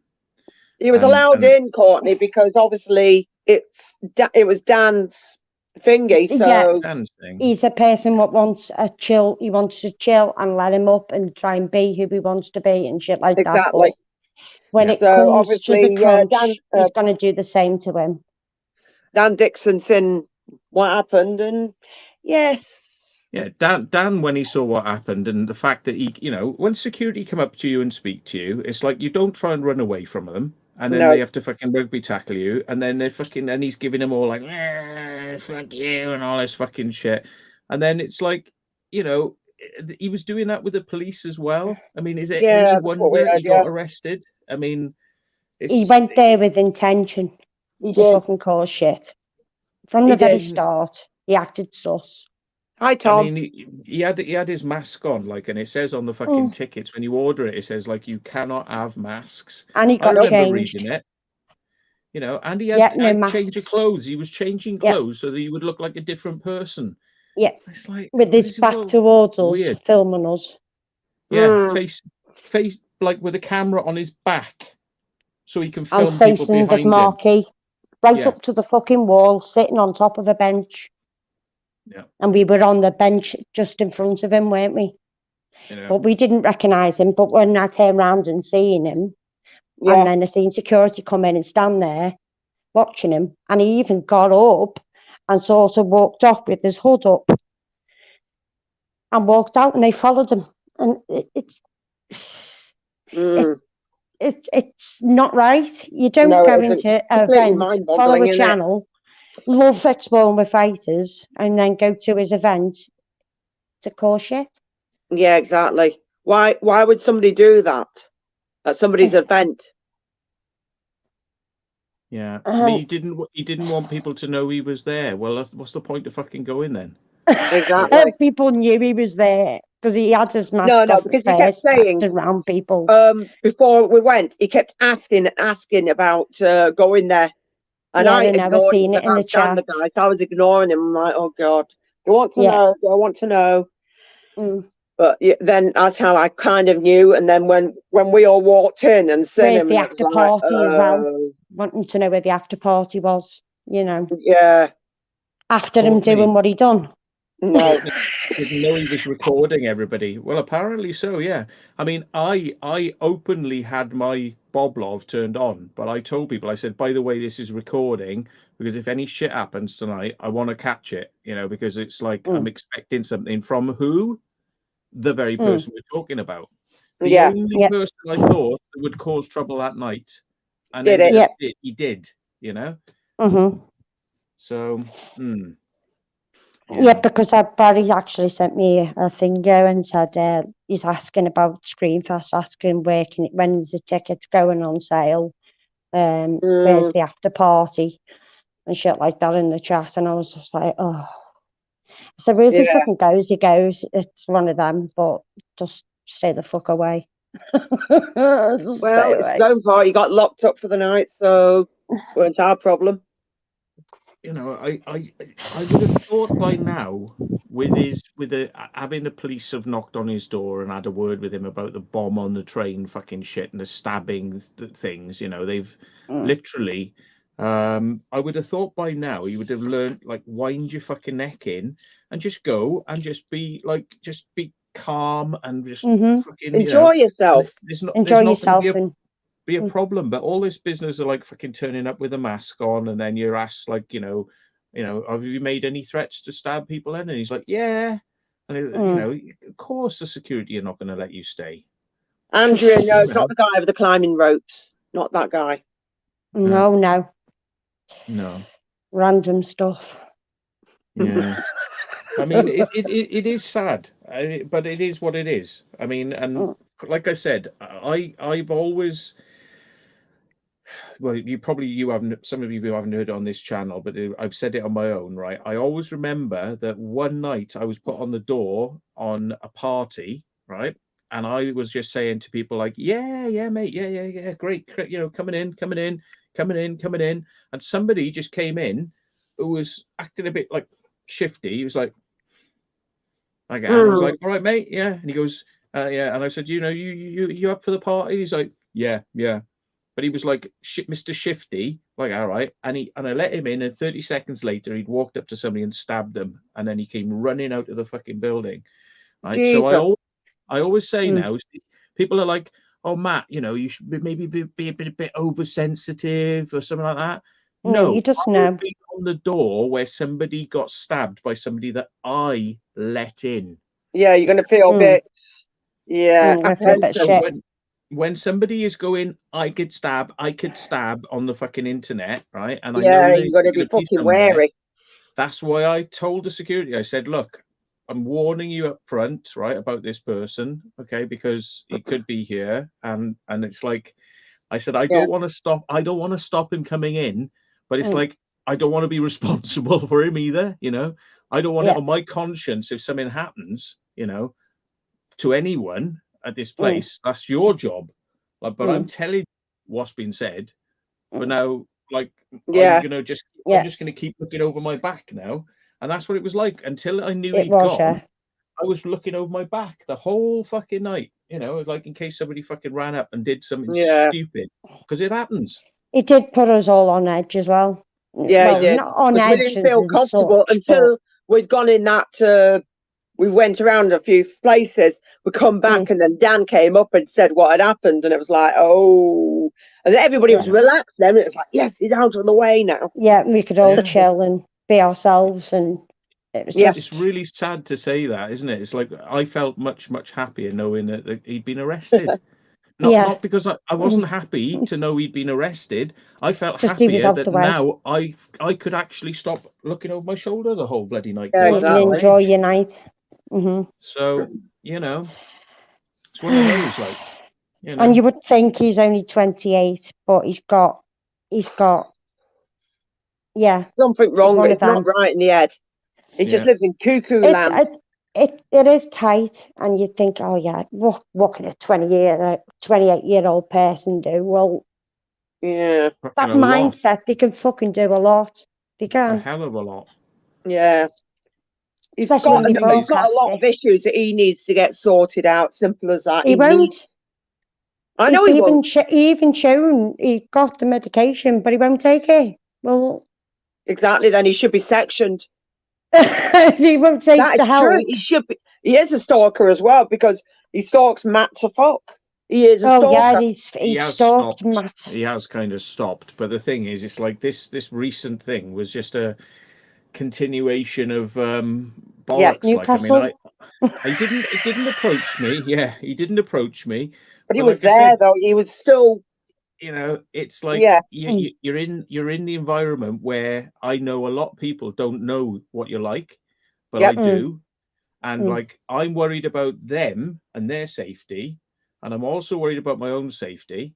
He was allowed in, Courtney, because obviously it was Dan's thingy. So Yeah. Dan's thing. He's a person what wants a chill. He wants to chill and let him up and try and be who he wants to be and shit like that. exactly. But when it So comes to obviously, the crunch, Dan, he's going to do the same to him. Dan Dixon seen what happened, and yes. Yeah, Dan, when he saw what happened and the fact that he, you know, when security come up to you and speak to you, it's like you don't try and run away from them, and then No. they have to fucking rugby tackle you, and then they're fucking, and he's giving them all like, fuck you, and all this fucking shit, and then it's like, you know, he was doing that with the police as well. I mean, is it any wonder he got arrested? I mean, he went there with intention to fucking cause shit from the very start. He acted sus. Hi, Tom. I mean, he had his mask on, like, and it says on the fucking tickets when you order it, it says like you cannot have masks. And he got changed. Reading it, you know, and he had change of clothes. He was changing clothes so that he would look like a different person. Yeah, it's like with his back towards us, weird. filming us. Yeah, face like with a camera on his back, so he can film and people facing behind the marquee, right up to the fucking wall, sitting on top of a bench. Yeah. And we were on the bench just in front of him, weren't we? Yeah. But we didn't recognise him. But when I turned around and seen him, and then I seen security come in and stand there watching him, and he even got up and sort of walked off with his hood up and walked out, and they followed him. And it's not right. You don't go into an event, follow a channel, love exploring with fighters, and then go to his event to cause shit. Yeah, exactly. Why would somebody do that at somebody's event? Yeah, I mean, he didn't want people to know he was there. Well, what's the point of fucking going then? Exactly. People knew he was there because he had his mask off because he kept saying around people. Before we went, he kept asking about going there, and I never seen it in the chat. I was ignoring him. I'm like, oh god, I want to know. I want to know. But then that's how I kind of knew. And then when we all walked in and seen him, the after party as well, wanting to know where the after party was, you know. Yeah. After him doing what he done. No. Didn't know he was recording everybody. Well, apparently so, yeah. I mean, I openly had my Boblov turned on, but I told people, I said, by the way, this is recording, because if any shit happens tonight, I want to catch it, you know, because it's like I'm expecting something from who? The very person we're talking about. The only person I thought that would cause trouble that night. And he did, you know? So, Yeah, because Barry actually sent me a thing and said he's asking about Screenfest, asking when's the tickets going on sale, where's the after party and shit like that in the chat, and I was just like, oh. So if he fucking goes, he goes. It's one of them, but just stay the fuck away. Well, it's so far you got locked up for the night, so weren't our problem. You know, I would have thought by now, having the police have knocked on his door and had a word with him about the bomb on the train, fucking shit, and the stabbing things. You know, they've literally. I would have thought by now he would have learned, like, wind your fucking neck in and just go and just be calm and just fucking enjoy yourself. Enjoy yourself. be a problem. But all this business of like fucking turning up with a mask on, and then you're asked like, have you made any threats to stab people in? And he's like, yeah. And of course the security are not going to let you stay. Andrea, no, it's not the guy with the climbing ropes. Not that guy. No. Random stuff. Yeah. I mean, it is sad, but it is what it is. I mean, and like I said, I've always, well, you haven't, some of you haven't heard it on this channel, but I've said it on my own, right? I always remember that one night I was put on the door on a party, right? And I was just saying to people like, yeah, mate, yeah, great, coming in. And somebody just came in who was acting a bit like shifty. He was like, I was like, all right, mate, yeah. And he goes, yeah. And I said, you up for the party? He's like, yeah. But he was like, Mr. Shifty, like, all right. And I let him in, and 30 seconds later, he'd walked up to somebody and stabbed them. And then he came running out of the fucking building. Right. Jesus. So I always say now, people are like, oh, Matt, you should maybe be a bit oversensitive or something like that. No, you just know. On the door where somebody got stabbed by somebody that I let in. Yeah, you're going to feel a bit. Yeah. When somebody is going, I could stab on the fucking internet, right? And you're going to be fucking wary. That's why I told the security. I said, look, I'm warning you up front, right, about this person, okay, because he could be here, and it's like, I said, I don't want to stop him coming in. But it's like, I don't want to be responsible for him either, I don't want it on my conscience if something happens, to anyone at this place. That's your job. But I'm telling you what's been said. But now, like, I'm just going to keep looking over my back now. And that's what it was like until I knew he'd gone. I was looking over my back the whole fucking night, like in case somebody fucking ran up and did something stupid, because it happens. It did put us all on edge as well. Yeah, not on edge. We didn't feel comfortable until we'd gone in that. We went around a few places. We come back, and then Dan came up and said what had happened, and it was like, oh, and then everybody was relaxed. Then it was like, yes, he's out of the way now. Yeah, we could all chill and be ourselves, and it was it's really sad to say that, isn't it? It's like I felt much happier knowing that he'd been arrested. Not because I wasn't happy to know he'd been arrested. I felt happier that now I could actually stop looking over my shoulder the whole bloody night. Enjoy your night. So it's one of those, like, And you would think he's only 28, but he's got something wrong. It's not right in the head. He just lives in cuckoo land. It is tight, and you'd think, oh yeah, what can a 28-year-old person do? Well, that mindset, they can fucking do a lot. They can. A hell of a lot. Yeah. He's got a lot of issues that he needs to get sorted out. Simple as that. He won't. I know he won't. He even shown he got the medication, but he won't take it. Well, exactly. Then he should be sectioned. He won't take the help. True. He should be. He is a stalker as well, because he stalks Matt to fuck. He is a stalker. Yeah, he's stalked Matt. He has kind of stopped, but the thing is, it's like this recent thing was just a continuation of bollocks. Newcastle. He didn't approach me. Yeah, he didn't approach me. But he was there, though. He was still. It's like you're in the environment where I know a lot of people don't know what you're like, but I do, and like I'm worried about them and their safety, and I'm also worried about my own safety,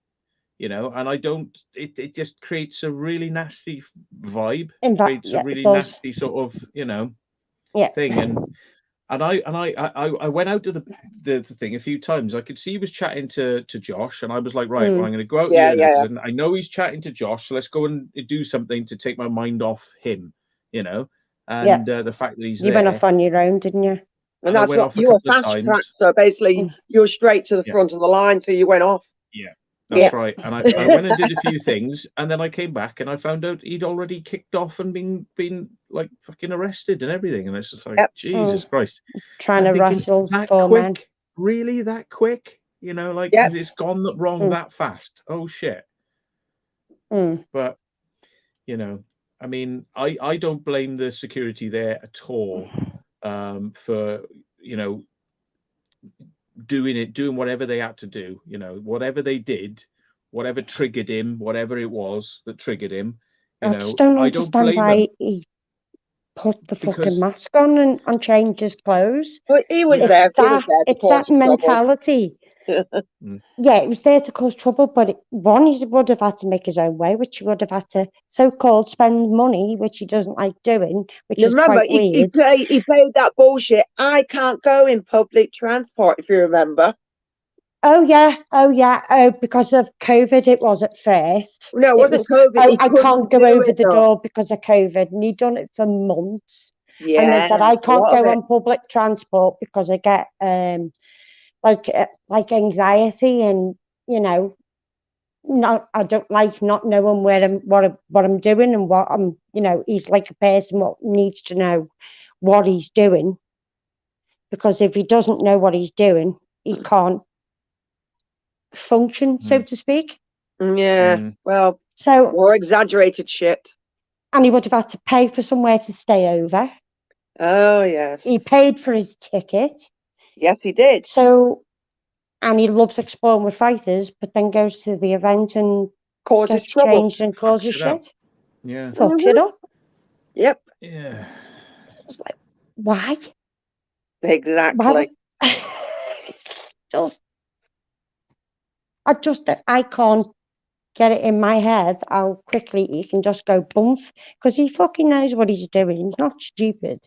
and I don't. It just creates a really nasty vibe. Creates a really nasty sort of thing, and I went out to the thing a few times. I could see he was chatting to Josh, and I was like, right, well, I'm going to go out here. And I know he's chatting to Josh, so let's go and do something to take my mind off him, and the fact that he's there. You went off on your own, didn't you? And that's what you were fast tracked. So basically, you were straight to the front of the line, so you went off. Yeah. That's right. And I went and did a few things, and then I came back and I found out he'd already kicked off and been like fucking arrested and everything. And it's just like, Jesus Christ. Trying to wrestle that quick? Men. Really? That quick? You know, like, Yep. has it's gone wrong that fast? Oh shit! But you know, I mean, I don't blame the security there at all for, you know, doing whatever they had to do. You know, whatever they did, whatever triggered him, whatever it was that triggered him. You I know, just don't I don't understand blame why him he put the fucking because mask on and changed his clothes. But he was Yeah. there. He was there to It's cause that mentality. Yeah, it was there to cause trouble, but one, he would have had to make his own way, which he would have had to so-called spend money, which he doesn't like doing, which is Remember, quite weird. he played that bullshit. I can't go in public transport, if you remember. Oh yeah, because of COVID it was at first. No, it wasn't COVID. Oh, He I couldn't can't go do over it, the though. door because of COVID, and he'd done it for months. Yeah, And they said I a can't lot of go it. on public transport because I get like anxiety, and you know, I don't like not knowing what I'm doing and what I'm, you know, he's like a person what needs to know what he's doing, because if he doesn't know what he's doing, he can't function, so to speak. Yeah, well, So, more exaggerated shit. and he would have had to pay for somewhere to stay over. Oh, yes. He paid for his ticket. Yes, he did. So, and he loves exploring with fighters, but then goes to the event and Causes gets trouble. changed and causes it up. shit. Yeah. Fucks it up. Yep, Yeah. It's like, why? exactly. I can't get it in my head how quickly he can just go bump, because he fucking knows what he's doing. He's not stupid.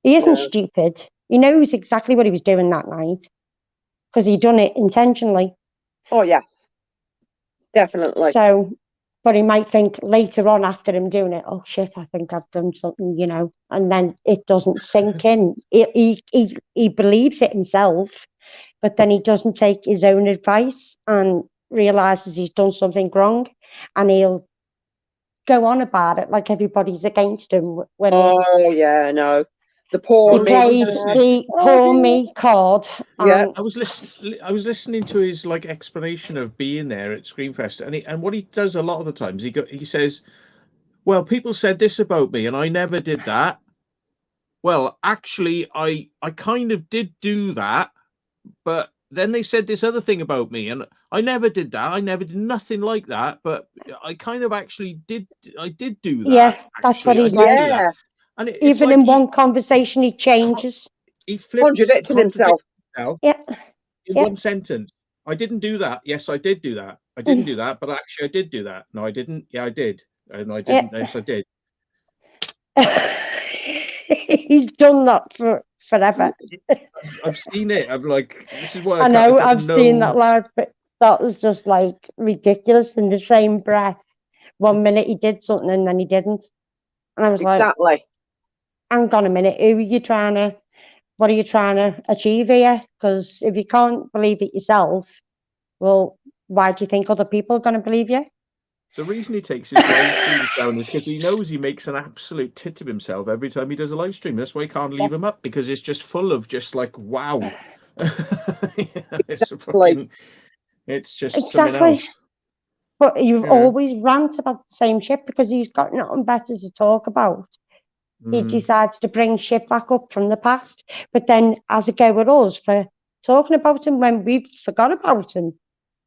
He isn't No. stupid. He knows exactly what he was doing that night because he done it intentionally. Oh, yeah. Definitely. So, but he might think later on after him doing it, oh shit, I think I've done something, you know, and then it doesn't sink in. He believes it himself, but then he doesn't take his own advice and realizes he's done something wrong, and he'll go on about it like everybody's against him. When yeah, no. The poor he me. plays the poor me card. Yeah. I was listening to his like explanation of being there at Screamfest, and what he does a lot of the times, he says, "Well, people said this about me, and I never did that. Well, actually, I kind of did do that, but then they said this other thing about me, and I never did that. I never did nothing like that, but I kind of actually did. I did do that. Yeah, that's what he's like. Yeah. And even in one conversation, he changes. He flips, contradicting himself. Yeah. In one sentence. I didn't do that. Yes, I did do that. I didn't do that, but actually I did do that. No, I didn't. Yeah, I did. And I didn't. Yes, I did. He's done that forever. I've seen it. I'm like, this is what I know. I've seen that live, but that was just like ridiculous. In the same breath, 1 minute he did something and then he didn't, and I was like, hang on a minute, what are you trying to achieve here? Because if you can't believe it yourself, well, why do you think other people are going to believe you? The reason he takes his live streams down is because he knows he makes an absolute tit of himself every time he does a live stream. That's why he can't leave him up, because it's just full of just like, wow. It's just something else. But you've always rant about the same shit because he's got nothing better to talk about. He decides to bring shit back up from the past. But then as a go with us for talking about him when we've forgot about him.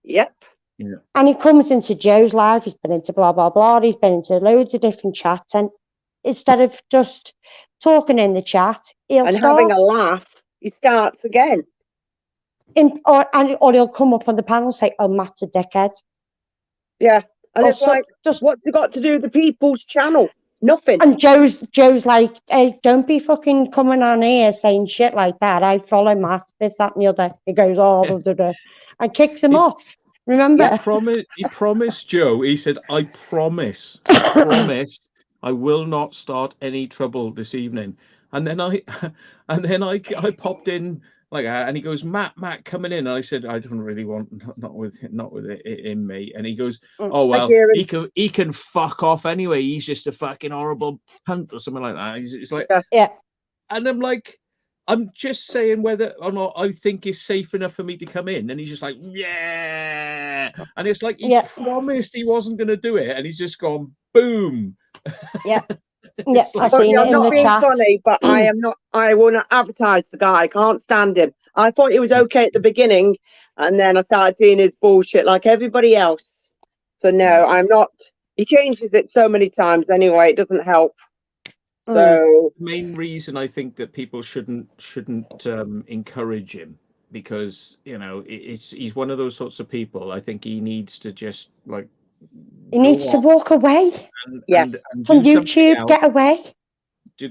Yep. Yeah. And he comes into Joe's live, he's been into blah, blah, blah, he's been into loads of different chats, and instead of just talking in the chat, having a laugh, he starts again. Or he'll come up on the panel and say, oh, Matt's a dickhead. Yeah. And it's like, what's it got to do with the people's channel? Nothing. And Joe's like, hey, don't be fucking coming on here saying shit like that. I follow Matt, this, that, and the other. He goes, and kicks him off. Remember? He promised Joe, he said, I promise I will not start any trouble this evening. And then I popped in like, and he goes, Matt coming in. And I said, I don't really want, not with it in me. And he goes, oh well, he can fuck off anyway. He's just a fucking horrible cunt or something like that. It's like, yeah. And I'm like, I'm just saying whether or not I think it's safe enough for me to come in. And he's just like, yeah. And it's like, he's promised he wasn't going to do it. And he's just gone, boom. Yeah. It's I've seen it I'm in not the being chat. funny, but I will not advertise the guy. I can't stand him. I thought he was okay at the beginning, and then I started seeing his bullshit like everybody else. So no, I'm not. He changes it so many times anyway. It doesn't help. So the main reason I think that people shouldn't encourage him, because he's one of those sorts of people. I think he needs to just like he needs to walk away. And from YouTube, get away.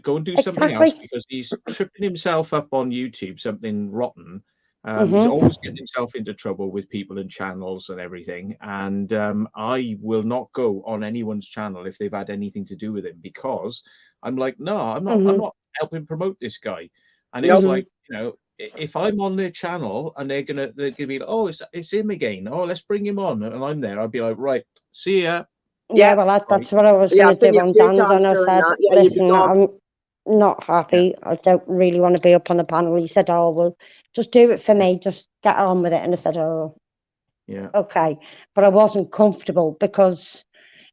Go and do something else, because he's tripping himself up on YouTube, something rotten. He's always getting himself into trouble with people and channels and everything. And I will not go on anyone's channel if they've had anything to do with him, because I'm like, no, I'm not helping promote this guy. And it's like, if I'm on their channel and they're gonna be like, oh, it's him again. Oh, let's bring him on. And I'm there. I'd be like, right, see ya. Yeah, well, that's what I was going to do on Dan's, and I said, listen, I'm not happy. I don't really want to be up on the panel. He said, oh, well, just do it for me. Just get on with it. And I said, oh, yeah, okay. But I wasn't comfortable, because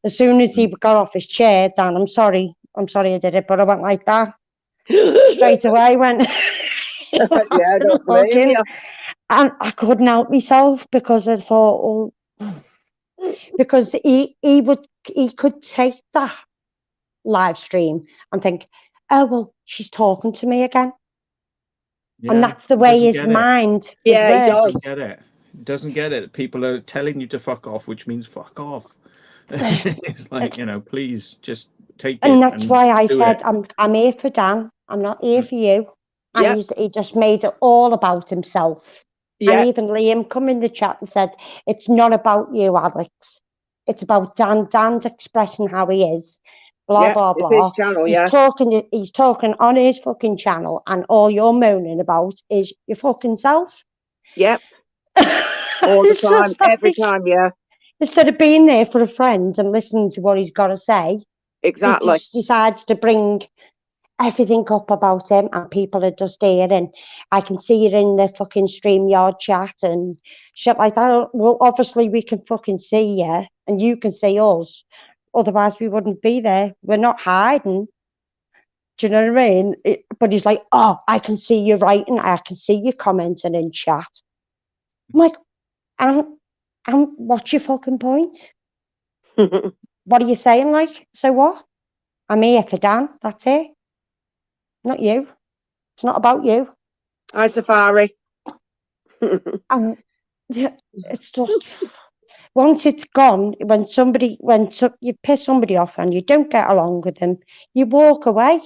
as soon as he got off his chair, Dan, I'm sorry I did it, but I went like that. Straight away, went. Yeah, don't blame you. And I couldn't help myself, because I thought, because he could take that live stream and think, oh, well, she's talking to me again. Yeah, and that's the way his mind he doesn't get it. Doesn't get it. People are telling you to fuck off, which means fuck off. It's like, please just take it. And that's why I said, I'm here for Dan. I'm not here for you. And he just made it all about himself. And even Liam come in the chat and said, it's not about you, Alex. It's about Dan. Dan's expressing how he is. Blah, blah, blah. Channel, he's talking on his fucking channel, and all you're moaning about is your fucking self. Yep. All the time, every time, yeah. Instead of being there for a friend and listening to what he's got to say, exactly, he just decides to bring everything up about him, and people are just hearing. I can see it in the fucking StreamYard chat and shit like that. Well, obviously we can fucking see you, and you can see us. Otherwise we wouldn't be there. We're not hiding. Do you know what I mean? But he's like, oh, I can see you writing. I can see you commenting in chat. I'm like, and what's your fucking point? What are you saying? Like, so what? I'm here for Dan. That's it. Not you. It's not about you. Hi, Safari. It's just, once it's gone, when you piss somebody off and you don't get along with them, you walk away.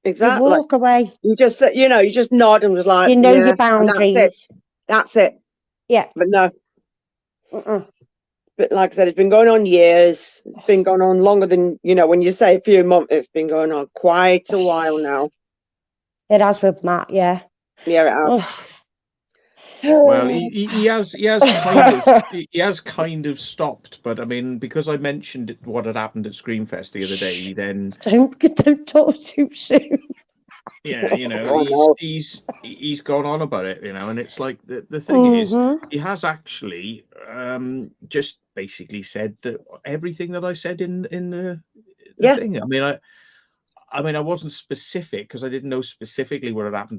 Exactly. You walk away. You just, you just nod and was like, your boundaries. That's it. Yeah. But no. But like I said, it's been going on years. It's been going on longer than, when you say a few months, it's been going on quite a while now. It has with Matt, yeah. Yeah, it has. Well, he has kind of stopped, but I mean, because I mentioned what had happened at Screamfest the other day, then don't talk too soon. Yeah, he's gone on about it, and it's like the thing is, he has actually just basically said that everything that I said in the thing. I mean, I wasn't specific because I didn't know specifically what had happened,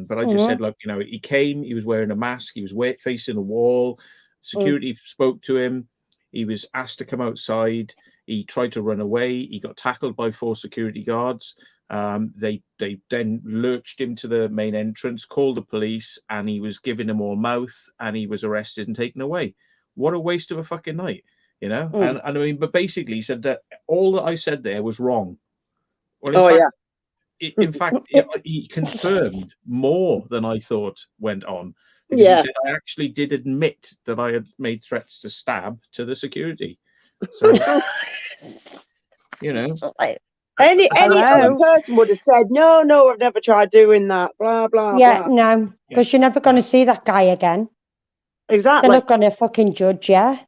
but I just said, look, he came, he was wearing a mask, he was facing a wall, security spoke to him, he was asked to come outside, he tried to run away, he got tackled by 4 security guards. They then lurched him to the main entrance, called the police, and he was giving them all mouth, and he was arrested and taken away. What a waste of a fucking night, And I mean, but basically, he said that all that I said there was wrong. Well, in fact, he confirmed more than I thought went on. Because he said I actually did admit that I had made threats to stab to the security. So, Any other person would have said, no, I've never tried doing that, blah, blah, blah. No, because you're never going to see that guy again. Exactly. They're not going to fucking judge you,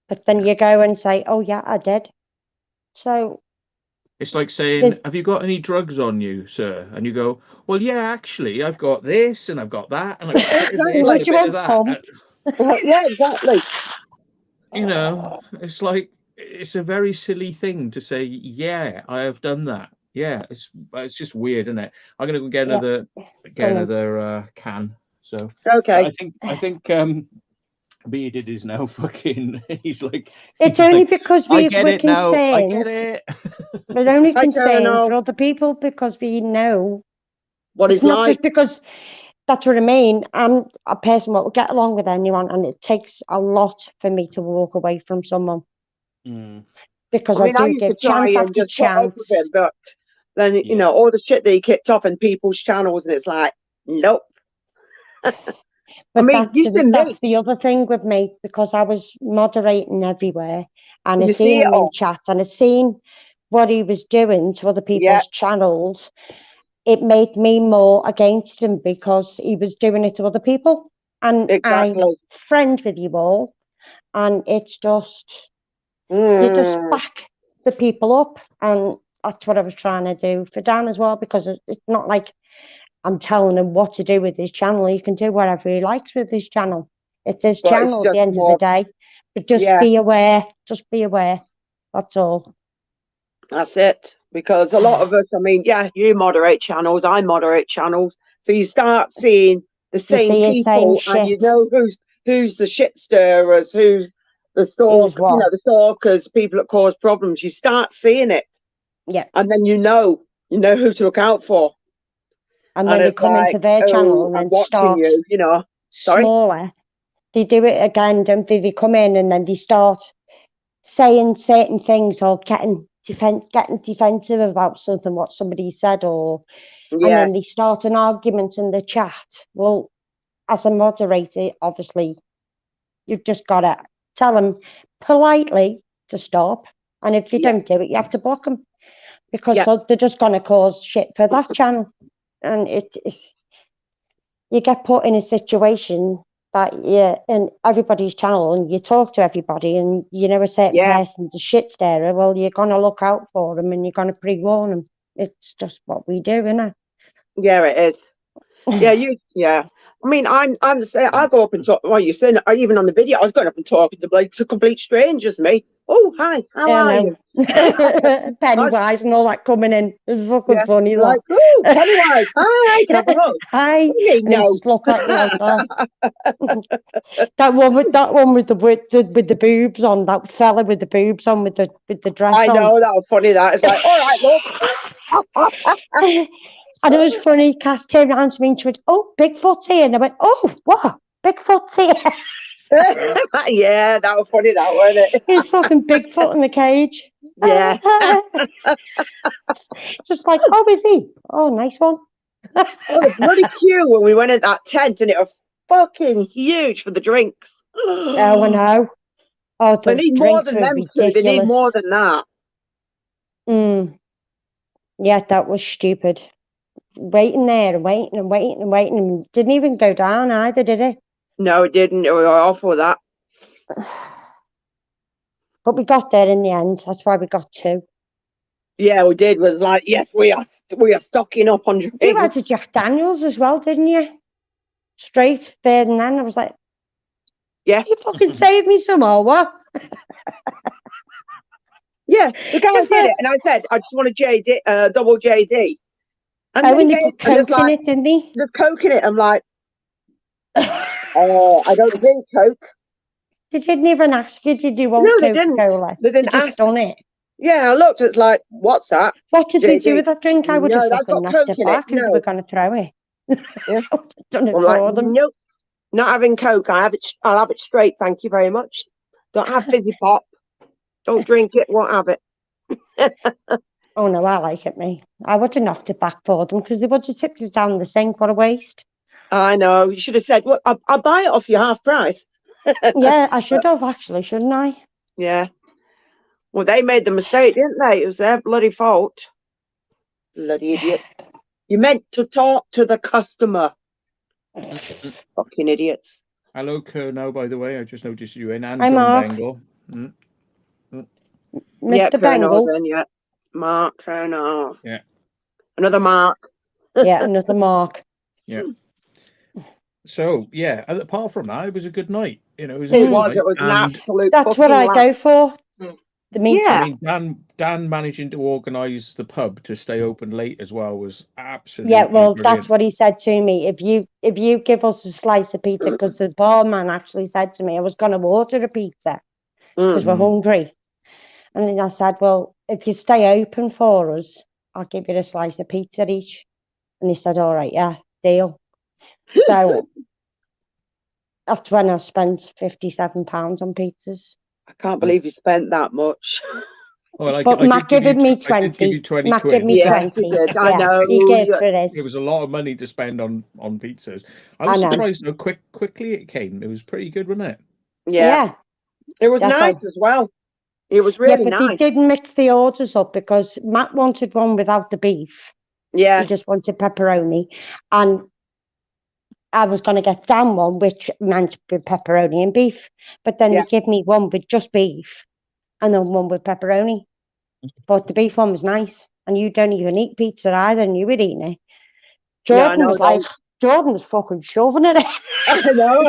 But then you go and say, oh, yeah, I did. So... It's like saying, There's- "Have you got any drugs on you, sir?" And you go, "Well, yeah, actually, I've got this and I've got that and I've got a bit of this and Would a you bit of want that." some? Yeah, exactly. You know, it's like it's a very silly thing to say. Yeah, I have done that. Yeah, it's just weird, isn't it? I'm gonna go get Yeah. another can. So Okay. I think Bearded is now fucking. He's like. It's he's only like, because I we're get it now. I get concerned. it. We're only I don't concerned know for other people because we know what it's it's not like. just because that's what I mean. I'm a person that will get along with anyone, and it takes a lot for me to walk away from someone because I mean, I do used to give try chance and after just put up with chance. him, but then you Yeah. know all the shit that he kicked off in people's channels, and it's like, nope. But mean, you see me. that's the other thing with me because I was moderating everywhere, and I You see seen it him in all. chat, and I seen what he was doing to other people's channels. It made me more against him because he was doing it to other people, and Exactly. I'm friends with you all, and it's just you just back the people up, and that's what I was trying to do for Dan as well, because it's not like I'm telling him what to do with his channel. He can do whatever he likes with his channel. It's his But it's channel at the just end of more- the day. But just Yeah. be aware. Just be aware. That's all. That's it. Because a lot of us, I mean, yeah, you moderate channels, I moderate channels. So you start seeing the same see the people, same and you shit. know who's the shit stirrers, who's the stalk, what? you know, the stalkers, people that cause problems. You start seeing it, Yeah. and then you know who to look out for. And when they it's come into their channel and I'm then watching start you, you know. Sorry? smaller, they do it again, don't they? They come in and then they start saying certain things or getting defensive about something what somebody said, or and Yeah, then they start an argument in the chat. Well, as a moderator, obviously, you've just got to tell them politely to stop, and if they Yeah. don't do it, you have to block them because Yeah. they're just going to cause shit for that channel, and it's you get put in a situation that you're in everybody's channel and you talk to everybody and you know a certain person's a shit starer. Well, you're going to look out for them and you're going to pre-warn them. It's just what we do, isn't it? Yeah, it is. Yeah. I mean, I'm the same. I go up and talk. Well, you said even on the video, I was going up and talking to complete strangers. Me. Oh, hi. How are you? Pennywise and all that coming in. It's fucking funny. Like, oh, Pennywise. Hi. Can I have a hug? Hi. And No. Just look at you like, oh. that one with the boobs on. That fella with the boobs on with the dress on. I know that was funny. That it's like, all right, look. And it was funny, Cass turned around to me and she went, "Oh, Bigfoot's here." And I went, "Oh, what? Bigfoot's here." Yeah, that was funny, that wasn't it? It's fucking Bigfoot in the cage. Yeah. Just like, oh, is he? Oh, nice one. Oh, the bloody queue when we went in that tent, and it was fucking huge for the drinks. Oh, I know. Oh, they need more than them two. They need more than that. Yeah, that was stupid. Waiting there and waiting and waiting and waiting, and didn't even go down either, did it? No, it didn't. It was awful, that. But we got there in the end. That's why we got 2. Yeah, we did. Was like, yes, we are stocking up on drinks. You had a Jack Daniels as well, didn't you? Straight there and then. I was like, yeah, you fucking saved me some or what? Yeah, the guy did it, and I said, I just want a JD, double JD. And then they put coke in it, didn't they? There's coke in it. I'm like, I don't drink coke. They didn't even ask you, did you want Coca-Cola? They didn't just done it. Yeah, I looked, it's like, what's that? What did they do with that drink? I would have fucking knocked it back if they were going to throw it. Yeah. Done it for them. Nope, not having coke. I'll have it straight, thank you very much. Don't have fizzy pop. Don't drink it, won't have it. Oh no, I like it, me. I would have knocked it back for them because they would have tipped it down the sink. What a waste. I know. You should have said, well, I'll buy it off you half price. Yeah, I should have actually, shouldn't I? Yeah. Well, they made the mistake, didn't they? It was their bloody fault. Bloody idiot. You meant to talk to the customer. Fucking idiots. Hello, Kerno, by the way. I just noticed you in. And Hi, John Mark. Bengal. Mr. Bengal. Yeah. Mark, fair enough. Yeah. Another Mark. Yeah, another Mark. Yeah. So yeah, apart from that, it was a good night. You know, it was a It good was. night. It was an And absolute. That's what fucking I go laugh. for. The meeting. Yeah. I mean, Dan managing to organise the pub to stay open late as well was absolutely Yeah, well, brilliant. that's what he said to me. If you give us a slice of pizza, because the barman actually said to me I was going to order a pizza because we're hungry, and then I said, well, if you stay open for us, I'll give you a slice of pizza each. And he said, all right, yeah, deal. So that's when I spent £57 on pizzas. I can't believe you spent that much. Well, But Matt gave me 20. I did give you 20 Matt quid. gave me Yes, 20. he did. I Yeah, know. he gave for It his. was a lot of money to spend on pizzas. I I was know. surprised how quickly it came. It was pretty good, wasn't it? Yeah. It was Definitely. nice as well. It was really Yeah, but nice. he didn't mix the orders up because Matt wanted one without the beef. Yeah. He just wanted pepperoni. And I was going to get Dan one, which meant with pepperoni and beef. But then Yeah. he gave me one with just beef and then one with pepperoni. But the beef one was nice. And you don't even eat pizza either, and you were eating it. Jordan was like, Jordan was fucking shoving it. I know.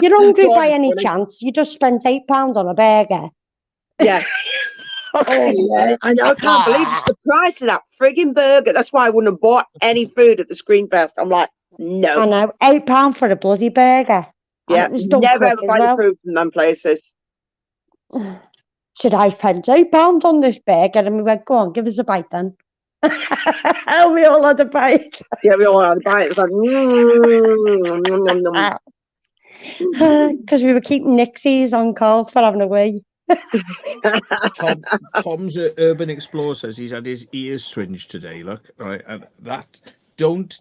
You're hungry by Jordan's any funny. chance? You just spent £8 on a burger. Yeah. Oh, yeah. I know. I can't believe the price of that frigging burger. That's why I wouldn't have bought any food at the Screenfest. I'm like, no. I know, £8 for a bloody burger. Yeah. And it was done Never quick ever as buy well. food from them places. Said I spent £8 on this burger, and we went, go on, give us a bite then. We all had a bite. Yeah, we all had a bite. It was like, Because we were keeping Nixies on call for having a wee. Tom's Urban Explorer says he's had his ears singed today. Look, right, and that don't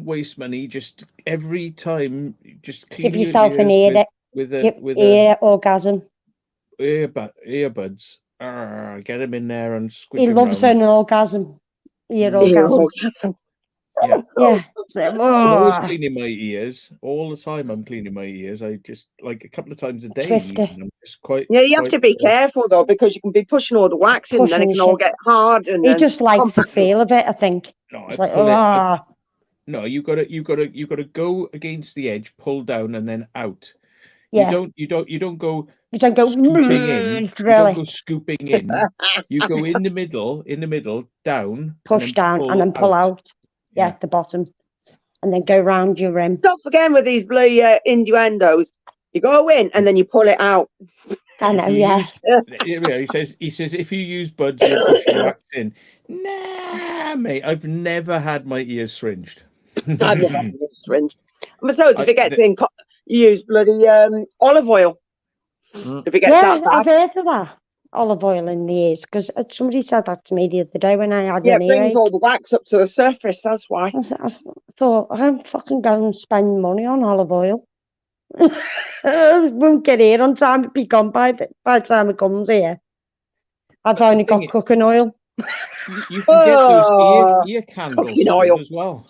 waste money. Just every time, just clean Give yourself an ear with ear orgasm. earbuds. Get him in there and squish He him loves round. an orgasm. Ear orgasm. Yeah. Yeah. I'm always cleaning my ears all the time. I'm cleaning my ears. I just like a couple of times a day. Even. I'm just quite. Yeah, you have to be careful though, because you can be pushing all the wax in, and then it can all get hard. And he just likes the feel of it, I think. No, it's like, no, you gotta go against the edge, pull down, and then out. Yeah. You don't go. You don't go scooping in. You don't go scooping in. You go in the middle, down, push down, and then pull out. Yeah, the bottom, and then go round your rim. Stop again with these bloody innuendos. You go in and then you pull it out. I know. He says if you use buds, you're pushing wax in. Nah, mate, I've never had my ears singed. I've never had my ears singed. I suppose if it gets in, you use bloody olive oil. If it gets that bad. I've heard of that. Olive oil in the ears, because somebody said that to me the other day when I had an earache. It brings all the wax up to the surface, that's why. I thought, I'm fucking going and spend money on olive oil. I won't get here on time, it'll be gone by the time it comes here. I've only got cooking oil. You can get those ear candles as well.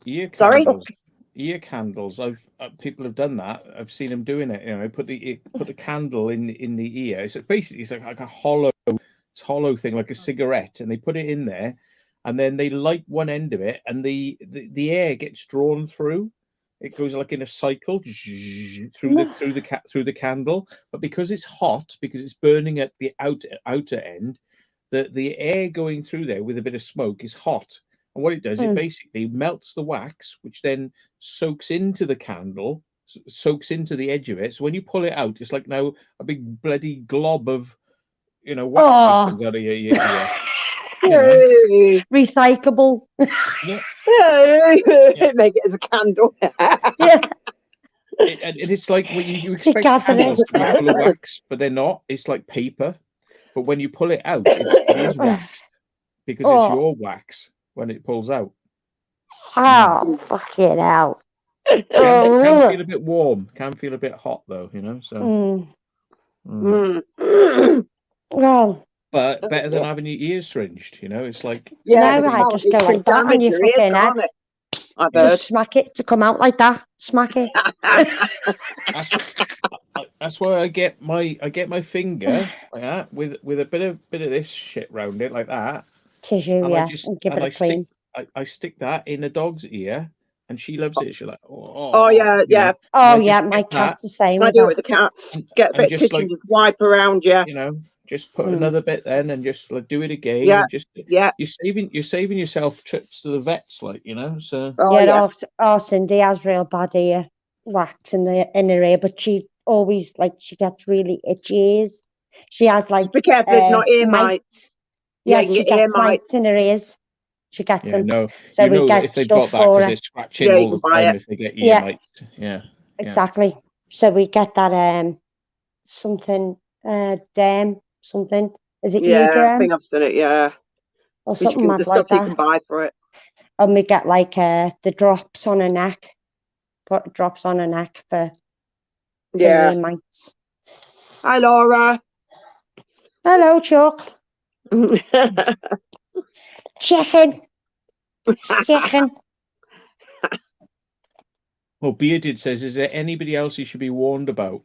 Ear candles. Sorry? Ear candles. People have done that. I've seen them doing it. You know, put the candle in the ear. It's basically like a hollow thing, like a cigarette, and they put it in there, and then they light one end of it, and the air gets drawn through. It goes like in a cycle through the candle, but because it's hot, because it's burning at the outer end, the air going through there with a bit of smoke is hot. And what it does, it basically melts the wax, which then soaks into the candle, soaks into the edge of it. So when you pull it out, it's like now a big bloody glob of, wax just comes out of your ear. Recyclable. Yeah. Make it as a candle. Yeah. It's like when you expect candles to be full of wax, but they're not. It's like paper. But when you pull it out, it is waxed because it's your wax when it pulls out. Oh, fucking hell. Can feel a bit warm. Can feel a bit hot though, so. Well. But better than having your ears singed, It's like I just go like that on your fucking head. Just smack it to come out like that. Smack it. That's why I get my finger like that with a bit of this shit round it like that, Tissue, and yeah, and give it a stick clean. I stick that in the dog's ear, and she loves it. She's like, Oh yeah, you know, yeah. and Oh I yeah, just my get that, cat's the same I with do it that. with the cats. Get a and bit of just tissue, like, just wipe around you. you know, just put Mm. another bit then, and just like do it again, Yeah, and just yeah. you're saving yourself trips to the vets, like, you know. So Oh Yeah, yeah. our Cindy has real bad ear wax in her ear, but she always she gets really itchy ears. She has like Be careful, it's not ear mites. mites. Yeah, Yeah, you can she get ear gets mites. mites in her ears. She gets yeah, them. no, So you we know that if get they've stuff got that for because her. they're scratching Yeah, you all can the buy time it. if they get ear Yeah, mites. Yeah, exactly. So we get that something derm something. Is it Yeah, I Derm think I've seen it. Yeah, or which something mad the like stuff you that? can buy for it. And we get the drops on her neck. Put drops on her neck for the Yeah. ear mites. Hi, Laura. Hello, Chuck. Chicken. well, Bearded says, is there anybody else you should be warned about?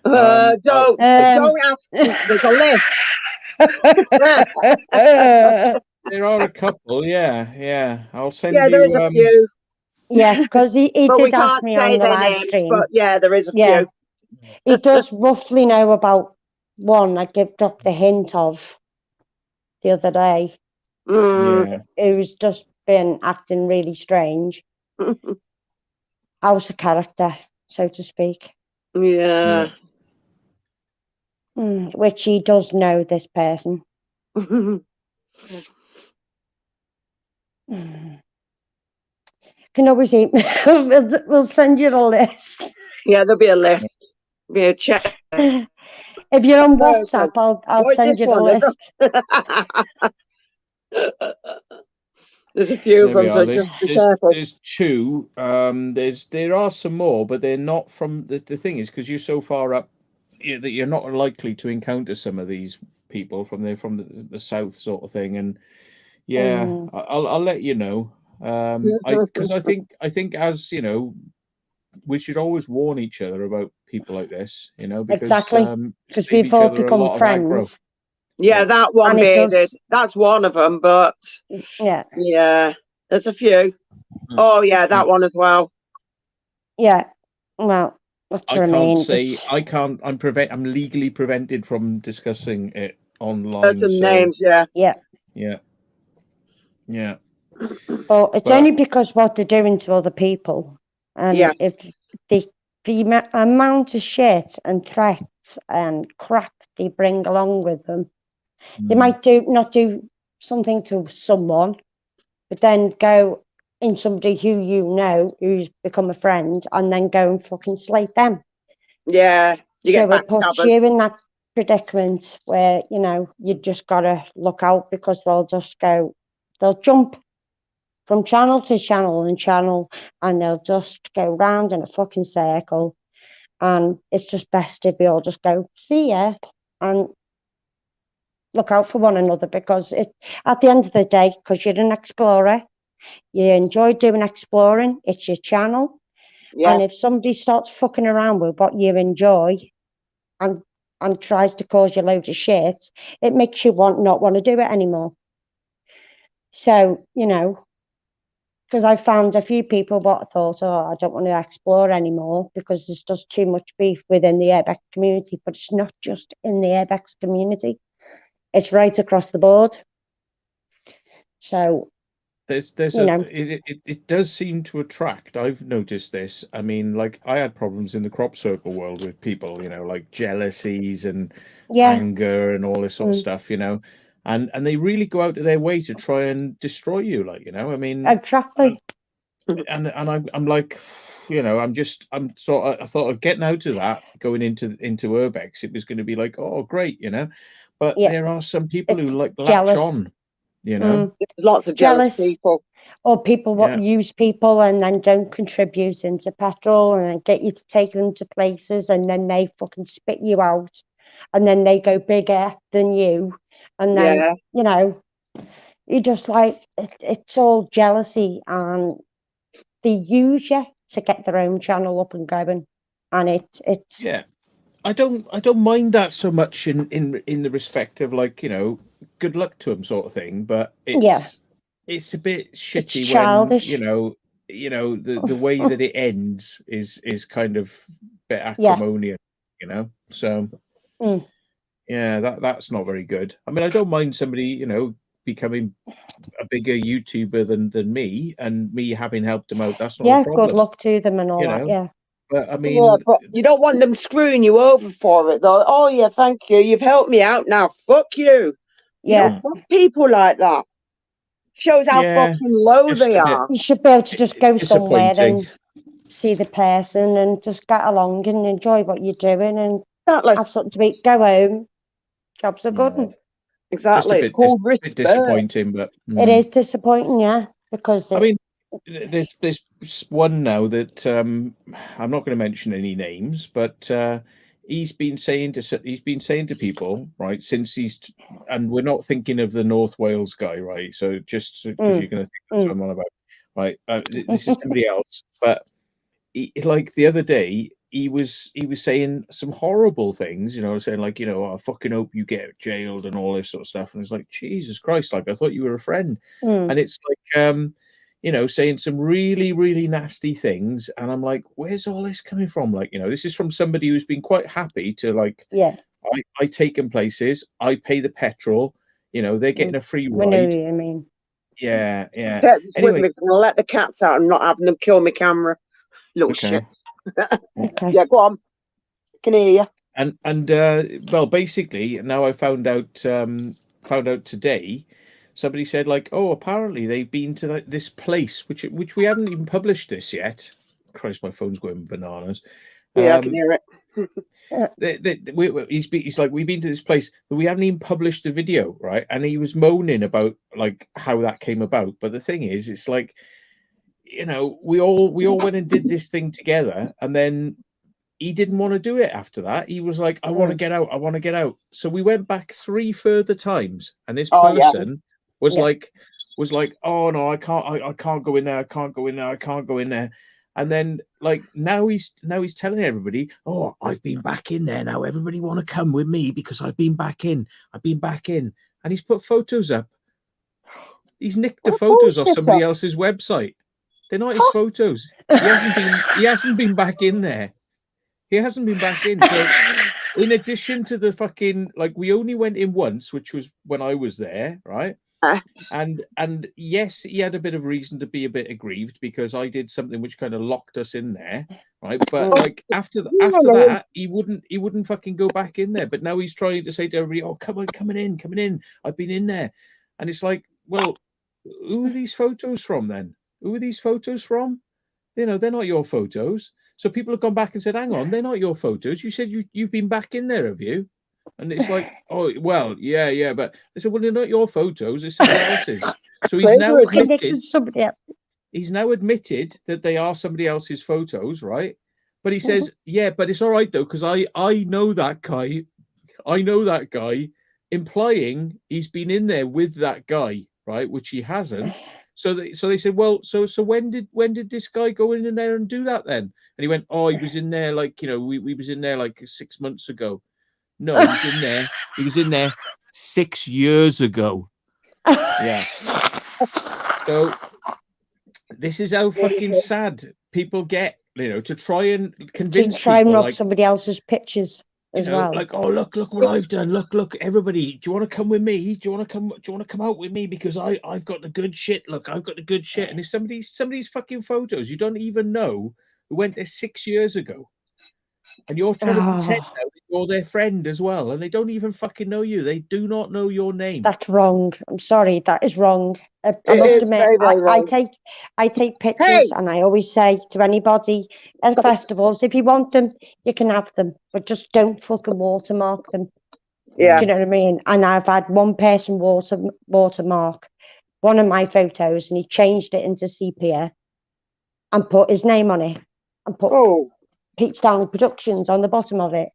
Don't ask. There's a list. There are a couple, yeah. I'll send Yeah, there is you. a few. Yeah, because he But we did ask can't me say on the their live names. stream. But yeah, there is a Yeah, few. he does roughly know about one I dropped the hint of the other day, Yeah. who's just been acting really strange. Out of character, so to speak. Yeah. Which he does know this person. Can always eat. We'll send you the list. Yeah, there'll be a list. Be a check. If you're on WhatsApp, I'll send you the list. There's a few of There we them, so are. just be careful. There's two. There are some more, but they're not from the thing is because you're so far up that you're not likely to encounter some of these people from the south sort of thing. And yeah, I'll let you know. Because I think as you know, we should always warn each other about people like this, you know, because Exactly, because save each we've all other a become lot of aggro. friends. Yeah, that one And it bearded. does- That's one of them, but yeah, there's a few. Oh yeah, that one as well. Yeah, well, that's I what I can't mean. say I can't. I'm legally prevented from discussing it online. Certain So names, yeah. yeah. But it's only because what they're doing to other people, and if the amount of shit and threats and crap they bring along with them, they might not do something to someone, but then go in somebody who you know who's become a friend, and then go and fucking slate them. Yeah, so it puts you in that predicament where you just gotta look out, because they'll jump from channel to channel and they'll just go round in a fucking circle, and it's just best if we all just go see ya and look out for one another, because at the end of the day, because you're an explorer, you enjoy doing exploring, it's your channel, and if somebody starts fucking around with what you enjoy and tries to cause you loads of shit, it makes you not want to do it anymore. So because I found a few people that thought, I don't want to explore anymore because there's just too much beef within the Airbex community. But it's not just in the Airbex community; it's right across the board. So it does seem to attract. I've noticed this. I mean, like I had problems in the crop circle world with people, like jealousies and anger and all this sort of stuff, and they really go out of their way to try and destroy you, I mean, exactly. And I'm like, I thought of getting out of that, going into Urbex. It was going to be like, oh great, but there are some people who latch on, lots of jealous people, or people what use people and then don't contribute into petrol and then get you to take them to places, and then they fucking spit you out, and then they go bigger than you, and then you just it's all jealousy, and they use you to get their own channel up and going, and it's I don't mind that so much in the respect of, like, you know, good luck to him sort of thing, but Yeah, it's a bit it's shitty when, childish. the way that it ends is kind of a bit Yeah. acrimonious, you know. So Mm. yeah, that's not very good. I mean, I don't mind somebody, you know, becoming a bigger YouTuber than me, and me having helped them out. That's not a Yeah, good problem, luck to them and all you that. know. Yeah. But I Yeah, mean, but you don't want them screwing you over for it, though. Oh, yeah, thank you. You've helped me out now. Fuck you. You Yeah. don't want people like that. Shows how yeah, fucking it's low just they a bit are. You should be able to just go somewhere disappointing. and see the person and just get along and enjoy what you're doing and Exactly. have something to eat. Go home. Jobs are good. Yeah, just a Exactly. It's called bit respect. disappointing, but It is disappointing, yeah, because I it. mean, there's one now that I'm not going to mention any names, but he's been saying to people, right, since and we're not thinking of the North Wales guy, right? So just because you're going to think that's what I'm on about, right? This is somebody else, but like the other day. He was saying some horrible things, you know, saying like, you know, I fucking hope you get jailed and all this sort of stuff. And it's like, Jesus Christ, like I thought you were a friend. And it's like, you know, saying some really, really nasty things. And I'm like, where's all this coming from? Like, you know, this is from somebody who's been quite happy to, like, Yeah. I take them places, I pay the petrol, you know, they're getting a free I know what ride. you mean. Yeah, yeah. Get this with Anyway, me. I'll let the cats out and not having them kill my camera. Little shit. okay. Okay. Yeah, go on. Can hear you. And well, basically, now I found out today. Somebody said like, oh, apparently they've been to this place, which we haven't even published this yet. Christ, my phone's going bananas. Yeah, I can hear it. He's like, we've been to this place, but we haven't even published the video, right? And he was moaning about like how that came about. But the thing is, it's like, you know, we all went and did this thing together, and then he didn't want to do it after that. He was like, I want to get out. I want to get out. So we went back 3 further times. And this Oh, yeah. person was Yeah. like, oh no, I can't go in there. I can't go in there. I can't go in there. And then like now he's telling everybody, oh, I've been back in there now. Everybody want to come with me because I've been back in. I've been back in. And he's put photos up. He's nicked the What photos off bullshitter. somebody else's website. They're not his photos. He hasn't been back in there. He hasn't been back in. So, in addition to the fucking, like, we only went in once, which was when I was there, right? And yes, he had a bit of reason to be a bit aggrieved because I did something which kind of locked us in there, right? But like after that, he wouldn't fucking go back in there. But now he's trying to say to everybody, "Oh, come on, coming in. I've been in there," and it's like, well, who are these photos from then? Who are these photos from? You know, they're not your photos. So people have gone back and said, hang on, they're not your photos. You said you've been back in there, have you? And it's like, oh, well, yeah. But they said, well, they're not your photos, it's somebody else's. So he's now admitted Somebody else. he's now admitted that they are somebody else's photos, right? But he says, yeah, but it's all right though, because I know that guy. I know that guy, implying he's been in there with that guy, right? Which he hasn't. So they said, well, so when did this guy go in there and do that then? And he went, oh, he was in there like, you know, we was in there like 6 months ago. No, he was in there. He was in there 6 years ago. Yeah. So this is how fucking sad people get, you know, to try and convince try and people rob like somebody else's pictures as well. Like, oh look what I've done. Look, everybody, do you want to come with me? Do you want to come out with me? Because I've got the good shit. Look, I've got the good shit. And if somebody's fucking photos you don't even know who went there 6 years ago. And you're trying to pretend now that you're their friend as well, and they don't even fucking know you. They do not know your name. That's wrong. I'm sorry, that is wrong. I must admit, very, very wrong. I take pictures, and I always say to anybody at festivals, if you want them, you can have them, but just don't fucking watermark them. Yeah. Do you know what I mean? And I've had one person watermark one of my photos, and he changed it into sepia and put his name on it, and put Pete Stanley Productions on the bottom of it.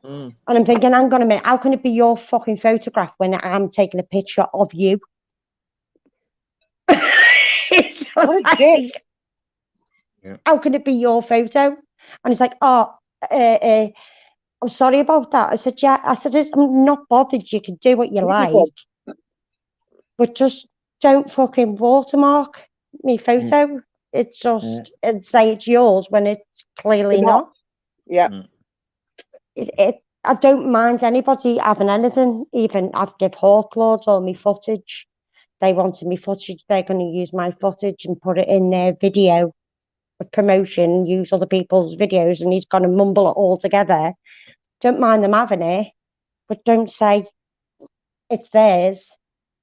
And I'm thinking, hang on a minute, how can it be your fucking photograph when I'm taking a picture of you? Like, how can it be your photo? And it's like, I'm sorry about that. I said, yeah. I said, I'm not bothered. You can do what you like, but just don't fucking watermark me photo. It's just, and say it's yours when it's clearly not. Yeah. I don't mind anybody having anything, even I'd give Hawklords all my footage. They wanted me footage, they're going to use my footage and put it in their video promotion, use other people's videos, and he's going to mumble it all together. Don't mind them having it, but don't say it's theirs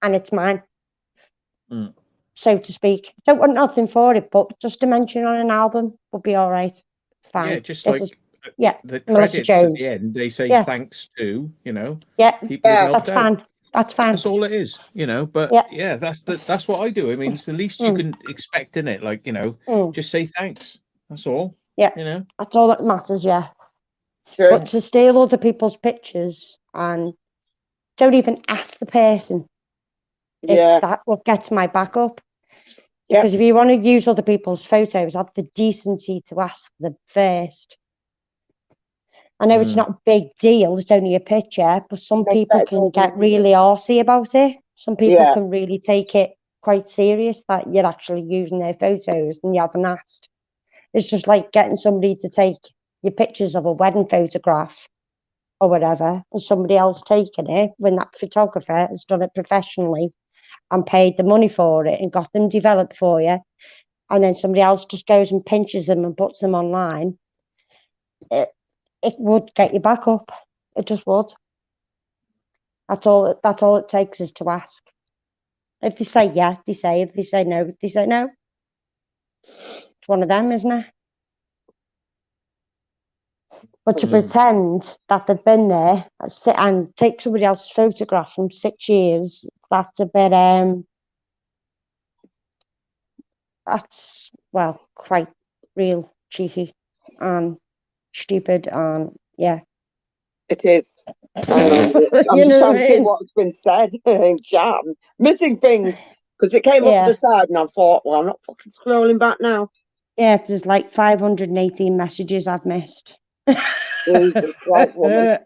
and it's mine, so to speak. Don't want nothing for it, but just to mention on an album would be all right. Fine. Yeah, just like the Melissa credits Jones. at the end, they say thanks to, people that's fine. That's fine. That's all it is, But that's what I do. I mean, it's the least you can expect in it. Like, just say thanks. That's all. Yeah. That's all that matters. Yeah. Sure. But to steal other people's pictures and don't even ask the person. It's that what gets my back up. Because if you want to use other people's photos, have the decency to ask them first. I know it's not a big deal, it's only a picture, but some people can get really arsey about it. Some people can really take it quite serious that you're actually using their photos and you haven't asked. It's just like getting somebody to take your pictures of a wedding photograph or whatever, and somebody else taking it when that photographer has done it professionally and paid the money for it and got them developed for you, and then somebody else just goes and pinches them and puts them online. It would get you back up. It just would. That's all it takes is to ask. If they say yeah, they say. If they say no, they say no. It's one of them, isn't it? But to pretend that they've been there and take somebody else's photograph from 6 years, that's a bit that's quite real cheeky and stupid, and it is. I'm trying to see what's been said in chat. Missing things because it came up the side, and I thought, well, I'm not fucking scrolling back now. Yeah, there's like 518 messages I've missed. Jesus, right, woman.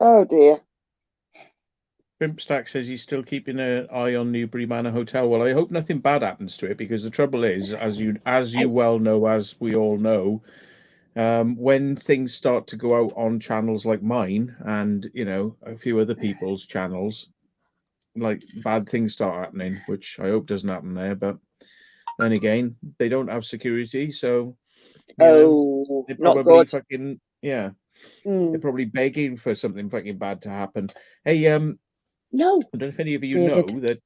Oh dear. Brimpstack says he's still keeping an eye on Newbury Manor Hotel. Well, I hope nothing bad happens to it, because the trouble is, as you well know, as we all know, when things start to go out on channels like mine and a few other people's channels, like bad things start happening, which I hope doesn't happen there. But then again, they don't have security, so they're probably fucking they're probably begging for something fucking bad to happen. Hey, no, I don't know if any of you know that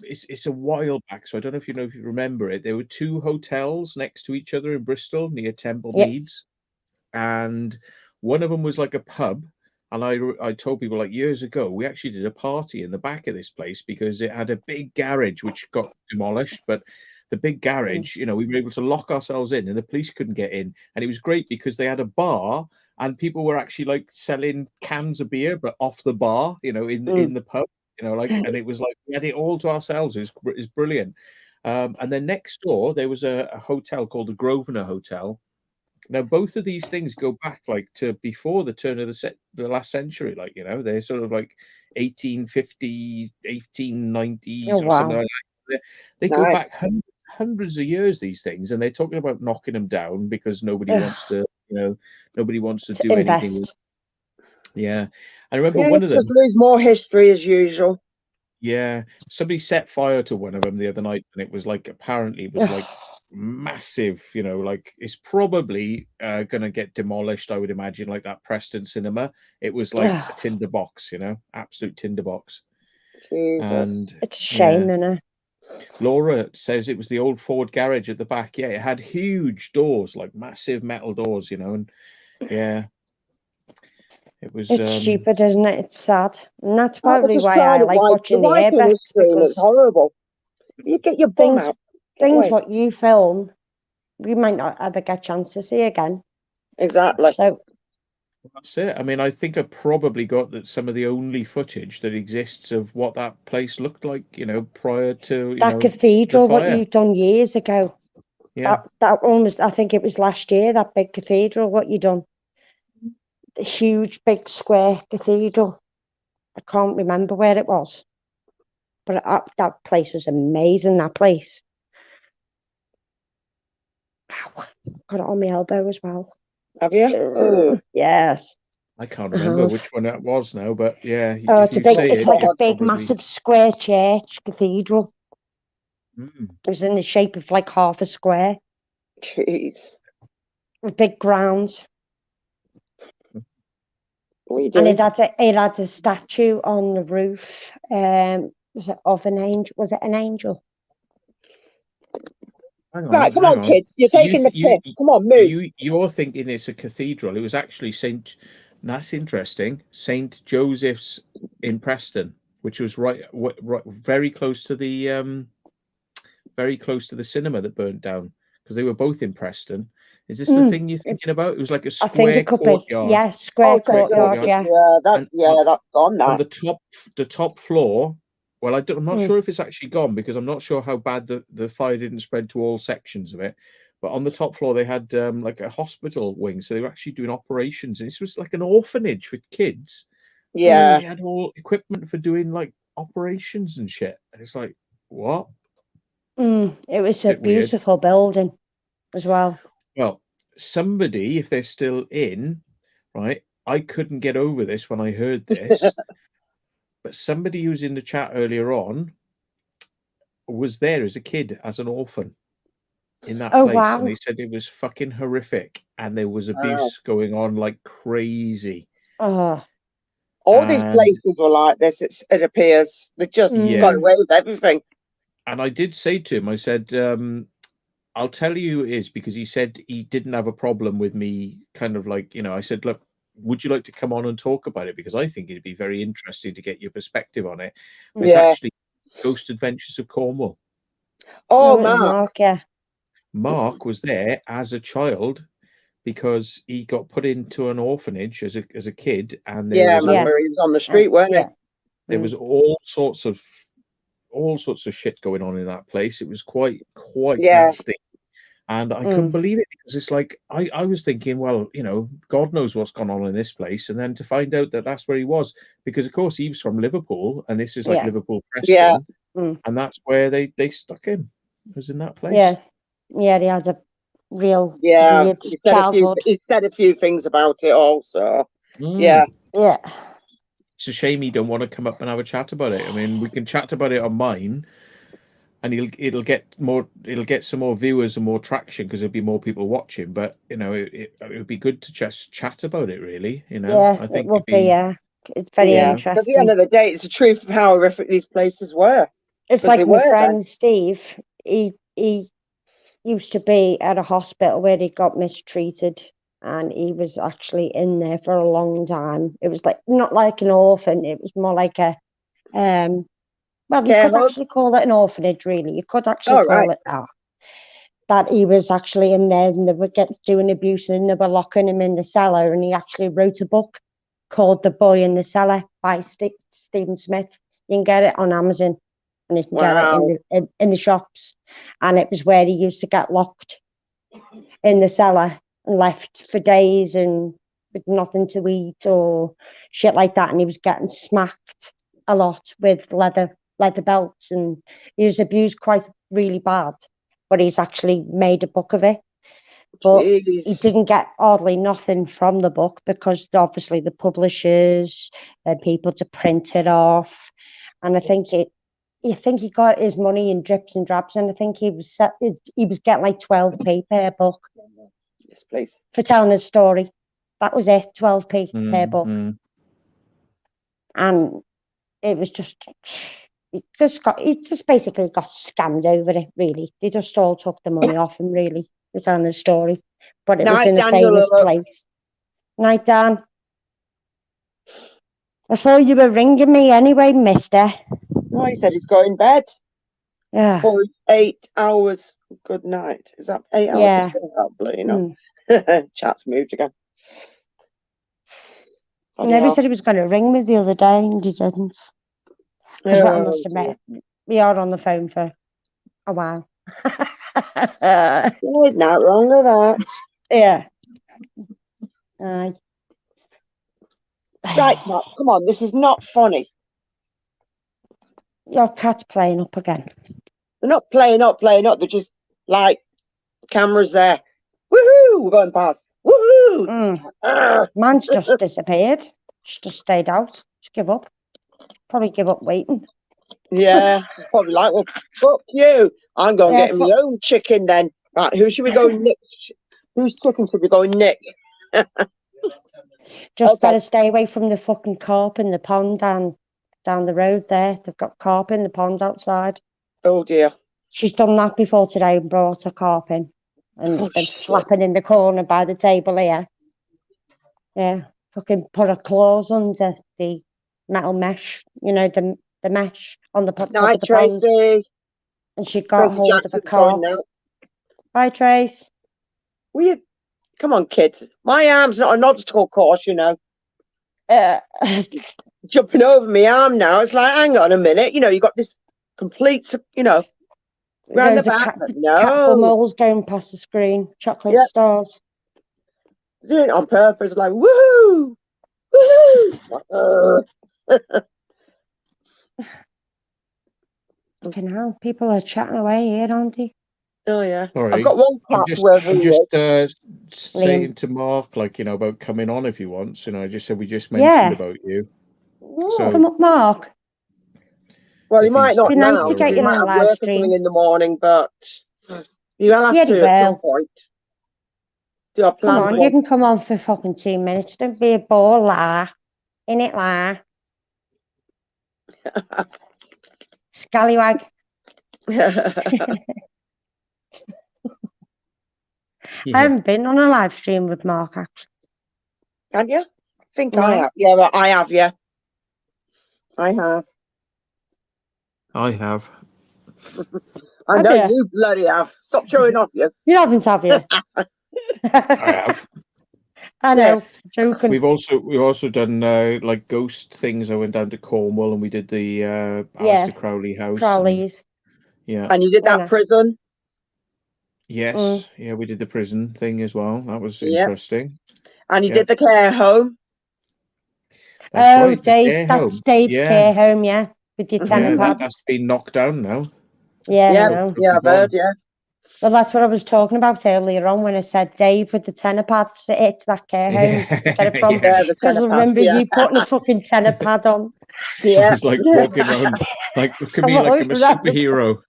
it's a while back, so I don't know if you remember it. There were two hotels next to each other in Bristol near Temple Meads, and one of them was like a pub. And I told people, like, years ago, we actually did a party in the back of this place because it had a big garage which got demolished, but the big garage, we were able to lock ourselves in and the police couldn't get in. And it was great because they had a bar and people were actually like selling cans of beer, but off the bar, in the pub, and it was like we had it all to ourselves. It was brilliant. And then next door, there was a hotel called the Grosvenor Hotel. Now, both of these things go back like to before the turn of the last century. Like, they're sort of like 1850, 1890s or something like that. They go back hundreds of years, these things, and they're talking about knocking them down because nobody wants to, nobody wants to do anything. Yeah. I remember one of them. There's more history as usual. Yeah. Somebody set fire to one of them the other night, and it was like, apparently it was like massive, like it's probably gonna get demolished, I would imagine, like that Preston Cinema. It was like a tinder box, absolute tinder box. Jesus. And it's a shame, isn't it? Laura says it was the old Ford garage at the back. Yeah, it had huge doors, like massive metal doors, and it was. It's stupid, isn't it? It's sad, and that's probably why I like watching the Airbags. It's horrible. You get your bum out. Things what you film, we might not ever get a chance to see again. Exactly. So that's it. I mean, I think I probably got some of the only footage that exists of what that place looked like, prior to that cathedral, what you've done years ago. Yeah. That almost, I think it was last year, that big cathedral, what you done. huge, big square cathedral. I can't remember where it was, but that place was amazing. That place. Wow, got it on my elbow as well. Have you? Oh. Yes. I can't remember which one that was now, but yeah. Oh, if it's like a big, probably... massive square church cathedral. Mm. It was in the shape of like half a square. Jeez. With big grounds. What are you doing? And it had a statue on the roof. Was it of an angel? Was it an angel? Hang on, right, come on, kids. You're taking the piss. Come on, move. You're thinking it's a cathedral. It was actually that's interesting. Saint Joseph's in Preston, which was right very close to the cinema that burnt down, because they were both in Preston. Is this the thing you're thinking about? It was like a square courtyard. Yeah, square courtyard. Yeah, that's gone now. On the top floor. Well, I'm not sure if it's actually gone, because I'm not sure how bad the fire didn't spread to all sections of it. But on the top floor, they had like a hospital wing, so they were actually doing operations. And this was like an orphanage for kids. Yeah, they had all equipment for doing like operations and shit. And it's like, what? It was a beautiful building as well. Well, somebody, if they're still in, right? I couldn't get over this when I heard this. But somebody who's in the chat earlier on was there as a kid, as an orphan in that place. Wow. And they said it was fucking horrific. And there was abuse going on like crazy. All these places were like this, it appears. They just got away with everything. And I did say to him, I said, I'll tell you who it is, because he said he didn't have a problem with me kind of like, I said, look, would you like to come on and talk about it? Because I think it'd be very interesting to get your perspective on it. It's actually Ghost Adventures of Cornwall. Oh, Mark. Yeah. Mark was there as a child because he got put into an orphanage as a kid, and I remember he was on the street, weren't he? There was all sorts of shit going on in that place. It was quite nasty. And I couldn't believe it, because it's like, I was thinking, well, God knows what's gone on in this place. And then to find out that that's where he was, because of course he was from Liverpool, and this is like Liverpool, Preston. And that's where they stuck him. It was in that place. Yeah. Yeah, he had a real weird childhood. He said a few things about it also. Yeah. It's a shame he don't want to come up and have a chat about it. I mean, we can chat about it on mine, and it'll get some more viewers and more traction, because there'll be more people watching. But it would be good to just chat about it, really. I think it would be. It's very interesting. At the end of the day, it's the truth of how horrific these places were. It's like my friend Steve. He used to be at a hospital where he got mistreated, and he was actually in there for a long time. It was like not like an orphan. It was more like a well, you could actually call it an orphanage, really. You could actually call it that. But he was actually in there, and they were doing abuse, and they were locking him in the cellar, and he actually wrote a book called The Boy in the Cellar by Stephen Smith. You can get it on Amazon, and you can get it in the shops. And it was where he used to get locked in the cellar and left for days and with nothing to eat or shit like that. And he was getting smacked a lot with leather belts, and he was abused quite really bad. But he's actually made a book of it. But he didn't get hardly nothing from the book, because obviously the publishers and people to print it off. And I think he got his money in drips and drabs, and I think he was getting like 12p per book. Yes, please. For telling his story. That was it, 12p per book. And it was he just basically got scammed over it, really. They just all took the money off him, really, for telling his story. But it was in a famous place. Night, Dan. I thought you were ringing me anyway, mister. No, he said he's got in bed. Yeah. For 8 hours. Good night. Is that 8 hours? Yeah. No. Chat's moved again. He never said he was going to ring me the other day, and he didn't. Because I must admit, we are on the phone for a while. Not wrong with that. Yeah. Aye. Right, Mark, come on, this is not funny. Your cat's playing up again. They're not playing up. They're just like, cameras there. Woohoo! We're going past. Woohoo! Mine's just disappeared. She just stayed out. She give up. Probably give up waiting. Yeah, probably like, well, fuck you. I'm going getting my own chicken then. Right, who should we go nick? Whose chicken should we go nick? Just better stay away from the fucking carp in the pond down the road there. They've got carp in the pond outside. Oh dear. She's done that before today and brought a carp in. And it's been flapping in the corner by the table here. Yeah. Fucking put her claws under the metal mesh, the mesh on the top of the pond. And she got hold of a carp. Bye, Trace. Come on, kids. My arm's not an obstacle course, Jumping over my arm now. It's like, hang on a minute. You got this complete, round the back. No. Moles going past the screen. Chocolate stars. Doing it on purpose. Like, woohoo! Woohoo! Fucking hell. People are chatting away here, aren't they? Oh, yeah. Sorry. I've got one clap I'm just saying to Mark, about coming on if he wants. I just said we just mentioned about you. So, come up, Mark. Well, he might not now. Nice to get you on a live stream in the morning, but you'll have to at some point. Come on, you can come on for fucking 2 minutes. Don't be a bore, la. Innit, la? Scallywag. I haven't been on a live stream with Mark, actually. Can you? I think I have. Yeah, well, I have, yeah. I have. I know you bloody have. Stop showing off, you. You haven't, have you? I have. I know. Joking. We've also done ghost things. I went down to Cornwall and we did the Aleister Crowley house. Crowley's. And you did that prison. Yes, we did the prison thing as well. That was interesting. And you did the care home. That's Dave, that's Dave's care home, with your tenor pad. That's been knocked down now. I've heard, Well, that's what I was talking about earlier on when I said Dave with the tenor pads. It's that care home. Because I remember you putting a fucking tenor pad on. I was walking around, look at me like I'm a superhero.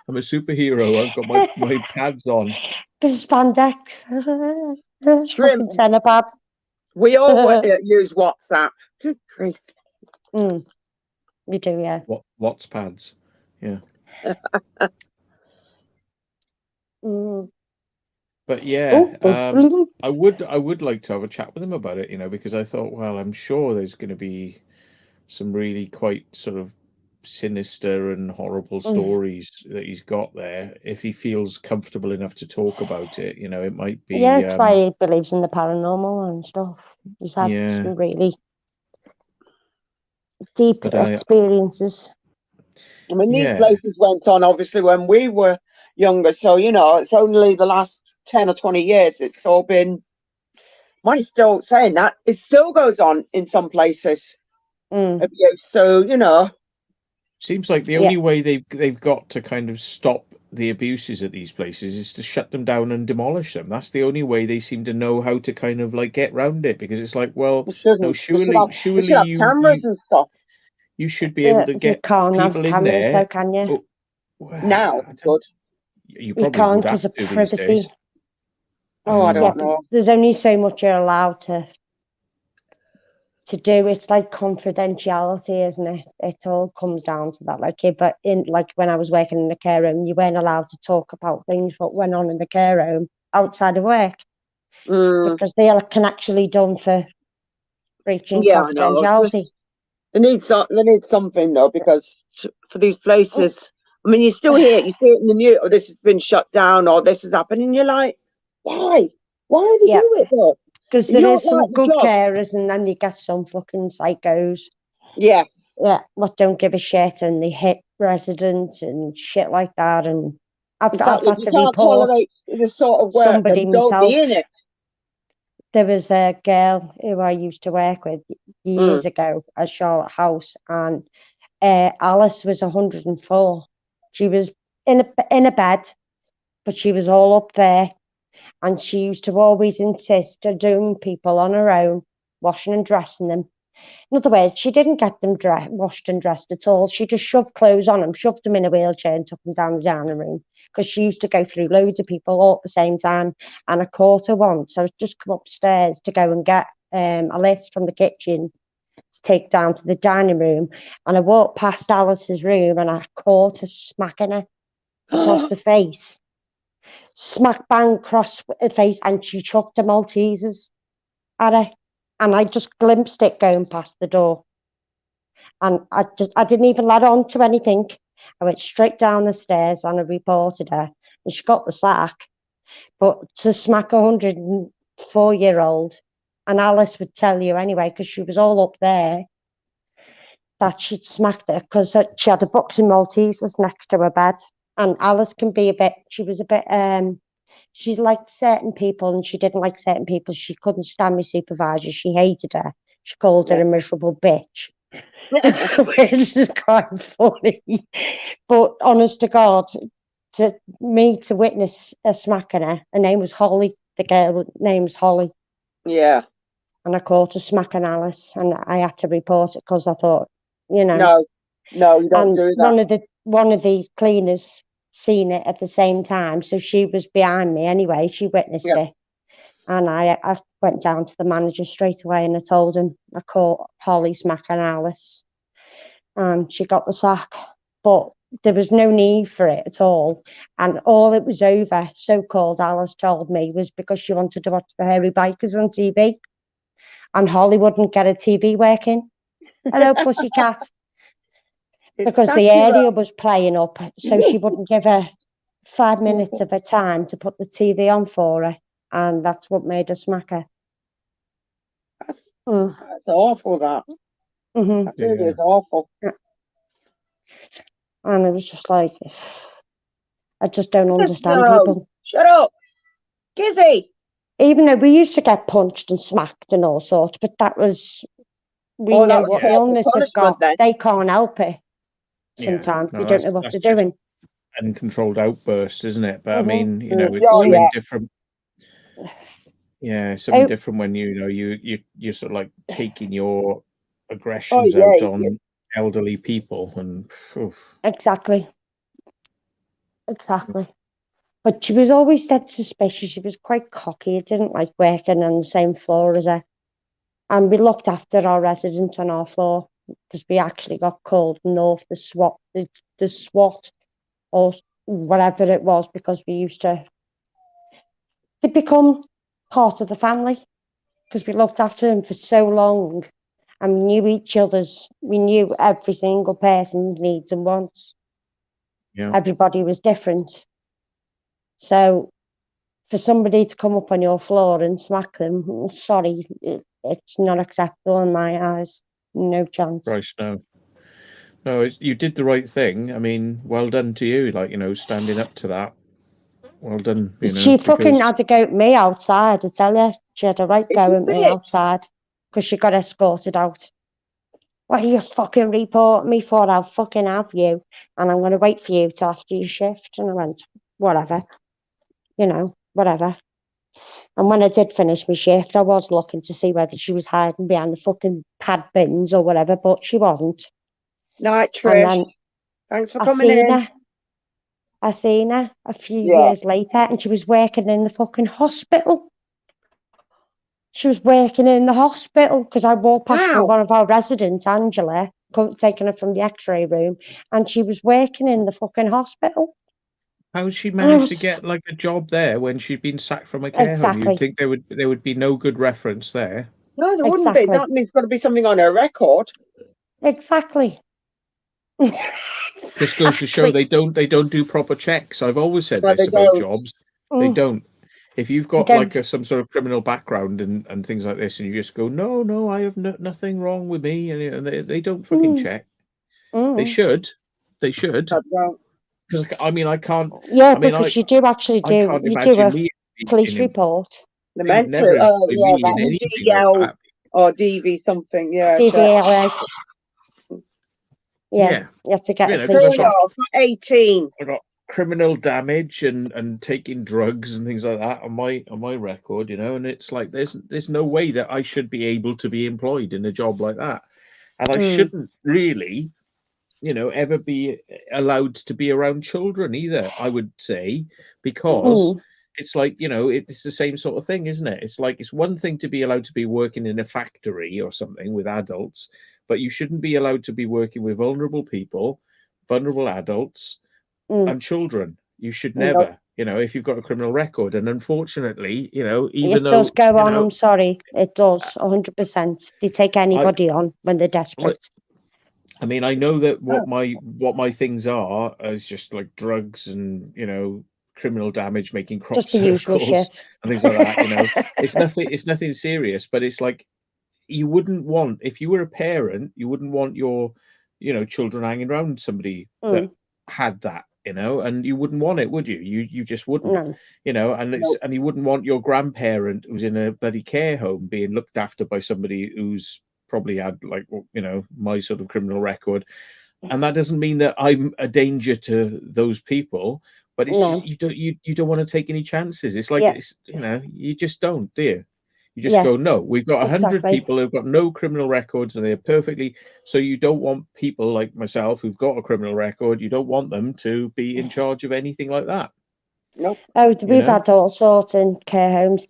I'm a superhero. I've got my pads on. Spandex. Trim. Tenor pad. We all use WhatsApp. Good grief. We do, yeah. What's pads? Yeah. But I would like to have a chat with him about it, because I thought, well, I'm sure there's going to be some really quite sort of sinister and horrible stories that he's got there. If he feels comfortable enough to talk about it, it might be. Yeah, that's why he believes in the paranormal and stuff. He's had some really deep experiences. I mean, these places went on obviously when we were younger, so it's only the last 10 or 20 years it's all been. Mine's still saying that it still goes on in some places. So seems like the only way they've got to kind of stop the abuses at these places is to shut them down and demolish them. That's the only way they seem to know how to kind of get round it, because it's like, well, no, surely you cameras and stuff. You should be able to get people in there. Though, can you? Now, good. You can't because of privacy. I don't know. There's only so much you're allowed to do. It's like confidentiality, isn't it? It all comes down to that. But when I was working in the care home, you weren't allowed to talk about things what went on in the care home outside of work because they can actually done for breaching confidentiality. They need something though, because for these places, I mean, you still hear it. You see it in the news, or this has been shut down, or this is happening. You're like, why? Why do they do it though? Because there is some good carers, and then you get some fucking psychos. Yeah. What don't give a shit, and they hit residents and shit like that. And I've had to report the sort of work somebody myself. Don't be in it. there was a girl who I used to work with years ago at Charlotte House, and Alice was 104. She was in a bed, but she was all up there, and she used to always insist on doing people on her own, washing and dressing them. In other words, she didn't get them washed and dressed at all. She just shoved clothes on them, shoved them in a wheelchair, and took them down the dining room, because she used to go through loads of people all at the same time. And I caught her once. I was just come upstairs to go and get a lift from the kitchen to take down to the dining room, and I walked past Alice's room and I caught her smacking her across the face, smack bang across the face, and she chucked the Maltesers at her, and I just glimpsed it going past the door, and I didn't even let on to anything. I went straight down the stairs and I reported her, and she got the sack. But to smack a 104-year-old, and Alice would tell you anyway, because she was all up there, that she'd smacked her because she had a boxing Maltesers next to her bed. And Alice can be she liked certain people and she didn't like certain people. She couldn't stand my supervisor. She hated her. She called her a miserable bitch. Which is quite funny. But honest to God, to witness her smacking her name was Holly. The girl's name was Holly. Yeah. And I caught her smacking Alice, and I had to report it because I thought, No, you don't do that. One of the cleaners seen it at the same time, so she was behind me anyway. She witnessed it, and I went down to the manager straight away and I told him I caught Holly smacking Alice, and she got the sack. But there was no need for it at all, and all it was over, so-called Alice told me, was because she wanted to watch the hairy bikers on TV, and Holly wouldn't get her TV working. Hello, pussycat. Because the area was playing up, so she wouldn't give her 5 minutes of her time to put the TV on for her, and that's what made her smack her. That's awful, that. That really is awful. And it was just like, I just don't understand people. Shut up, Gizzy. Even though we used to get punched and smacked and all sorts, but that was, we know what the illness have got. They can't help it. Sometimes we don't know what they're doing. Uncontrolled outburst, isn't it? But I mean, it's something different. Yeah, something different when you're sort of like taking your aggressions out on elderly people, and exactly. But she was always dead suspicious. She was quite cocky. Didn't like working on the same floor as her, and we looked after our residents on our floor, because we actually got called north the SWAT or whatever it was, because we used to become part of the family, because we looked after them for so long, and we knew we knew every single person's needs and wants. Everybody was different, so for somebody to come up on your floor and smack them, sorry, it's not acceptable in my eyes. No chance. Right, no, you did the right thing. I mean, well done to you. Standing up to that. Well done. She fucking had to go at me outside. I tell you, she had a right go at me outside, because she got escorted out. What are you fucking reporting me for? I'll fucking have you, and I'm going to wait for you till after your shift. And I went, whatever, whatever. And when I did finish my shift, I was looking to see whether she was hiding behind the fucking pad bins or whatever, but she wasn't. Night, Trish. Thanks for coming in. I seen her a few years later, and she was working in the fucking hospital. She was working in the hospital, because I walked past one of our residents, Angela, taking her from the x-ray room, and she was working in the fucking hospital. How she managed to get like a job there when she'd been sacked from a care home? You'd think there would be no good reference there. No, there wouldn't be. That means got to be something on her record. Exactly. This goes to show they don't do proper checks. I've always said this about jobs. They don't. If you've got like some sort of criminal background and things like this, and you just go, no, I have nothing wrong with me, and they don't fucking check. They should. Because I mean, I can't. Yeah, because you do actually do. You do a police report. They're They would meant to. never Oh, employ yeah, me in that anything like DL that. or DV something. Yeah, check. DVLA. Yeah, Yeah. you have to get You a know, police 'cause Third check. off, 18. I got criminal damage and taking drugs and things like that on my record, you know, and it's like there's no way that I should be able to be employed in a job like that, and I shouldn't really, you know, ever be allowed to be around children either. I would say, because it's like, you know, it's the same sort of thing, isn't it? It's like it's one thing to be allowed to be working in a factory or something with adults, but you shouldn't be allowed to be working with vulnerable people, vulnerable adults and children. You should Nope. never, you know, if you've got a criminal record. And unfortunately, you know, even It does though, go you on, know, I'm sorry. It does, 100%. They take anybody on when they're desperate. I mean, I know that what my things are is just like drugs and, you know, criminal damage, making crop Just the usual circles shit. and things like that. You know, it's nothing serious, but it's like you wouldn't want, if you were a parent, you wouldn't want your, you know, children hanging around somebody that had that, you know, and you wouldn't want it, would you? You just wouldn't, No. you know, and and you wouldn't want your grandparent who's in a bloody care home being looked after by somebody who's probably had, like, you know, my sort of criminal record. And that doesn't mean that I'm a danger to those people, but it's just you don't want to take any chances. It's like, it's, you know, you just don't, do you? You just go, no, we've got 100 people who've got no criminal records and they're perfectly, so you don't want people like myself who've got a criminal record, you don't want them to be in charge of anything like that. Nope. Oh, we've had all sorts in care homes,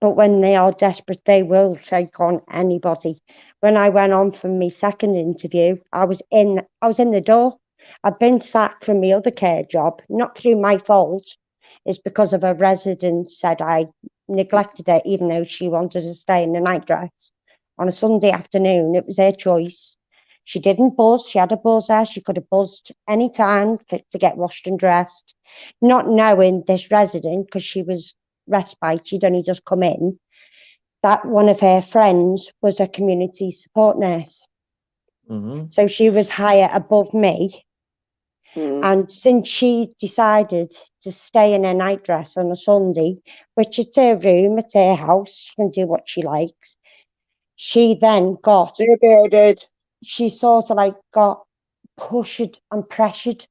but when they are desperate, they will take on anybody. When I went on for my second interview, I was in the door. I'd been sacked from my other care job, not through my fault. It's because of a resident said I neglected her, even though she wanted to stay in the nightdress on a Sunday afternoon. It was her choice. She didn't buzz. She had a buzzer. She could have buzzed any time to get washed and dressed. Not knowing this resident, because she was respite, she'd only just come in, that one of her friends was a community support nurse. So she was higher above me. And since she decided to stay in her nightdress on a Sunday, which it's her room, it's her house, she can do what she likes, she then got... She sort of like got pushed and pressured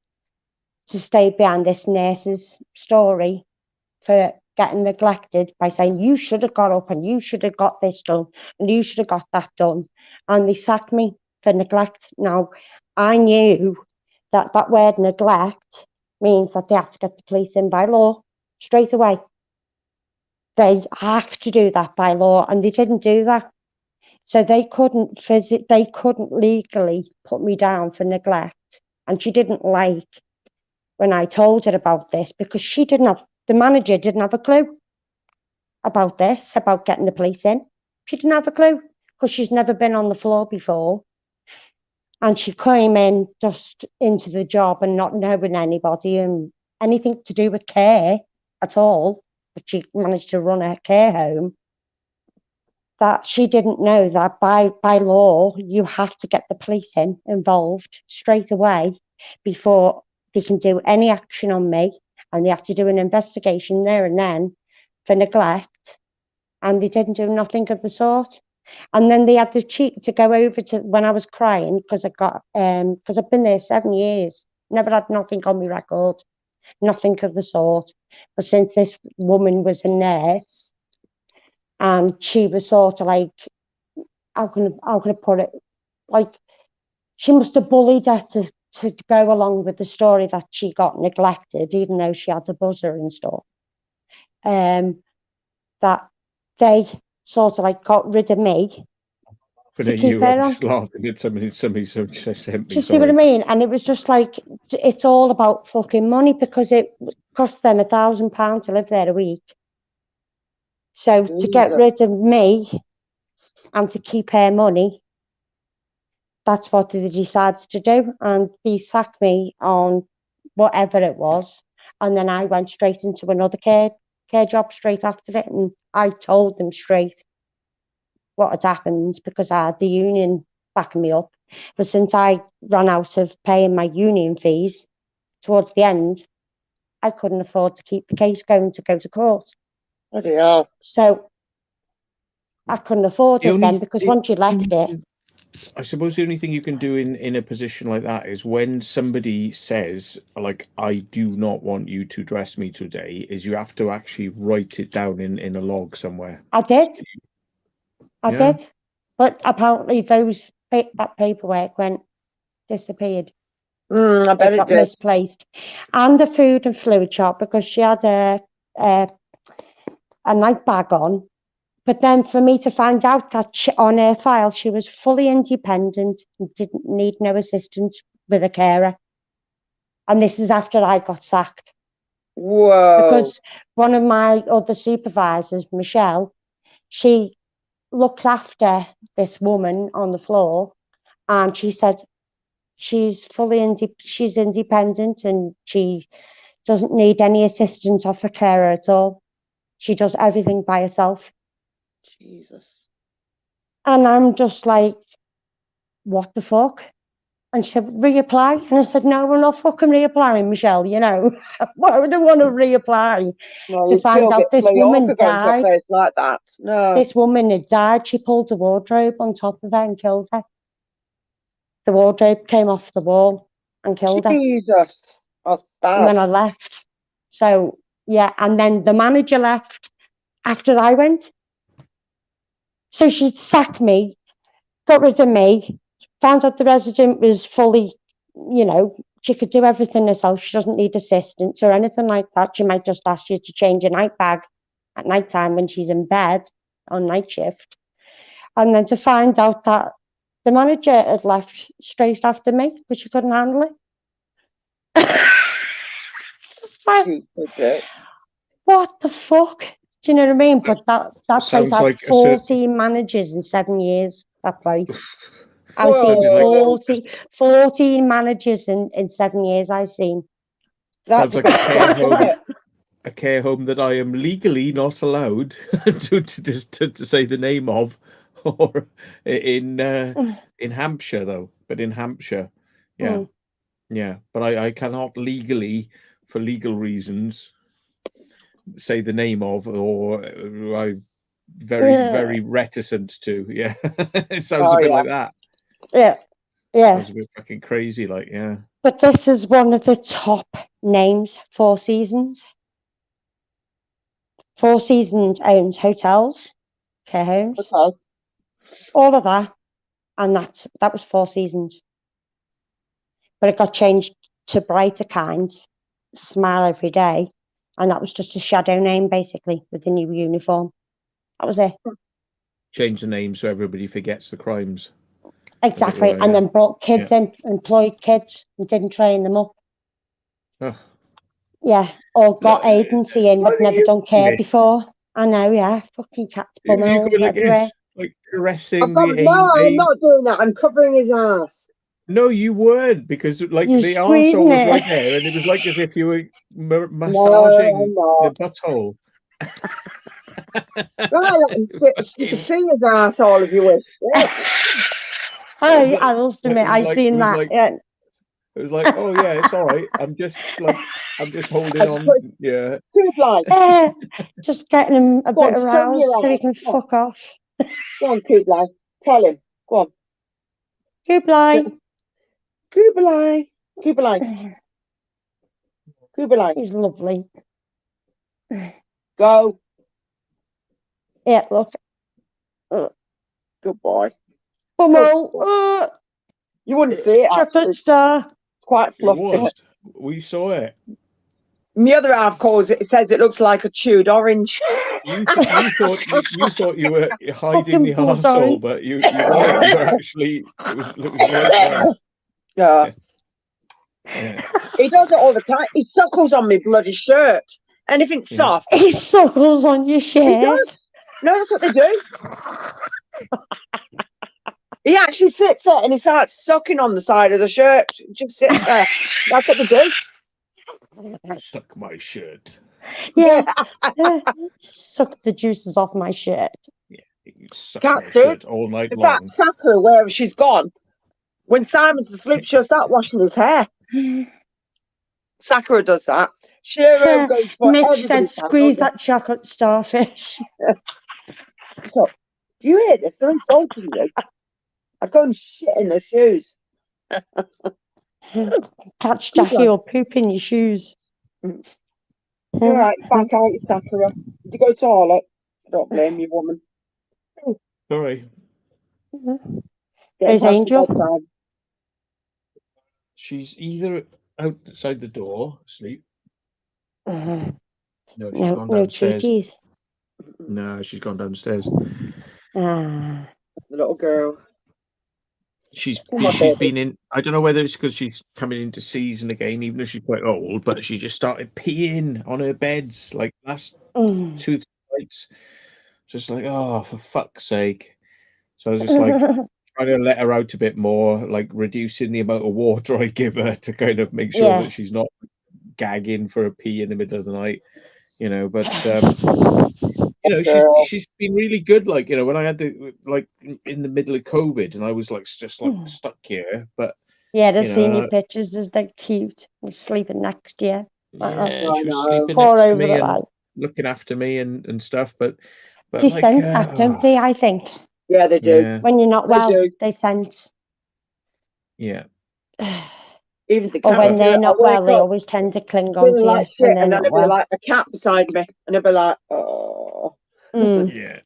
to stay behind this nurse's story for getting neglected by saying, you should have got up and you should have got this done and you should have got that done. And they sacked me for neglect. Now, I knew that that word neglect means that they have to get the police in by law straight away. They have to do that by law, and they didn't do that. So they couldn't legally put me down for neglect. And she didn't like when I told her about this, because the manager didn't have a clue about this, about getting the police in. She didn't have a clue because she's never been on the floor before. And she came in just into the job and not knowing anybody and anything to do with care at all. But she managed to run a care home. That she didn't know that by law, you have to get the police involved straight away before they can do any action on me. And they have to do an investigation there and then for neglect. And they didn't do nothing of the sort. And then they had the cheek to go over to when I was crying because because I've been there 7 years, never had nothing on my record, nothing of the sort. But since this woman was a nurse, and she was sort of like, how can I put it? Like, she must have bullied her to go along with the story that she got neglected, even though she had a buzzer and stuff. That they sort of like got rid of me to keep her on. Laughing at somebody sent me. Do you see what I mean? And it was just like, it's all about fucking money, because it cost them £1,000 to live there a week. So to get rid of me and to keep her money, that's what they decided to do. And they sacked me on whatever it was. And then I went straight into another care job straight after it. And I told them straight what had happened, because I had the union backing me up. But since I ran out of paying my union fees towards the end, I couldn't afford to keep the case going to go to court. Oh dear. So I couldn't afford it then because once you left it. I suppose the only thing you can do in a position like that is when somebody says, like, I do not want you to dress me today, is you have to actually write it down in a log somewhere. I did. But apparently that paperwork disappeared. I bet it got did. misplaced. And a food and fluid shop because she had a night bag on. But then for me to find out that on her file she was fully independent and didn't need no assistance with a carer. And this is after I got sacked. Whoa. Because one of my other supervisors, Michelle, she looked after this woman on the floor and she said she's she's independent and she doesn't need any assistance of a carer at all. She does everything by herself. Jesus. And I'm just like, what the fuck? And she said, reapply. And I said, no, we're not fucking reapplying, Michelle, you know. Why would I want to reapply? To find out this woman died. Like that. No. This woman had died. She pulled a wardrobe on top of her and killed her. The wardrobe came off the wall and killed her. Jesus. That's bad. And then I left. So, yeah. And then the manager left after I went. So she sacked me, got rid of me, found out the resident was fully, you know, she could do everything herself. She doesn't need assistance or anything like that. She might just ask you to change a night bag at night time when she's in bed on night shift. And then to find out that the manager had left straight after me because she couldn't handle it. Like, what the fuck? Do you know what I mean? But that place had like 14 managers in 7 years, that place. I've seen 14 managers in 7 years I've seen. Sounds like a care home that I am legally not allowed to say the name of, or in Hampshire though. But in Hampshire, yeah. But I cannot legally, for legal reasons, say the name of, or I'm very reticent to. Yeah, it sounds a bit like that. Yeah. Sounds a bit fucking crazy, like, yeah. But this is one of the top names, Four Seasons. Four Seasons owns hotels, care homes, all of that, and that was Four Seasons. But it got changed to Brighter Kind, Smile Every Day, and that was just a shadow name, basically, with the new uniform. That was it. Change the name so everybody forgets the crimes. Exactly, and then brought kids in, employed kids, and didn't train them up. Oh. Yeah, or got agency in that never done care before. I know, yeah, fucking cats bum holes everywhere. Like caressing No, I'm not doing that. I'm covering his ass. No, you weren't, because like the arsehole was right there, and it was like as if you were massaging the butthole. You can see his arsehole if you wish. I must admit, I seen that. It was like, oh yeah, it's all right. I'm just holding on. Yeah. Just getting him a bit aroused so he can fuck off. Go on, Kublai. Tell him. Go on. Kublai. He's lovely. Go. Yeah, look. Good boy. Bumhole. You wouldn't see it. Chocolate star. Quite fluffy. We saw it. My other half calls it. It says it looks like a chewed orange. You thought you were hiding the arsehole, but you weren't. You were actually. It was right there. Yeah. He does it all the time. He suckles on my bloody shirt. Anything soft. He suckles on your shirt. He does. No, that's what they do. He actually sits there and he starts sucking on the side of the shirt. Just sit there. That's what they do. Suck my shirt. Yeah. Suck the juices off my shirt. Yeah, you suck my shirt all night long. Sakura, wherever she's gone. When Simon's asleep, she'll start washing his hair. Sakura does that. Mitch said, squeeze that chocolate starfish. Do you hear this? They're insulting you. I'd go and shit in their shoes. Catch Jackie or poop in your shoes. You're right, back out, you Sakura. Did you go to the toilet? I don't blame you, woman. Sorry. There's Angel. She's either outside the door, asleep. No, she's No, gone no downstairs. treaties. No, she's gone downstairs. The little girl. She's baby. been in. I don't know whether it's because she's coming into season again, even though she's quite old. But she just started peeing on her beds like last 2-3 nights. Just like, oh, for fuck's sake! So I was just like trying to let her out a bit more, like reducing the amount of water I give her to kind of make sure that she's not gagging for a pee in the middle of the night. You know, but you know, she's been really good. Like, you know, when I had in the middle of COVID and I was like just like stuck here, but yeah, the senior pictures is like cute. We're sleeping next to you. Yeah, she was sleeping next to me and looking after me and stuff. But they sense that, don't they? I think. Yeah, they do. Yeah. When you're not well, they sense. Yeah. Even the or when they're not well, they always tend to cling on to like you. Shit, and then it'd be like a cat beside me, and it'd be like, oh. Yeah.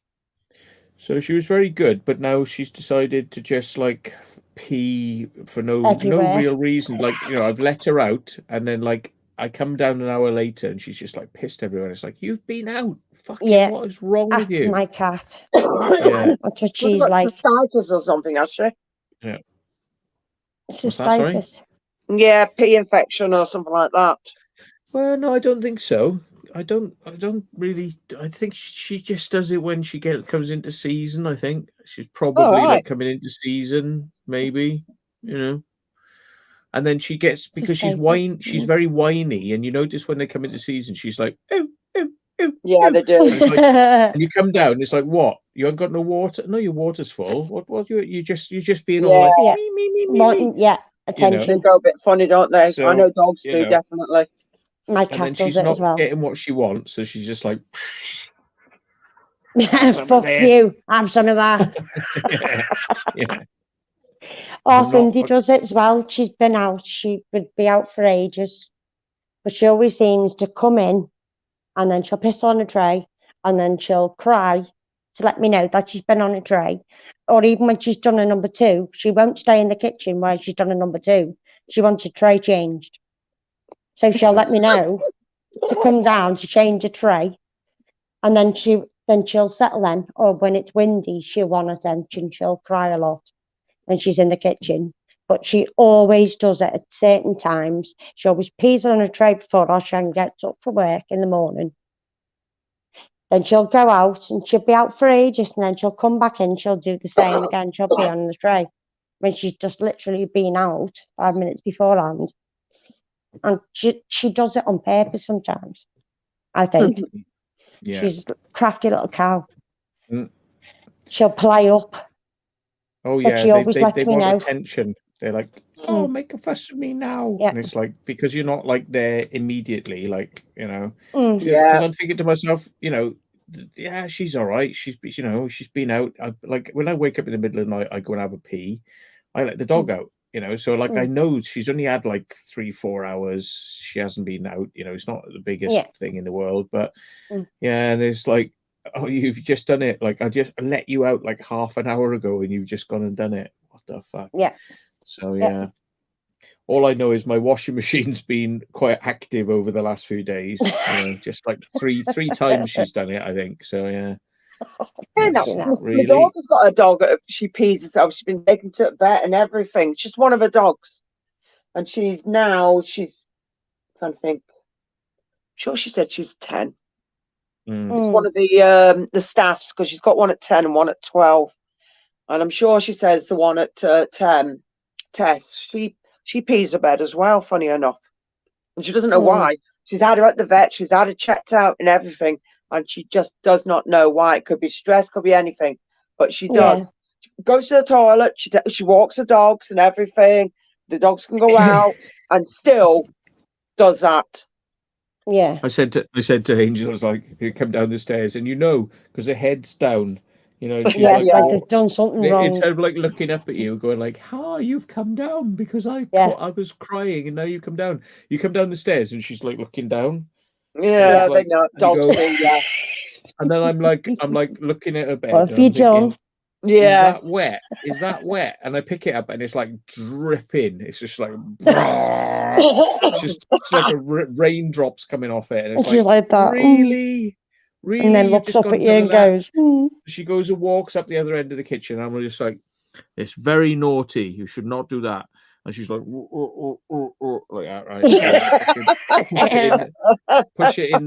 So she was very good, but now she's decided to just like pee for no real reason. Like, you know, I've let her out, and then like I come down an hour later, and she's just like pissed everywhere. It's like, you've been out. Fucking what is wrong with you? My cat. Yeah. That's what she's like. Cystitis or something, has she? Yeah. Cystitis. Yeah, pee infection or something like that. Well, no, I don't think so. I don't really. I think she just does it when she comes into season. I think she's probably like coming into season, maybe, you know. And then she gets, because she's very whiny, and you notice when they come into season, she's like, oh. Yeah, they do. And you come down, it's like, what? You haven't got no water? No, your water's full. What? You just being all like me. Yeah, attention. You know? They go a bit funny, don't they? So, I know dogs do, definitely. My cat and then does it as well. She's not getting what she wants, so she's just like, fuck you, have some of that. yeah. Or Cindy does it as well. She's been out. She would be out for ages, but she always seems to come in, and then she'll piss on a tray, and then she'll cry to let me know that she's been on a tray. Or even when she's done a number 2, she won't stay in the kitchen while she's done a number 2. She wants a tray changed. So she'll let me know to come down to change a tray, and then she'll settle in. Or when it's windy, she'll want attention. She'll cry a lot when she's in the kitchen. But she always does it at certain times. She always pees on a tray before Oshan gets up for work in the morning. Then she'll go out, and she'll be out for ages, and then she'll come back in. She'll do the same again. She'll pee on the tray when she's just literally been out 5 minutes beforehand. And she does it on purpose sometimes, I think. Yeah. She's a crafty little cow. She'll play up. Oh, yeah. She always lets me want know. Attention. They're like, oh, make a fuss with me now. Yeah. And it's like, because you're not like there immediately, like, you know. Yeah. Because I'm thinking to myself, you know, yeah, she's all right. She's been out. Like when I wake up in the middle of the night, I go and have a pee. I let the dog out. You know, so like I know she's only had like 3-4 hours. She hasn't been out. You know, it's not the biggest thing in the world, but yeah, and it's like, oh, you've just done it. Like I just let you out like half an hour ago, and you've just gone and done it. What the fuck? Yeah. So yeah, all I know is my washing machine's been quite active over the last few days. You know, just like three times she's done it, I think. So yeah. My daughter's got a dog. She pees herself. She's been taken to the vet and everything. It's just one of her dogs, and she's trying to think. I'm sure she said she's 10. One of the staffs, because she's got one at 10 and one at 12, and I'm sure she says the one at 10, Tess, she pees her bed as well. Funny enough, and she doesn't know why. She's had her at the vet. She's had her checked out and everything. And she just does not know why. It could be stress, could be anything, but she does. She goes to the toilet. She walks the dogs and everything. The dogs can go out, and still does that. Yeah. I said to Angel, I was like, you come down the stairs, and you know, because her head's down, You know, and she's Yeah, like, like they've done something wrong. instead of like looking up at you, going like, "Ha, you've come down because I was crying, and now you come down. You come down the stairs, and she's like looking down. Yeah, Like, they know. and you Dogs go- do, yeah. And then I'm like looking at her bed. What and have you I'm thinking, done? Yeah. Is that wet? Is that wet? And I pick it up, and it's like dripping. It's just like, it's just like raindrops coming off it, and it's And she's like that. really, really. And then You've looks just up gone at you down and to that? goes, She goes and walks up the other end of the kitchen. And I'm just like, it's very naughty. You should not do that. And she's like, like that, right? So push it in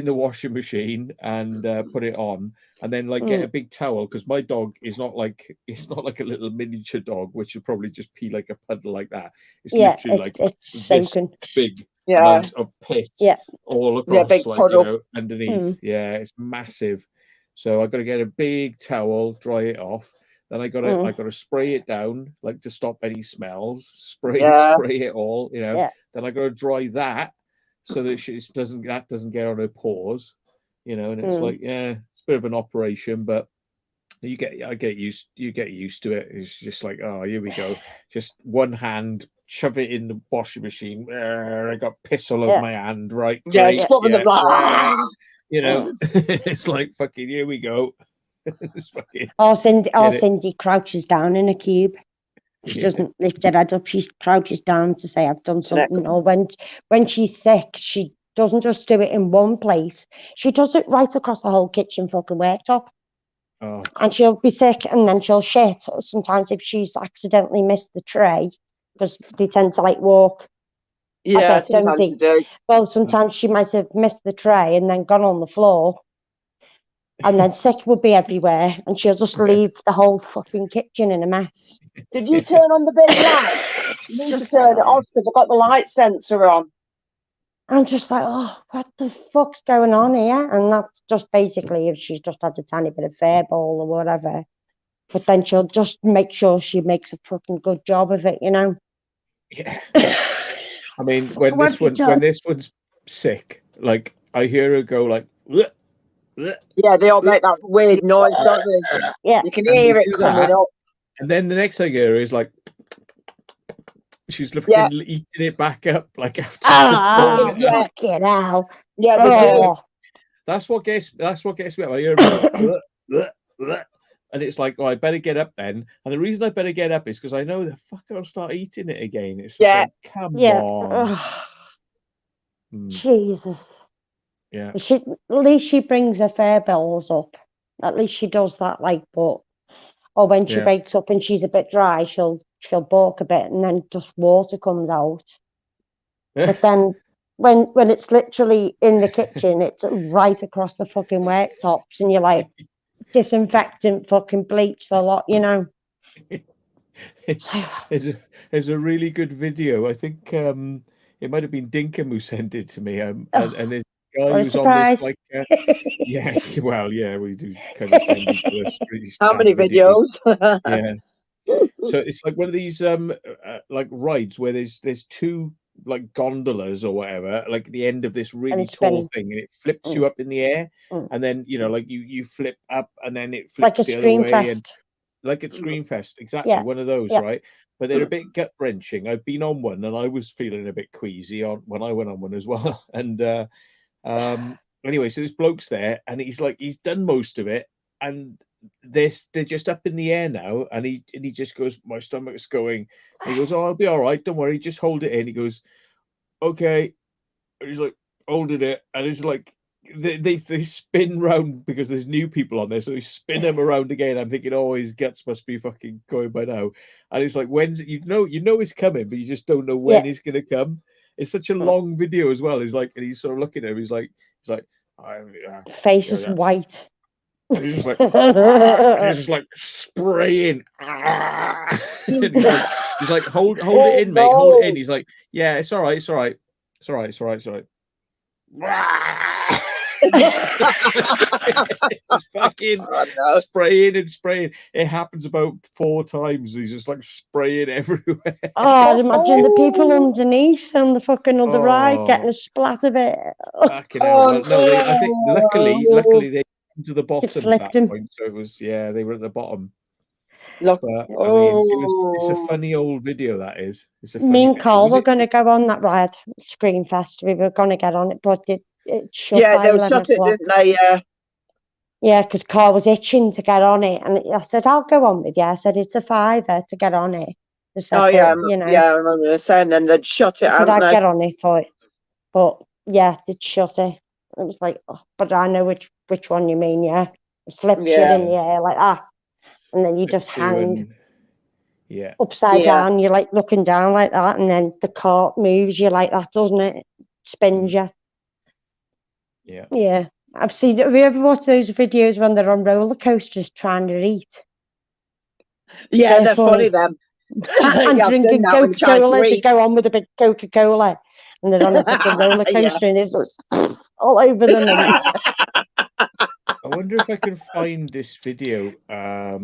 the washing machine and put it on, and then like get a big towel, because my dog is not like, it's not like a little miniature dog which would probably just pee like a puddle like that. It's literally like it's this soaking. big Yeah. amount of piss all across, big like puddle. you know, underneath. Yeah, it's massive. So I got to get a big towel, dry it off. Then I got to spray it down, like to stop any smells. Spray it all, you know. Yeah. Then I got to dry that so that it doesn't get on her paws, you know. And it's like, yeah, it's a bit of an operation, but you get used to it. It's just like, oh, here we go. Just one hand, shove it in the washing machine. I got piss all over my hand, right? Yeah, Great, swabbing the blood. you know, it's like fucking, here we go. Cindy crouches down in a cube. She doesn't lift her head up. She crouches down to say, I've done something. Or when she's sick, she doesn't just do it in one place. She does it right across the whole kitchen fucking worktop. Oh. And she'll be sick and then she'll shit. Sometimes if she's accidentally missed the tray, because they tend to like walk. Yeah, sometimes they do. Well, sometimes she might have missed the tray and then gone on the floor. And then sick would be everywhere, and she'll just leave the whole fucking kitchen in a mess. Did you turn on the big light? You need to turn it off because I've got the light sensor on. I'm just like, oh, what the fuck's going on here? And that's just basically if she's just had a tiny bit of fairball or whatever. But then she'll just make sure she makes a fucking good job of it, you know? Yeah. I mean, when this one's sick, like I hear her go like, bleh, bleh, yeah, they all make that weird noise, don't they? Yeah, you can hear it coming up. And then the next thing I hear is like, she's eating it back up, like after. Fucking hell! Yeah, that's what gets me up. I hear bleh, bleh, bleh. And it's like, oh, I better get up then. And the reason I better get up is because I know the fucker will start eating it again. It's just like, come on. Jesus. Yeah. At least she brings her fairballs up. At least she does that, like, or when she wakes up and she's a bit dry, she'll balk a bit and then just water comes out. But then when it's literally in the kitchen, it's right across the fucking worktops, and you're like, disinfectant, fucking bleach, a lot, you know. There's a really good video. I think it might have been Dinkum who sent it to me. And there's a guy who's on this, like, we do kind of send each other how many videos? Yeah. So it's like one of these like rides where there's two like gondolas or whatever, like at the end of this really tall thing, and it flips you up in the air, and then you know, like you flip up, and then it flips like the other way, and like at Screamfest, exactly, one of those, right? But they're a bit gut wrenching. I've been on one, and I was feeling a bit queasy when I went on one as well. And anyway, so this bloke's there, and he's done most of it, and they're just up in the air now, and he just goes, my stomach's going. And he goes, oh, I'll be all right, don't worry, just hold it in. He goes, okay. And he's like holding it, and it's like they spin round because there's new people on there, so they spin him around again. I'm thinking, oh, his guts must be fucking going by now. And it's like, when's it? You know it's coming, but you just don't know when it's gonna come. It's such a long video as well. He's like, and he's sort of looking at him. He's like, face is white. And he's just like spraying. He's like, hold it in, mate. Hold it in. He's like, yeah, it's all right. It's all right. It's all right. It's all right. It's all right. Fucking spraying and spraying. It happens about 4 times. He's just like spraying everywhere. Oh, I'd imagine the people underneath on the fucking other ride getting a splat of it. Fucking hell. No, I think luckily to the bottom at flipped that him. point, so it was they were at the bottom. Look, But I mean, it's a funny old video. That is. It's a funny Me and video. Carl Was were it? going to go on that ride, Screen Fest. We were going to get on it, but it shut yeah, by they 11 shut it, o'clock. didn't they? Yeah, because Carl was itching to get on it, and I said, "I'll go on with you." I said, "It's a £5 to get on it." I said, Oh yeah, but, you know, yeah, I remember saying. Then they'd shut it, I said hadn't I'd they? get on it for it, but yeah, they'd shut it. It was like, oh, but I know which one you mean. Yeah, it flips you Yeah. in the air like that, and then you Flip just to hang and- yeah. upside Yeah. down. You're like looking down like that, and then the cart moves you like that, doesn't it? Spins you. Yeah. Yeah, I've seen. Have you ever watched those videos when they're on roller coasters trying to eat Yeah, They're they're funny funny. them. and Yeah, I've drinking done that when trying to Coca-Cola? They read. go on with a big Coca-Cola, and they're on a fucking roller Yeah. coaster, and it's all over them. And I wonder if I can find this video. I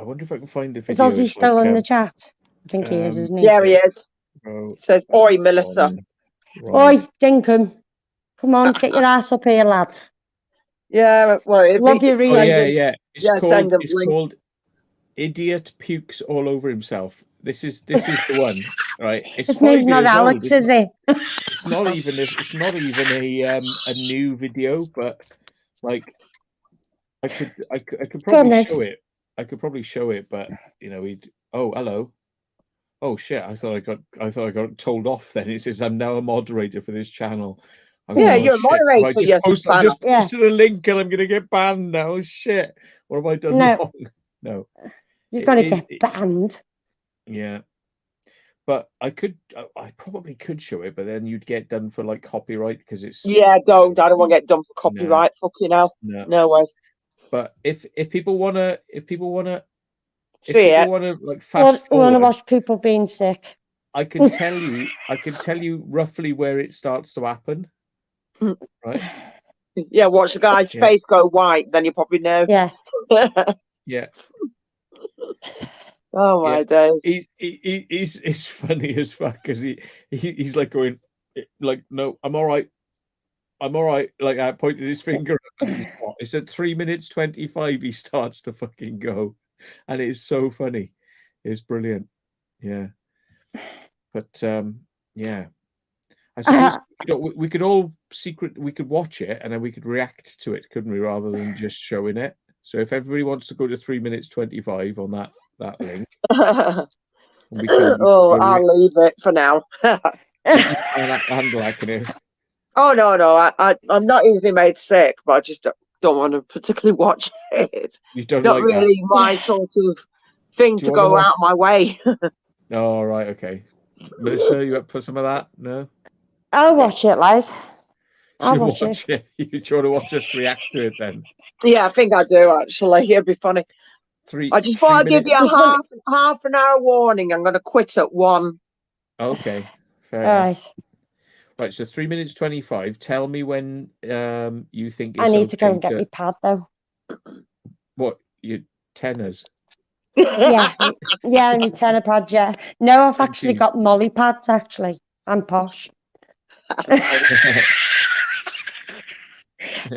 wonder if I can find the is video. Ozzy It's still like, in the chat? I think he is, isn't he? Yeah, he is. oh, Says, "Oi, on, Melissa." right. Oi, Dinkum, come on, get your ass up here, lad. Yeah, well, if Love he you, could Reed. Oh send yeah, him- yeah. It's yeah, send him link. called Idiot Pukes All Over Himself. This is the one, right? It's His 5 name's not years old. Alex, is it? It's not even a new video, but like I could probably Ned. show it. I could probably show it, but you know, oh, hello. Oh shit, I thought I got told off then. It says I'm now a moderator for this channel. I was Yeah, like, oh, you're a shit. moderator I for just your I just channel. Yeah. posted a link and I'm gonna get banned now. Oh, shit. What have I done No. wrong? No. You're going to It get is- banned. Yeah. But I probably could show it, but then you'd get done for like copyright because it's Yeah, don't. I don't want to get done for copyright. Fucking hell. no. No way. But if people wanna See it. like fast We want to forward, watch people being sick. I can tell you roughly where it starts to happen. Right? Yeah, watch the guy's Yeah. face go white, then you probably know. Yeah. Yeah. Oh my days. He's funny as fuck because he's like going like, no, I'm all right. Like I pointed his finger and he's not. It's at 3 minutes 25 he starts to fucking go. And it is so funny. It's brilliant. Yeah. But yeah. I suppose we could all we could watch it and then we could react to it, couldn't we, rather than just showing it. So if everybody wants to go to 3 minutes 25 on that link, we can I'll leave it for now. handle that, can you? Oh no, I'm not easily made sick, but I just don't want to particularly watch it. You don't Not like really my sort of thing Do to you wanna go out of my way. that? Oh, right, okay. Melissa, you up for some of that? No? I'll watch it, like. I'll You watch watch it. You want to watch us react to it then? Yeah, I think I do actually. It'd be funny. I just thought I'd give you a half an hour warning. I'm going to quit at 1. Okay, fair All enough. right. Right, so 3 minutes 25. Tell me when you think it's I need to go okay and get my pad, though. What, your tenors? Yeah. Yeah, my tenor pad, yeah. No, I've actually Jeez. got molly pads, actually. I'm posh.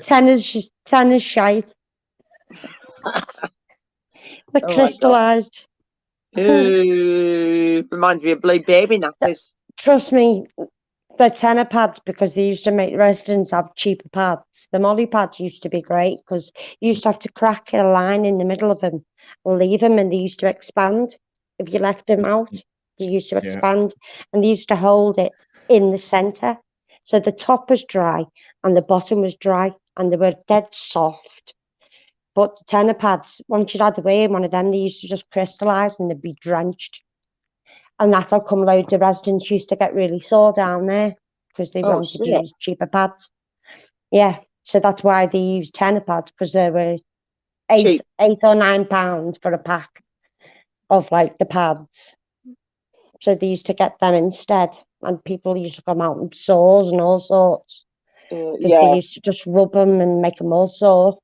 Tenors shite. They're Oh my God. crystallised. Ooh, reminds me of Blue Baby nappies. Trust me, the tenor pads, because they used to make residents have cheaper pads. The molly pads used to be great because you used to have to crack a line in the middle of them, leave them, and they used to expand. If you left them out, they used to expand, and they used to hold it in the centre. So the top was dry and the bottom was dry, and they were dead soft. But the tenor pads, once you'd had away in one of them, they used to just crystallise and they'd be drenched. And that's how come loads of residents used to get really sore down there, because they wanted to use cheaper pads. Yeah, so that's why they used tenor pads, because they were £8 or £9 for a pack of like the pads. So they used to get them instead, and people used to come out with sores and all sorts. Because they used to just rub them and make them all sore.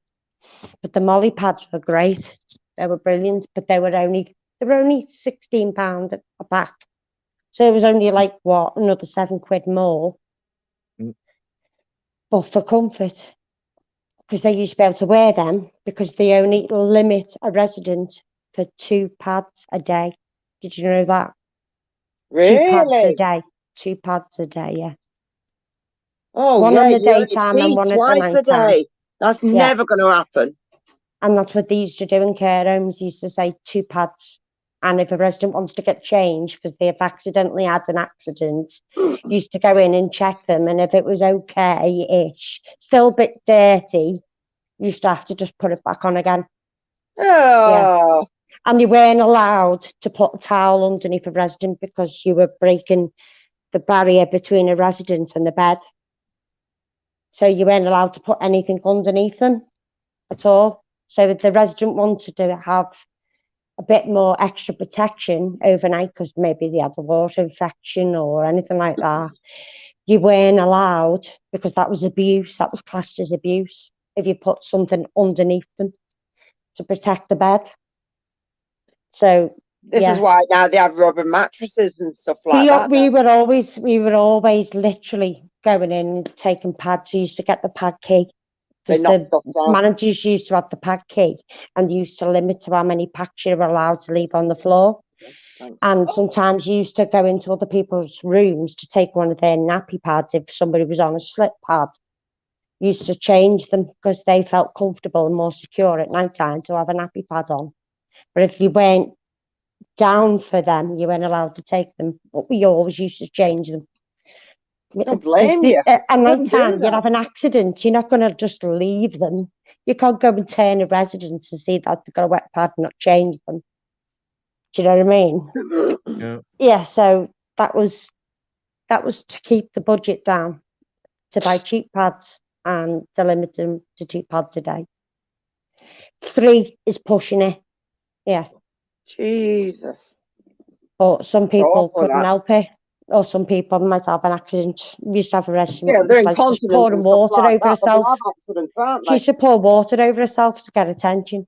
But the molly pads were great. They were brilliant, but they were only £16 a pack. So it was only like another £7 more. But for comfort. because they used to be able to wear them because they only limit a resident for 2 pads a day. Did you know that? 2 pads a Really? day. 2 pads a day, yeah. Oh, One yeah, in the you only daytime and pee one at the twice night a time. day. That's Yeah. never going to happen. And that's what they used to do in care homes. They used to say 2 pads. And if a resident wants to get changed because they have accidentally had an accident, used to go in and check them. And if it was okay-ish, still a bit dirty, used to have to just put it back on again. Oh, And you weren't allowed to put a towel underneath a resident because you were breaking the barrier between a resident and the bed. So you weren't allowed to put anything underneath them at all. So if the resident wanted to have a bit more extra protection overnight because maybe they had a water infection or anything like that, you weren't allowed, because that was abuse. That was classed as abuse if you put something underneath them to protect the bed. So this is why now they have rubber mattresses and stuff like that. we were always literally going in and taking pads. We used to get the pad key because the managers used to have the pad key and used to limit to how many packs you were allowed to leave on the floor. And sometimes you used to go into other people's rooms to take one of their nappy pads if somebody was on a slip pad. Used to change them because they felt comfortable and more secure at night time to have a nappy pad on. But if you weren't down for them, you weren't allowed to take them. But we always used to change them. I don't blame you. At night time, you'd have an accident. You're not going to just leave them. You can't go and turn a resident to see that they've got a wet pad and not change them. Do you know what I mean? Yeah. Yeah. So that was to keep the budget down, to buy cheap pads and to limit them to 2 pads a day. 3 is pushing it. Yeah. Jesus. But some people couldn't help it. Or some people might have an accident. We used to have a resident like just pouring water over herself. She used to pour water over herself to get attention.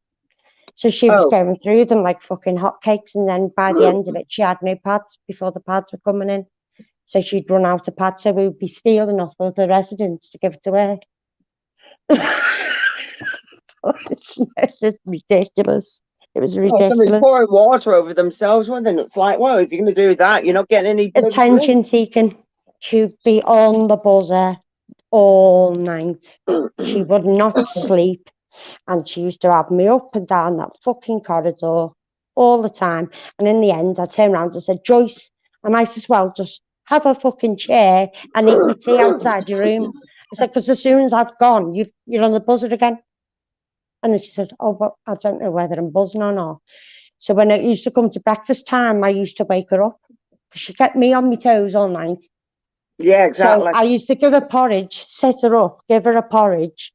So she was going through them like fucking hotcakes, and then by the end of it, she had no pads before the pads were coming in. So she'd run out of pads, so we would be stealing off of the residents to give it to her. It's ridiculous. It was ridiculous. Pouring water over themselves, well, then it's like, well, if you're going to do that, you're not getting any attention seeking. She'd be on the buzzer all night. She would not sleep, and she used to have me up and down that fucking corridor all the time. And in the end, I turned around and said, Joyce, I might as well just have a fucking chair and eat my tea outside your room. I said, because as soon as I've gone, you're on the buzzer again. And then she said, oh, but I don't know whether I'm buzzing or not. So when it used to come to breakfast time, I used to wake her up because she kept me on my toes all night. Yeah, exactly. So I used to give her porridge, set her up, give her a porridge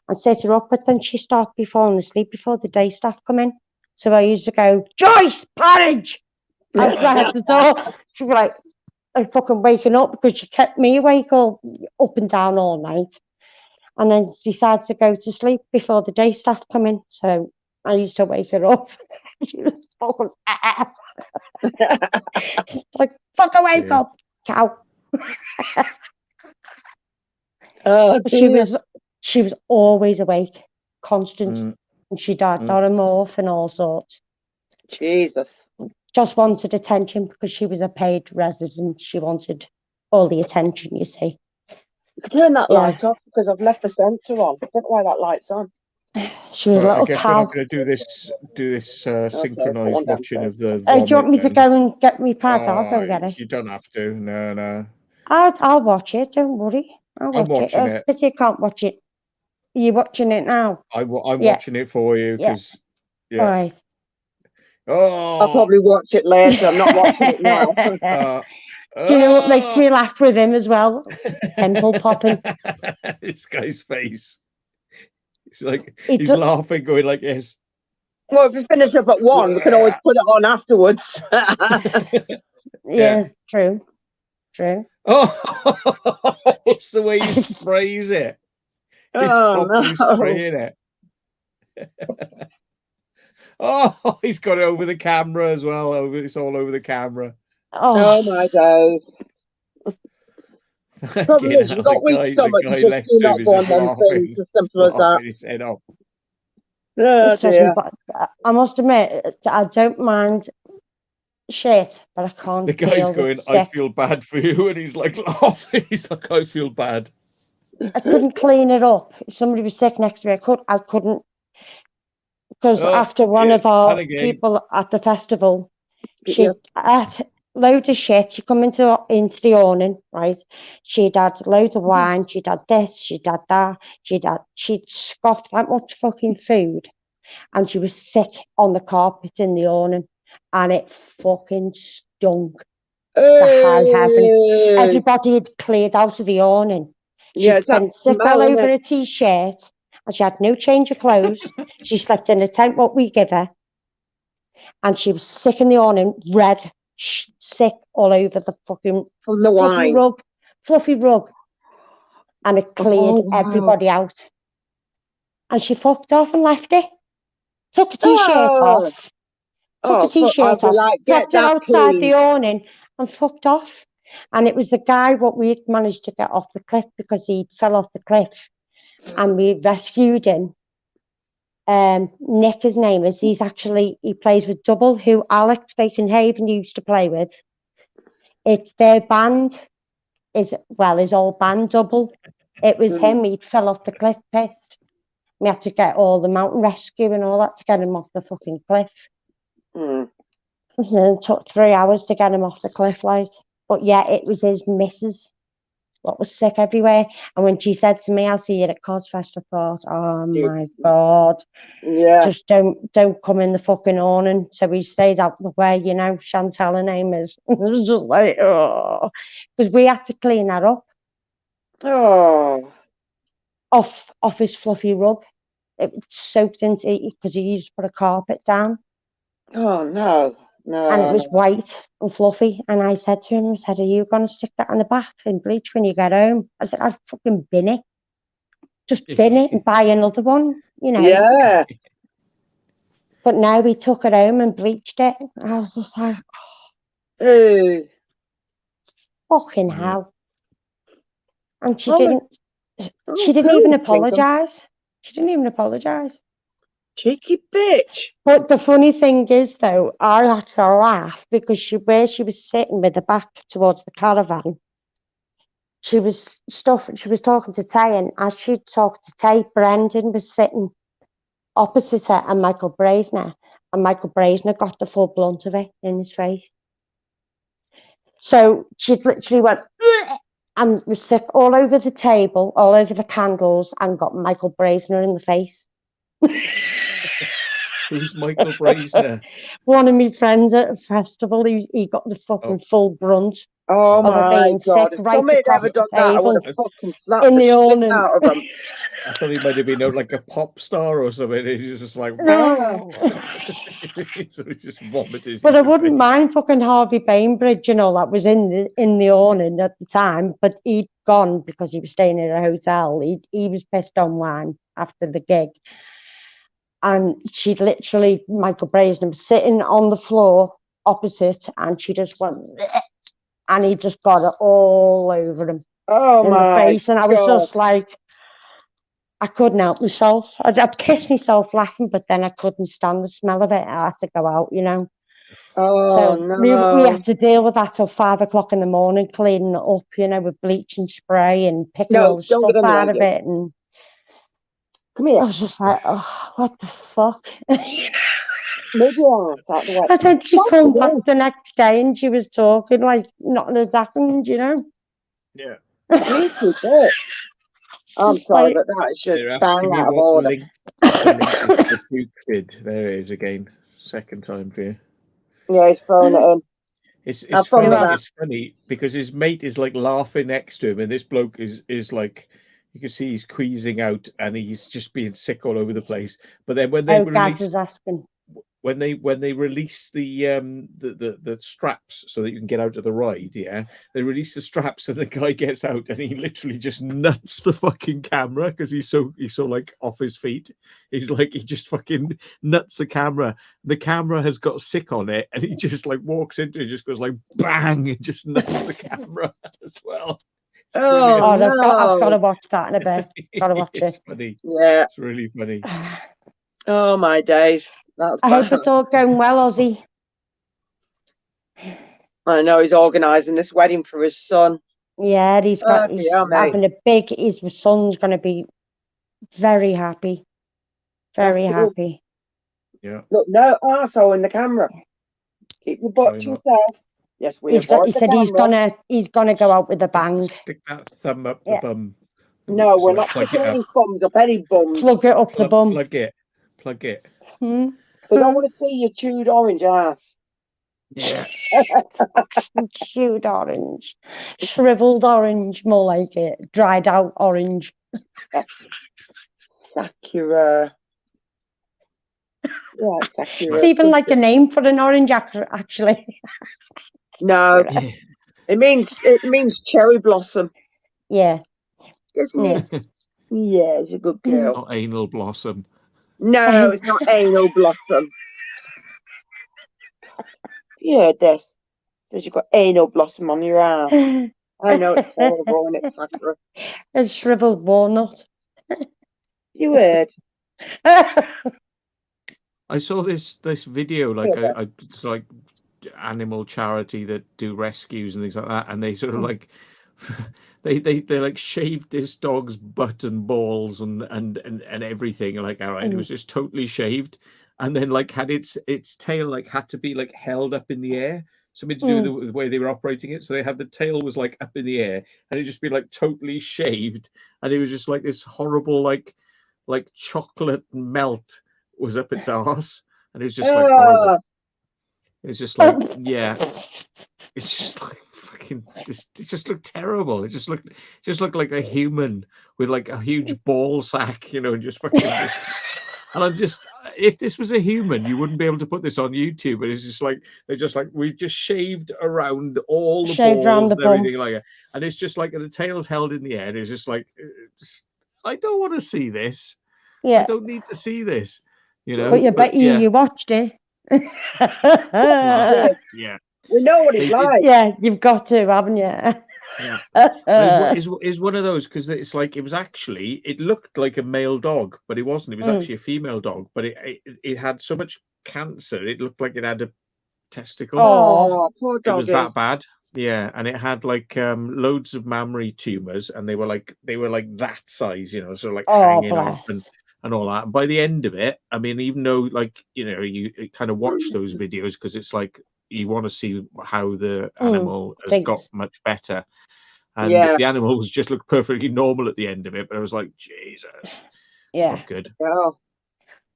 and set her up. But then she started falling asleep before the day staff come in. So I used to go, Joyce, porridge! Outside the door. She'd be like, I'm fucking waking up because she kept me awake all up and down all night. And then decides to go to sleep before the day staff come in. So I used to wake her up. She was fucking like, fucking wake up, cow. She was always awake, constant. And she died Doramorph and all sorts. Jesus. Just wanted attention because she was a paid resident. She wanted all the attention, you see. Turn that light off because I've left the sensor on. I don't know why that light's on. She was a little I guess cow. we're not going to do this synchronized watching of the. Do you want me to go and get me pad? I'll go get it. You don't have to. No. I'll watch it. Don't worry. I'm watching it. But you can't watch it. Are you watching it now? I'm watching it for you because. Yeah. All right. Oh. I'll probably watch it later. I'm not watching it now. Do you know what makes me laugh with him as well? Pimple popping. This guy's face. It's like he's laughing, going like this. Well, if we finish up at 1, we can always put it on afterwards. Yeah, true. Oh, it's the way he sprays it. He's probably spraying it. Oh, he's got it over the camera as well. It's all over the camera. Oh my God. Probably is. You've got weak stomach. The guy Just next do to him not is go on just them laughing. things. As simple as that. Laughing his head off. Oh, It doesn't, dear. but I must admit, I don't mind shit, but I can't The guy's deal going, with I sick. feel bad for you, and he's like laughing. He's like, I feel bad. I couldn't clean it up. If somebody was sick next to me, I couldn't. Because after one of our people at the festival, she ate loads of shit. She come into the awning, right? She'd had loads of wine. She'd had this. She'd had that. She'd scoffed that much fucking food, and she was sick on the carpet in the awning, and it fucking stunk to high heaven. Everybody had cleared out of the awning. She'd been sick all over her t-shirt, and she had no change of clothes. She slept in a tent what we give her, and she was sick in the awning, red, sick all over the fucking fluffy rug, and it cleared everybody out. And she fucked off and left it. Took the t-shirt off. Took the t-shirt off. Dropped it outside the awning and fucked off. And it was the guy what we had managed to get off the cliff because he fell off the cliff, and we rescued him. Nick, his name is. He plays with Double, who Alex Bacon-Haven used to play with. It's their band, his old band, Double. It was him. He fell off the cliff, pissed. We had to get all the mountain rescue and all that to get him off the fucking cliff. It took 3 hours to get him off the cliff, like. But yeah, it was his missus what was sick everywhere. And when she said to me, I'll see you at Cosfest, I thought, oh my God. Yeah. Just don't come in the fucking awning. So we stayed out the way, you know, Chantal, her name is. It was just like, oh. Because we had to clean that up. Oh. Off his fluffy rug. It was soaked into it because he used to put a carpet down. Oh, no. No. And it was white and fluffy. And I said to him, are you going to stick that on the bath in bleach when you get home? I said, I'd fucking bin it. Just bin it and buy another one, you know. Yeah. But now we took it home and bleached it. And I was just like, oh. Fucking hell. And she didn't even apologise. She didn't even apologise. Cheeky bitch. But the funny thing is, though, I had to laugh because where she was sitting with her back towards the caravan, she was talking to Tay, and as she talked to Tay, Brendan was sitting opposite her and Michael Brazier, and Michael Brazier got the full blunt of it in his face. So she literally went and was sick all over the table, all over the candles, and got Michael Brazier in the face. Who's Michael Brazier? One of my friends at a festival. He got the fucking full brunt. Oh my God! If somebody had ever done that, I would have fucking slapped the shit out of them. I thought he might have been like a pop star or something. He's just like, no. So he just vomited. But I wouldn't mind fucking Harvey Bainbridge, you know, that was in the awning at the time. But he'd gone because he was staying in a hotel. He was pissed on wine after the gig. And she'd literally, Michael Brazier was sitting on the floor opposite, and she just went, and he just got it all over him in the face. And I was just like, I couldn't help myself. I'd kiss myself laughing, but then I couldn't stand the smell of it. I had to go out, you know. Oh, no. We had to deal with that till 5 o'clock in the morning, cleaning it up, you know, with bleach and spray and picking all the stuff out of it. And come here. I was just like, oh, what the fuck? Maybe and then she came back the next day and she was talking like nothing had happened, you know. Yeah. I'm sorry, but that is just bang out of order. The Duke vid. There it is again. Second time for you. Yeah, he's throwing it in. It's funny because his mate is like laughing next to him, and this bloke is like, you can see he's queasing out and he's just being sick all over the place. But then when they release the straps so that you can get out of the ride, they release the straps and the guy gets out and he literally just nuts the fucking camera because he's so like off his feet. He's like, he just fucking nuts the camera. The camera has got sick on it and he just like walks into it, just goes like bang and just nuts the camera as well. Oh, I've got no. to watch that in a bit. Got to watch It's it. funny. Yeah. It's really funny. Oh, my days. That's I hope bad. it's all going well, Ozzy. I know he's organising this wedding for his son. Yeah, he's Yeah, mate. having a big. His son's going to be very happy. Very That's cool. happy. Yeah. Look, no arsehole in the camera. Keep your butt Try to not. yourself. Yes, we He avoid the said camera. he's gonna go out with a bang. Stick that thumb up the Yeah. bum. No, we're So not plug sticking it any up. thumbs up any bums. Plug it up the bum. Plug it. Plug it. They don't want to see your chewed orange ass. Yeah. Chewed orange, shriveled orange, more like it. Dried out orange. Sakura. Yeah, Sakura. It's even like a name for an orange actually. No, Yeah. it means cherry blossom. Yeah. Isn't it? Yeah, it's a good girl. Not anal blossom. No, it's not anal blossom. You heard this? Because you've got anal blossom on your arm. I know it's horrible, isn't it, Sakura? A shriveled walnut. You heard? I saw this video, like it's like animal charity that do rescues and things like that, and they sort of like they like shaved this dog's butt and balls and everything, like, all right, it was just totally shaved, and then like had its tail like had to be like held up in the air, something to do with the way they were operating it. So they had the tail was like up in the air, and it just be like totally shaved, and it was just like this horrible like chocolate melt was up its arse, and it was just like horrible. It's just like, yeah, it's just like fucking it just looked terrible. It just looked like a human with like a huge ball sack, you know, and just fucking and I'm just, if this was a human, you wouldn't be able to put this on YouTube. But it's just like they're just like, we've just shaved around all the balls and everything like that, and it's just like the tail's held in the air. It's just like, I don't want to see this. Yeah, I don't need to see this. You know, but you watched it. Well, yeah, we know what it's like. Yeah, you've got to, haven't you? Yeah, is one of those, because it's like it looked like a male dog, but it wasn't. It was actually a female dog, but it had so much cancer. It looked like it had a testicle. Oh, poor dog. It was that bad. Yeah, and it had like loads of mammary tumors, and they were like that size, you know, so like hanging off and all that. And by the end of it, I mean, even though like, you know, you kind of watch those videos because it's like you want to see how the animal has got much better, and the animals just looked perfectly normal at the end of it. But I was like, Jesus, not good. Yeah.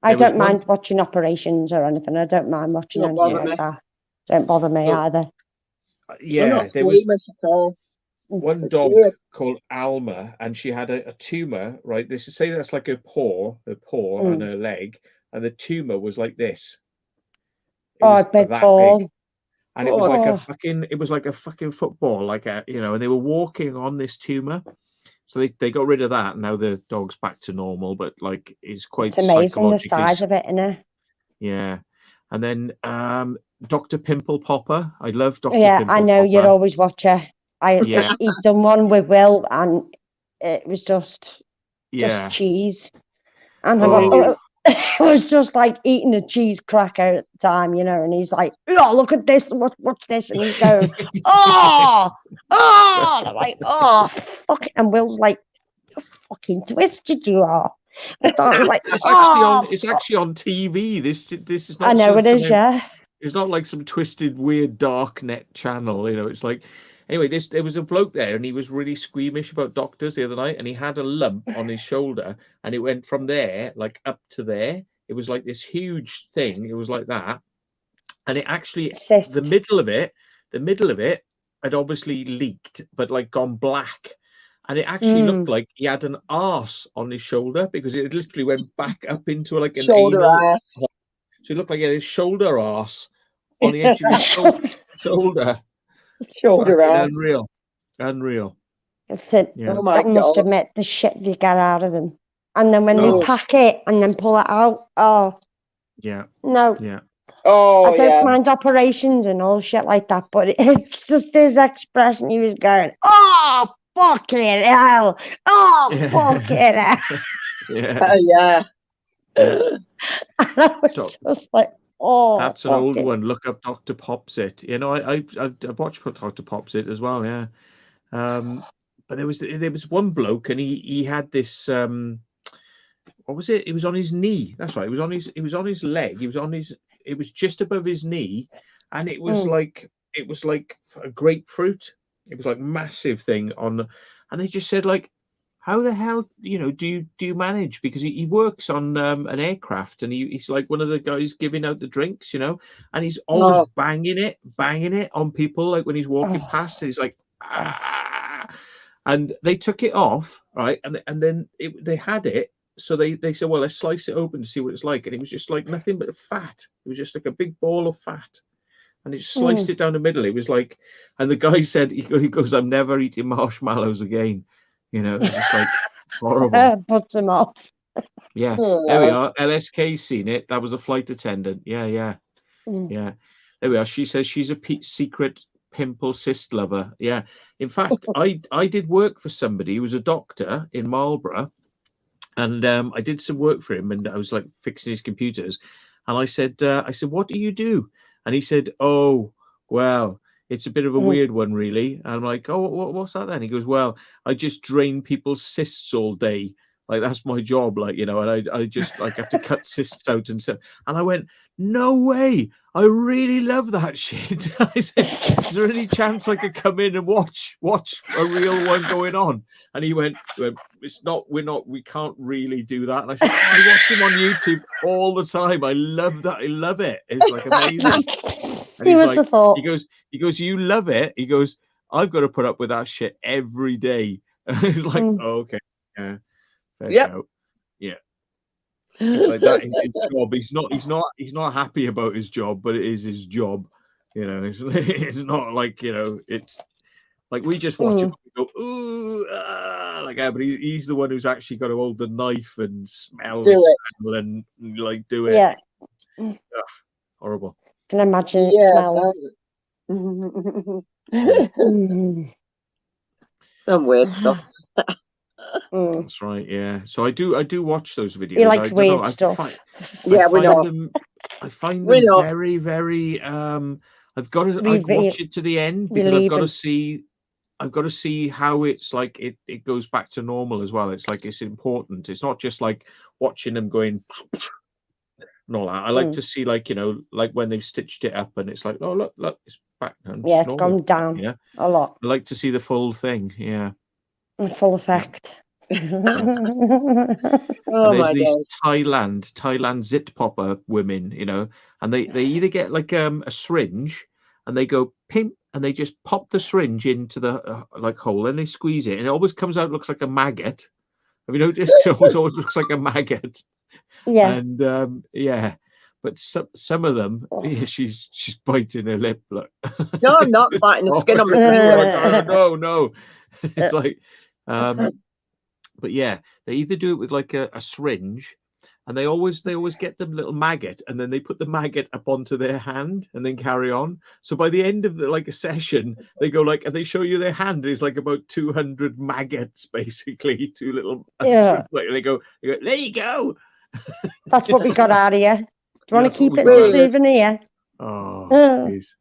I don't mind watching operations or anything. I don't mind watching anything like that. Don't bother me either. Yeah, there was one dog called Alma, and she had a tumor, right? They say that's like a paw on her leg, and the tumor was like this. Big ball. Big. And it was like a fucking football, like a, you know, and they were walking on this tumor. So they got rid of that, and now the dog's back to normal, but like it's quite amazing the size of it, isn't it? Yeah. And then Dr. Pimple Popper. I love Dr. Pimple I know Popper. You'd always watch her. He'd done one with Will, and it was just cheese. And it was just like eating a cheese cracker at the time, you know, and he's like, oh, look at this, what's this? And he's going, oh, and I'm like, oh, fuck it. And Will's like, you're fucking twisted, you are. I was like, it's actually on TV. This is not. I know it is, yeah. It's not like some twisted, weird dark net channel, you know. It's like, anyway, there was a bloke there, and he was really squeamish about doctors the other night, and he had a lump on his shoulder, and it went from there, like up to there. It was like this huge thing. It was like that, and it actually the middle of it had obviously leaked, but like gone black. And it actually looked like he had an arse on his shoulder, because it literally went back up into like an shoulder anal. So it looked like he had his shoulder arse on the edge of his shoulder. Shoulder arse. Unreal. Yeah. I must admit, the shit you get out of them. And then when they pack it and then pull it out, yeah. No. Yeah. Oh, I don't mind operations and all shit like that, but it's just his expression. He was going, oh, fucking hell. Oh, Yeah. fucking hell. Yeah. Yeah. Yeah. And I was So- just like, oh, That's an old fucking- one. Look up Dr. Popsit. You know, I watched Dr. Popsit as well. Yeah. But there was one bloke, and he had this. What was it? It was on his knee. That's right. It was on his leg. It was just above his knee, and it was like a grapefruit. It was like massive thing on, and they just said like, how the hell do you manage? Because he works on an aircraft, and he's like one of the guys giving out the drinks, and he's always banging it on people, like when he's walking past, and he's like, ah. And they took it off, right, and then they had it. So they said, well, let's slice it open to see what it's like, and it was just like nothing but fat. It was just like a big ball of fat, and he just sliced it down the middle. It was like, and the guy said, he goes, I'm never eating marshmallows again. It was just like horrible. Puts him off. Yeah, there we are. LSK's seen it. That was a flight attendant. Yeah. There we are. She says she's a secret pimple cyst lover. Yeah. In fact, I did work for somebody who was a doctor in Marlborough, and I did some work for him, and I was like fixing his computers, and I said, what do you do? And he said, oh, well, it's a bit of a weird one, really. And I'm like, oh, what's that then? He goes, well, I just drain people's cysts all day. Like, that's my job, like, and I just like have to cut cysts out and stuff. And I went, no way. I really love that shit. I said, is there any chance I could come in and watch a real one going on? And he went, we can't really do that. And I said, I watch him on YouTube all the time. I love that. I love it. It's like amazing. And he's like, he goes, you love it. He goes, I've got to put up with that shit every day. And he's like, oh, okay, yeah, fair shout. Yeah. It's like that is his job. He's not happy about his job, but it is his job. It's not like, it's like we just watch him go, ooh, like that, but he's the one who's actually got to hold the knife and smell and like do it. Yeah. Ugh, horrible. Can imagine it smells. Some weird stuff. That's right, yeah. So I do watch those videos. He likes weird stuff. I find them very, very I've got to watch it to the end, because I've got to see how it's like it goes back to normal as well. It's like it's important. It's not just like watching them going and all that. I like to see, like, like when they've stitched it up and it's like, oh, look, it's back now. Yeah, it's gone down a lot. I like to see the full thing, yeah. Full effect. There's these Thailand zit popper women, and they either get like a syringe and they go pimp and they just pop the syringe into the like hole and they squeeze it and it always comes out, looks like a maggot. Have you noticed? It always looks like a maggot. Yeah. And but some of them, she's biting her lip. Look. No, I'm not biting the skin on my lip. No. It's like, but yeah, they either do it with like a syringe, and they always get the little maggot, and then they put the maggot up onto their hand and then carry on. So by the end of a session, they go like, and they show you their hand is like about 200 maggots, basically, two little. Yeah. They go, there you go. That's what we got out of here. Do you want to keep it as a souvenir? Oh, please.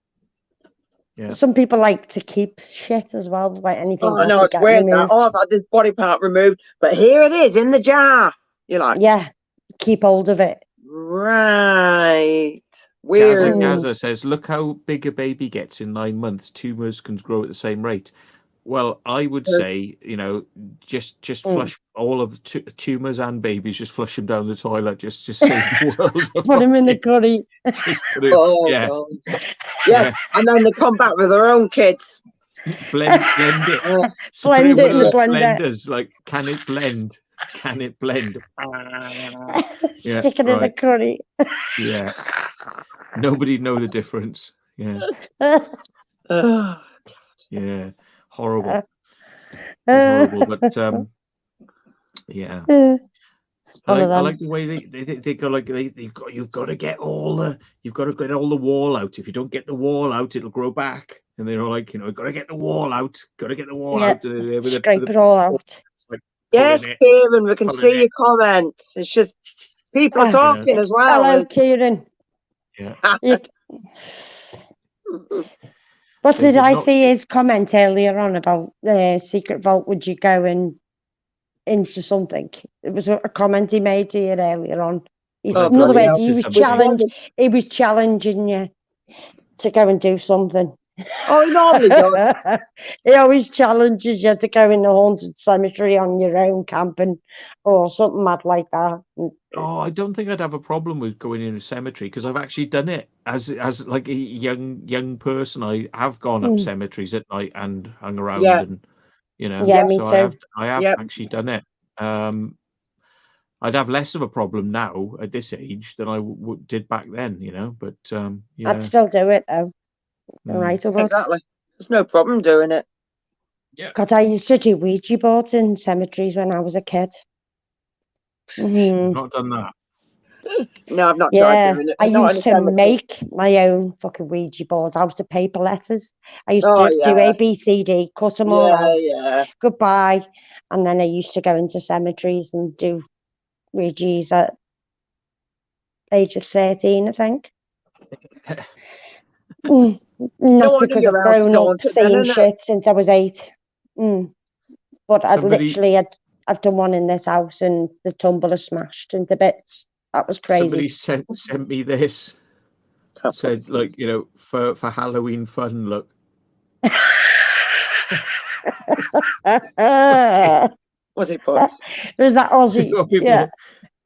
Yeah. Some people like to keep shit as well, like anything. Oh no, it's weird. I've had this body part removed, but here it is in the jar. You're like, yeah, keep hold of it. Right. Weird. Gaza says, look how big a baby gets in 9 months. Tumors can grow at the same rate. Well, I would say, just flush all of tumors and babies, just flush them down the toilet, just save the world. Put them in the curry. Yeah, and then they come back with their own kids. Blend it. Blend it in the blender. Blenders, like, can it blend? Can it blend? Stick it in the curry. Yeah. Nobody know the difference. Yeah. Yeah. Horrible. Horrible, but yeah. I like the way they go like you've got to get all the wall out. If you don't get the wall out, it'll grow back. And they're all like, got to get the wall out. Got to get the wall out. Scrape it all out. Like, yes, Kieran, we can see your comment. It's just people are talking as well. Hello, Kieran. Yeah. But did I see his comment earlier on about the secret vault? Would you go into something? It was a comment he made here earlier on. In other words, he was challenging you to go and do something. Oh, he normally does. He always challenges you to go in the haunted cemetery on your own camping or something mad like that. Oh, I don't think I'd have a problem with going in a cemetery because I've actually done it as like a young person. I have gone up cemeteries at night and hung around, and me so too. I have actually done it. I'd have less of a problem now at this age than I did back then, But I'd still do it though. Right, exactly. There's no problem doing it. Yeah. God, I used to do Ouija boards in cemeteries when I was a kid. Not done that. No, I've not tried doing it. I used to make my own fucking Ouija boards out of paper letters. I used to do A, B, C, D, cut them all out. Goodbye. And then I used to go into cemeteries and do Ouija's at age of 13, I think. Not because I've grown up seeing shit since I was 8. But I've done one in this house and the tumbler smashed into bits. That was crazy. Somebody sent me this. Said, like, for Halloween fun, look. Was it fun? Was that Aussie?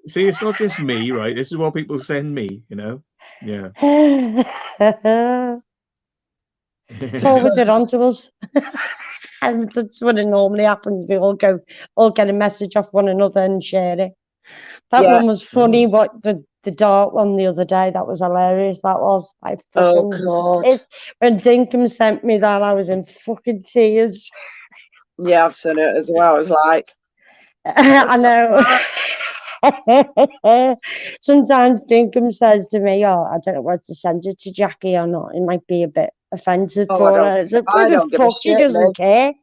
See, it's not just me, right? This is what people send me, Yeah. Forward it on to us. And that's what it normally happens. We all get a message off one another and share it. That one was funny. What the dark one the other day, that was hilarious. That was. God. When Dinkum sent me that, I was in fucking tears. Yeah, I've seen it as well. It's like I know. Sometimes Dinkum says to me, "Oh, I don't know whether to send it to Jackie or not. It might be a bit offensive for her." I don't give a she shit, doesn't care.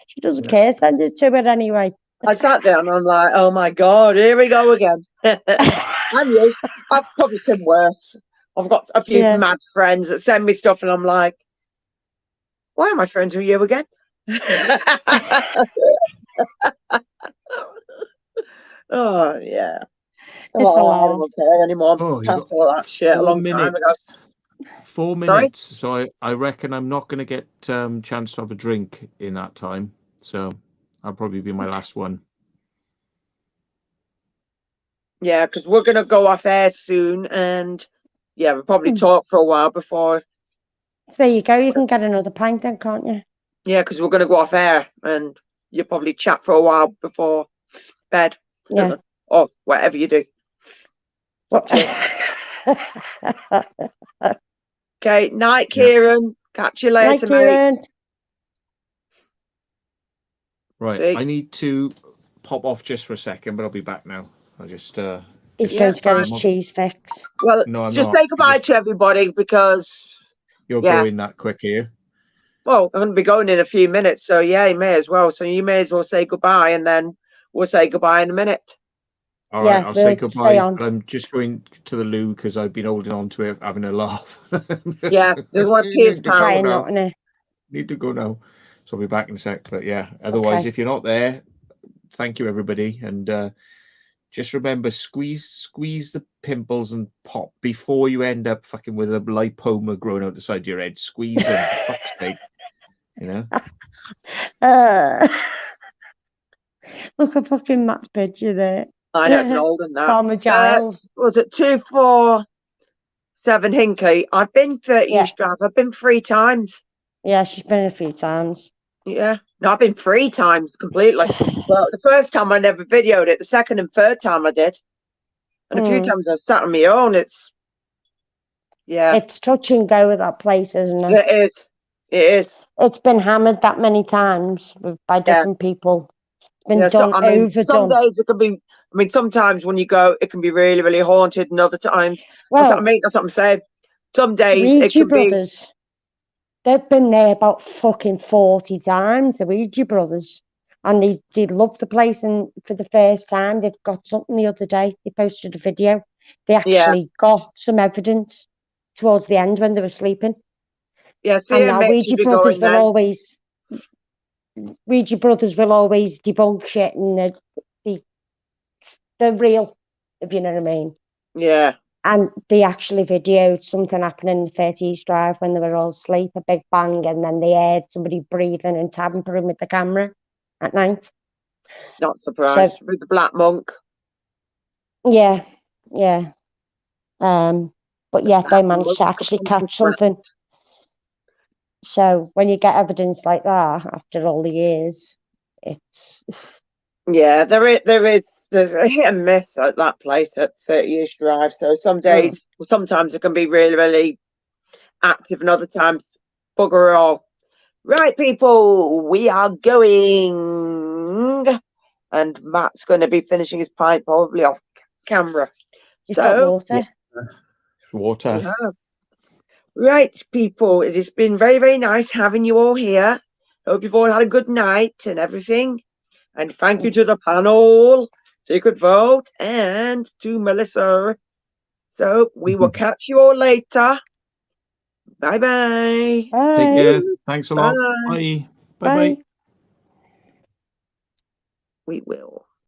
She doesn't care. Send it to her anyway. I sat there and I'm like, oh my God, here we go again. And you, I've probably been worse. I've got a few mad friends that send me stuff and I'm like, why am I friends with you again? Oh, yeah. I don't care anymore. Oh, Can't all that shit a long time ago. 4 minutes. So I reckon I'm not going to get chance to have a drink in that time. So I'll probably be my last one. Yeah, because we're going to go off air soon. And yeah, we'll probably talk for a while before. There you go. You can get another pint then, can't you? Yeah, because we're going to go off air and you'll probably chat for a while before bed. Yeah. Or whatever you do. Okay, night, Kieran. Catch you later, mate. Right, see? I need to pop off just for a second, but I'll be back now. I'll just he's going to get his cheese fix. Well, no, I'm just not. Say goodbye to everybody because you're going that quick here. Well, I'm going to be going in a few minutes, so yeah, you may as well. So you may as well say goodbye, and then we'll say goodbye in a minute. All right, I'll say goodbye. But I'm just going to the loo because I've been holding on to it, having a laugh. Yeah, there's one kid Need to go now. So I'll be back in a sec. But yeah, otherwise, if you're not there, thank you, everybody. And just remember, squeeze the pimples and pop before you end up fucking with a lipoma growing out the side of your head. Squeeze them, for fuck's sake. Look at fucking Matt's picture there. I know, it's an old one, that. Farmer Giles. Was it 247 Hinkley? I've been 30 East Drive. I've been 3 times. Yeah, she's been a few times. Yeah. No, I've been 3 times completely. Well, the first time I never videoed it. The second and third time I did. And a few times I've sat on my own. It's touch and go with that place, isn't it? It is. It's been hammered that many times by different people. It's been Yeah, done, I mean, some overdone. days it can be. I mean, sometimes when you go, it can be really, really haunted, and other times, that's what I Well, mean. That's what I'm saying. Some days it Ouija can be. brothers, they've been there about fucking 40 times, the Ouija brothers. And they love the place. And for the first time, they've got something the other day. They posted a video. They Yeah, actually got some evidence towards the end when they were sleeping. yeah. And CMA now may be going then. Ouija brothers will always debunk shit, and they're real, if you know what I mean. Yeah, And they actually videoed something happening in the 30 East Drive when they were all asleep, a big bang, and then they heard somebody breathing and tampering with the camera at night. not So surprised with the Black Monk. yeah. But yeah, they managed to actually catch something. So when you get evidence like that after all the years, it's Yeah, there's a hit and miss at that place at 30 East Drive. So sometimes it can be really, really active, and other times bugger all. Right, people, we are going, and Matt's going to be finishing his pint probably off camera. you've got water. Water. Yeah. Right, people, it has been very, very nice having you all here. Hope you've all had a good night and everything. And thank you to the panel, so you could vote, and to Melissa. So we will catch you all later. Bye-bye. Take care. Thanks a lot. Bye. Bye. Bye-bye. Bye. We will.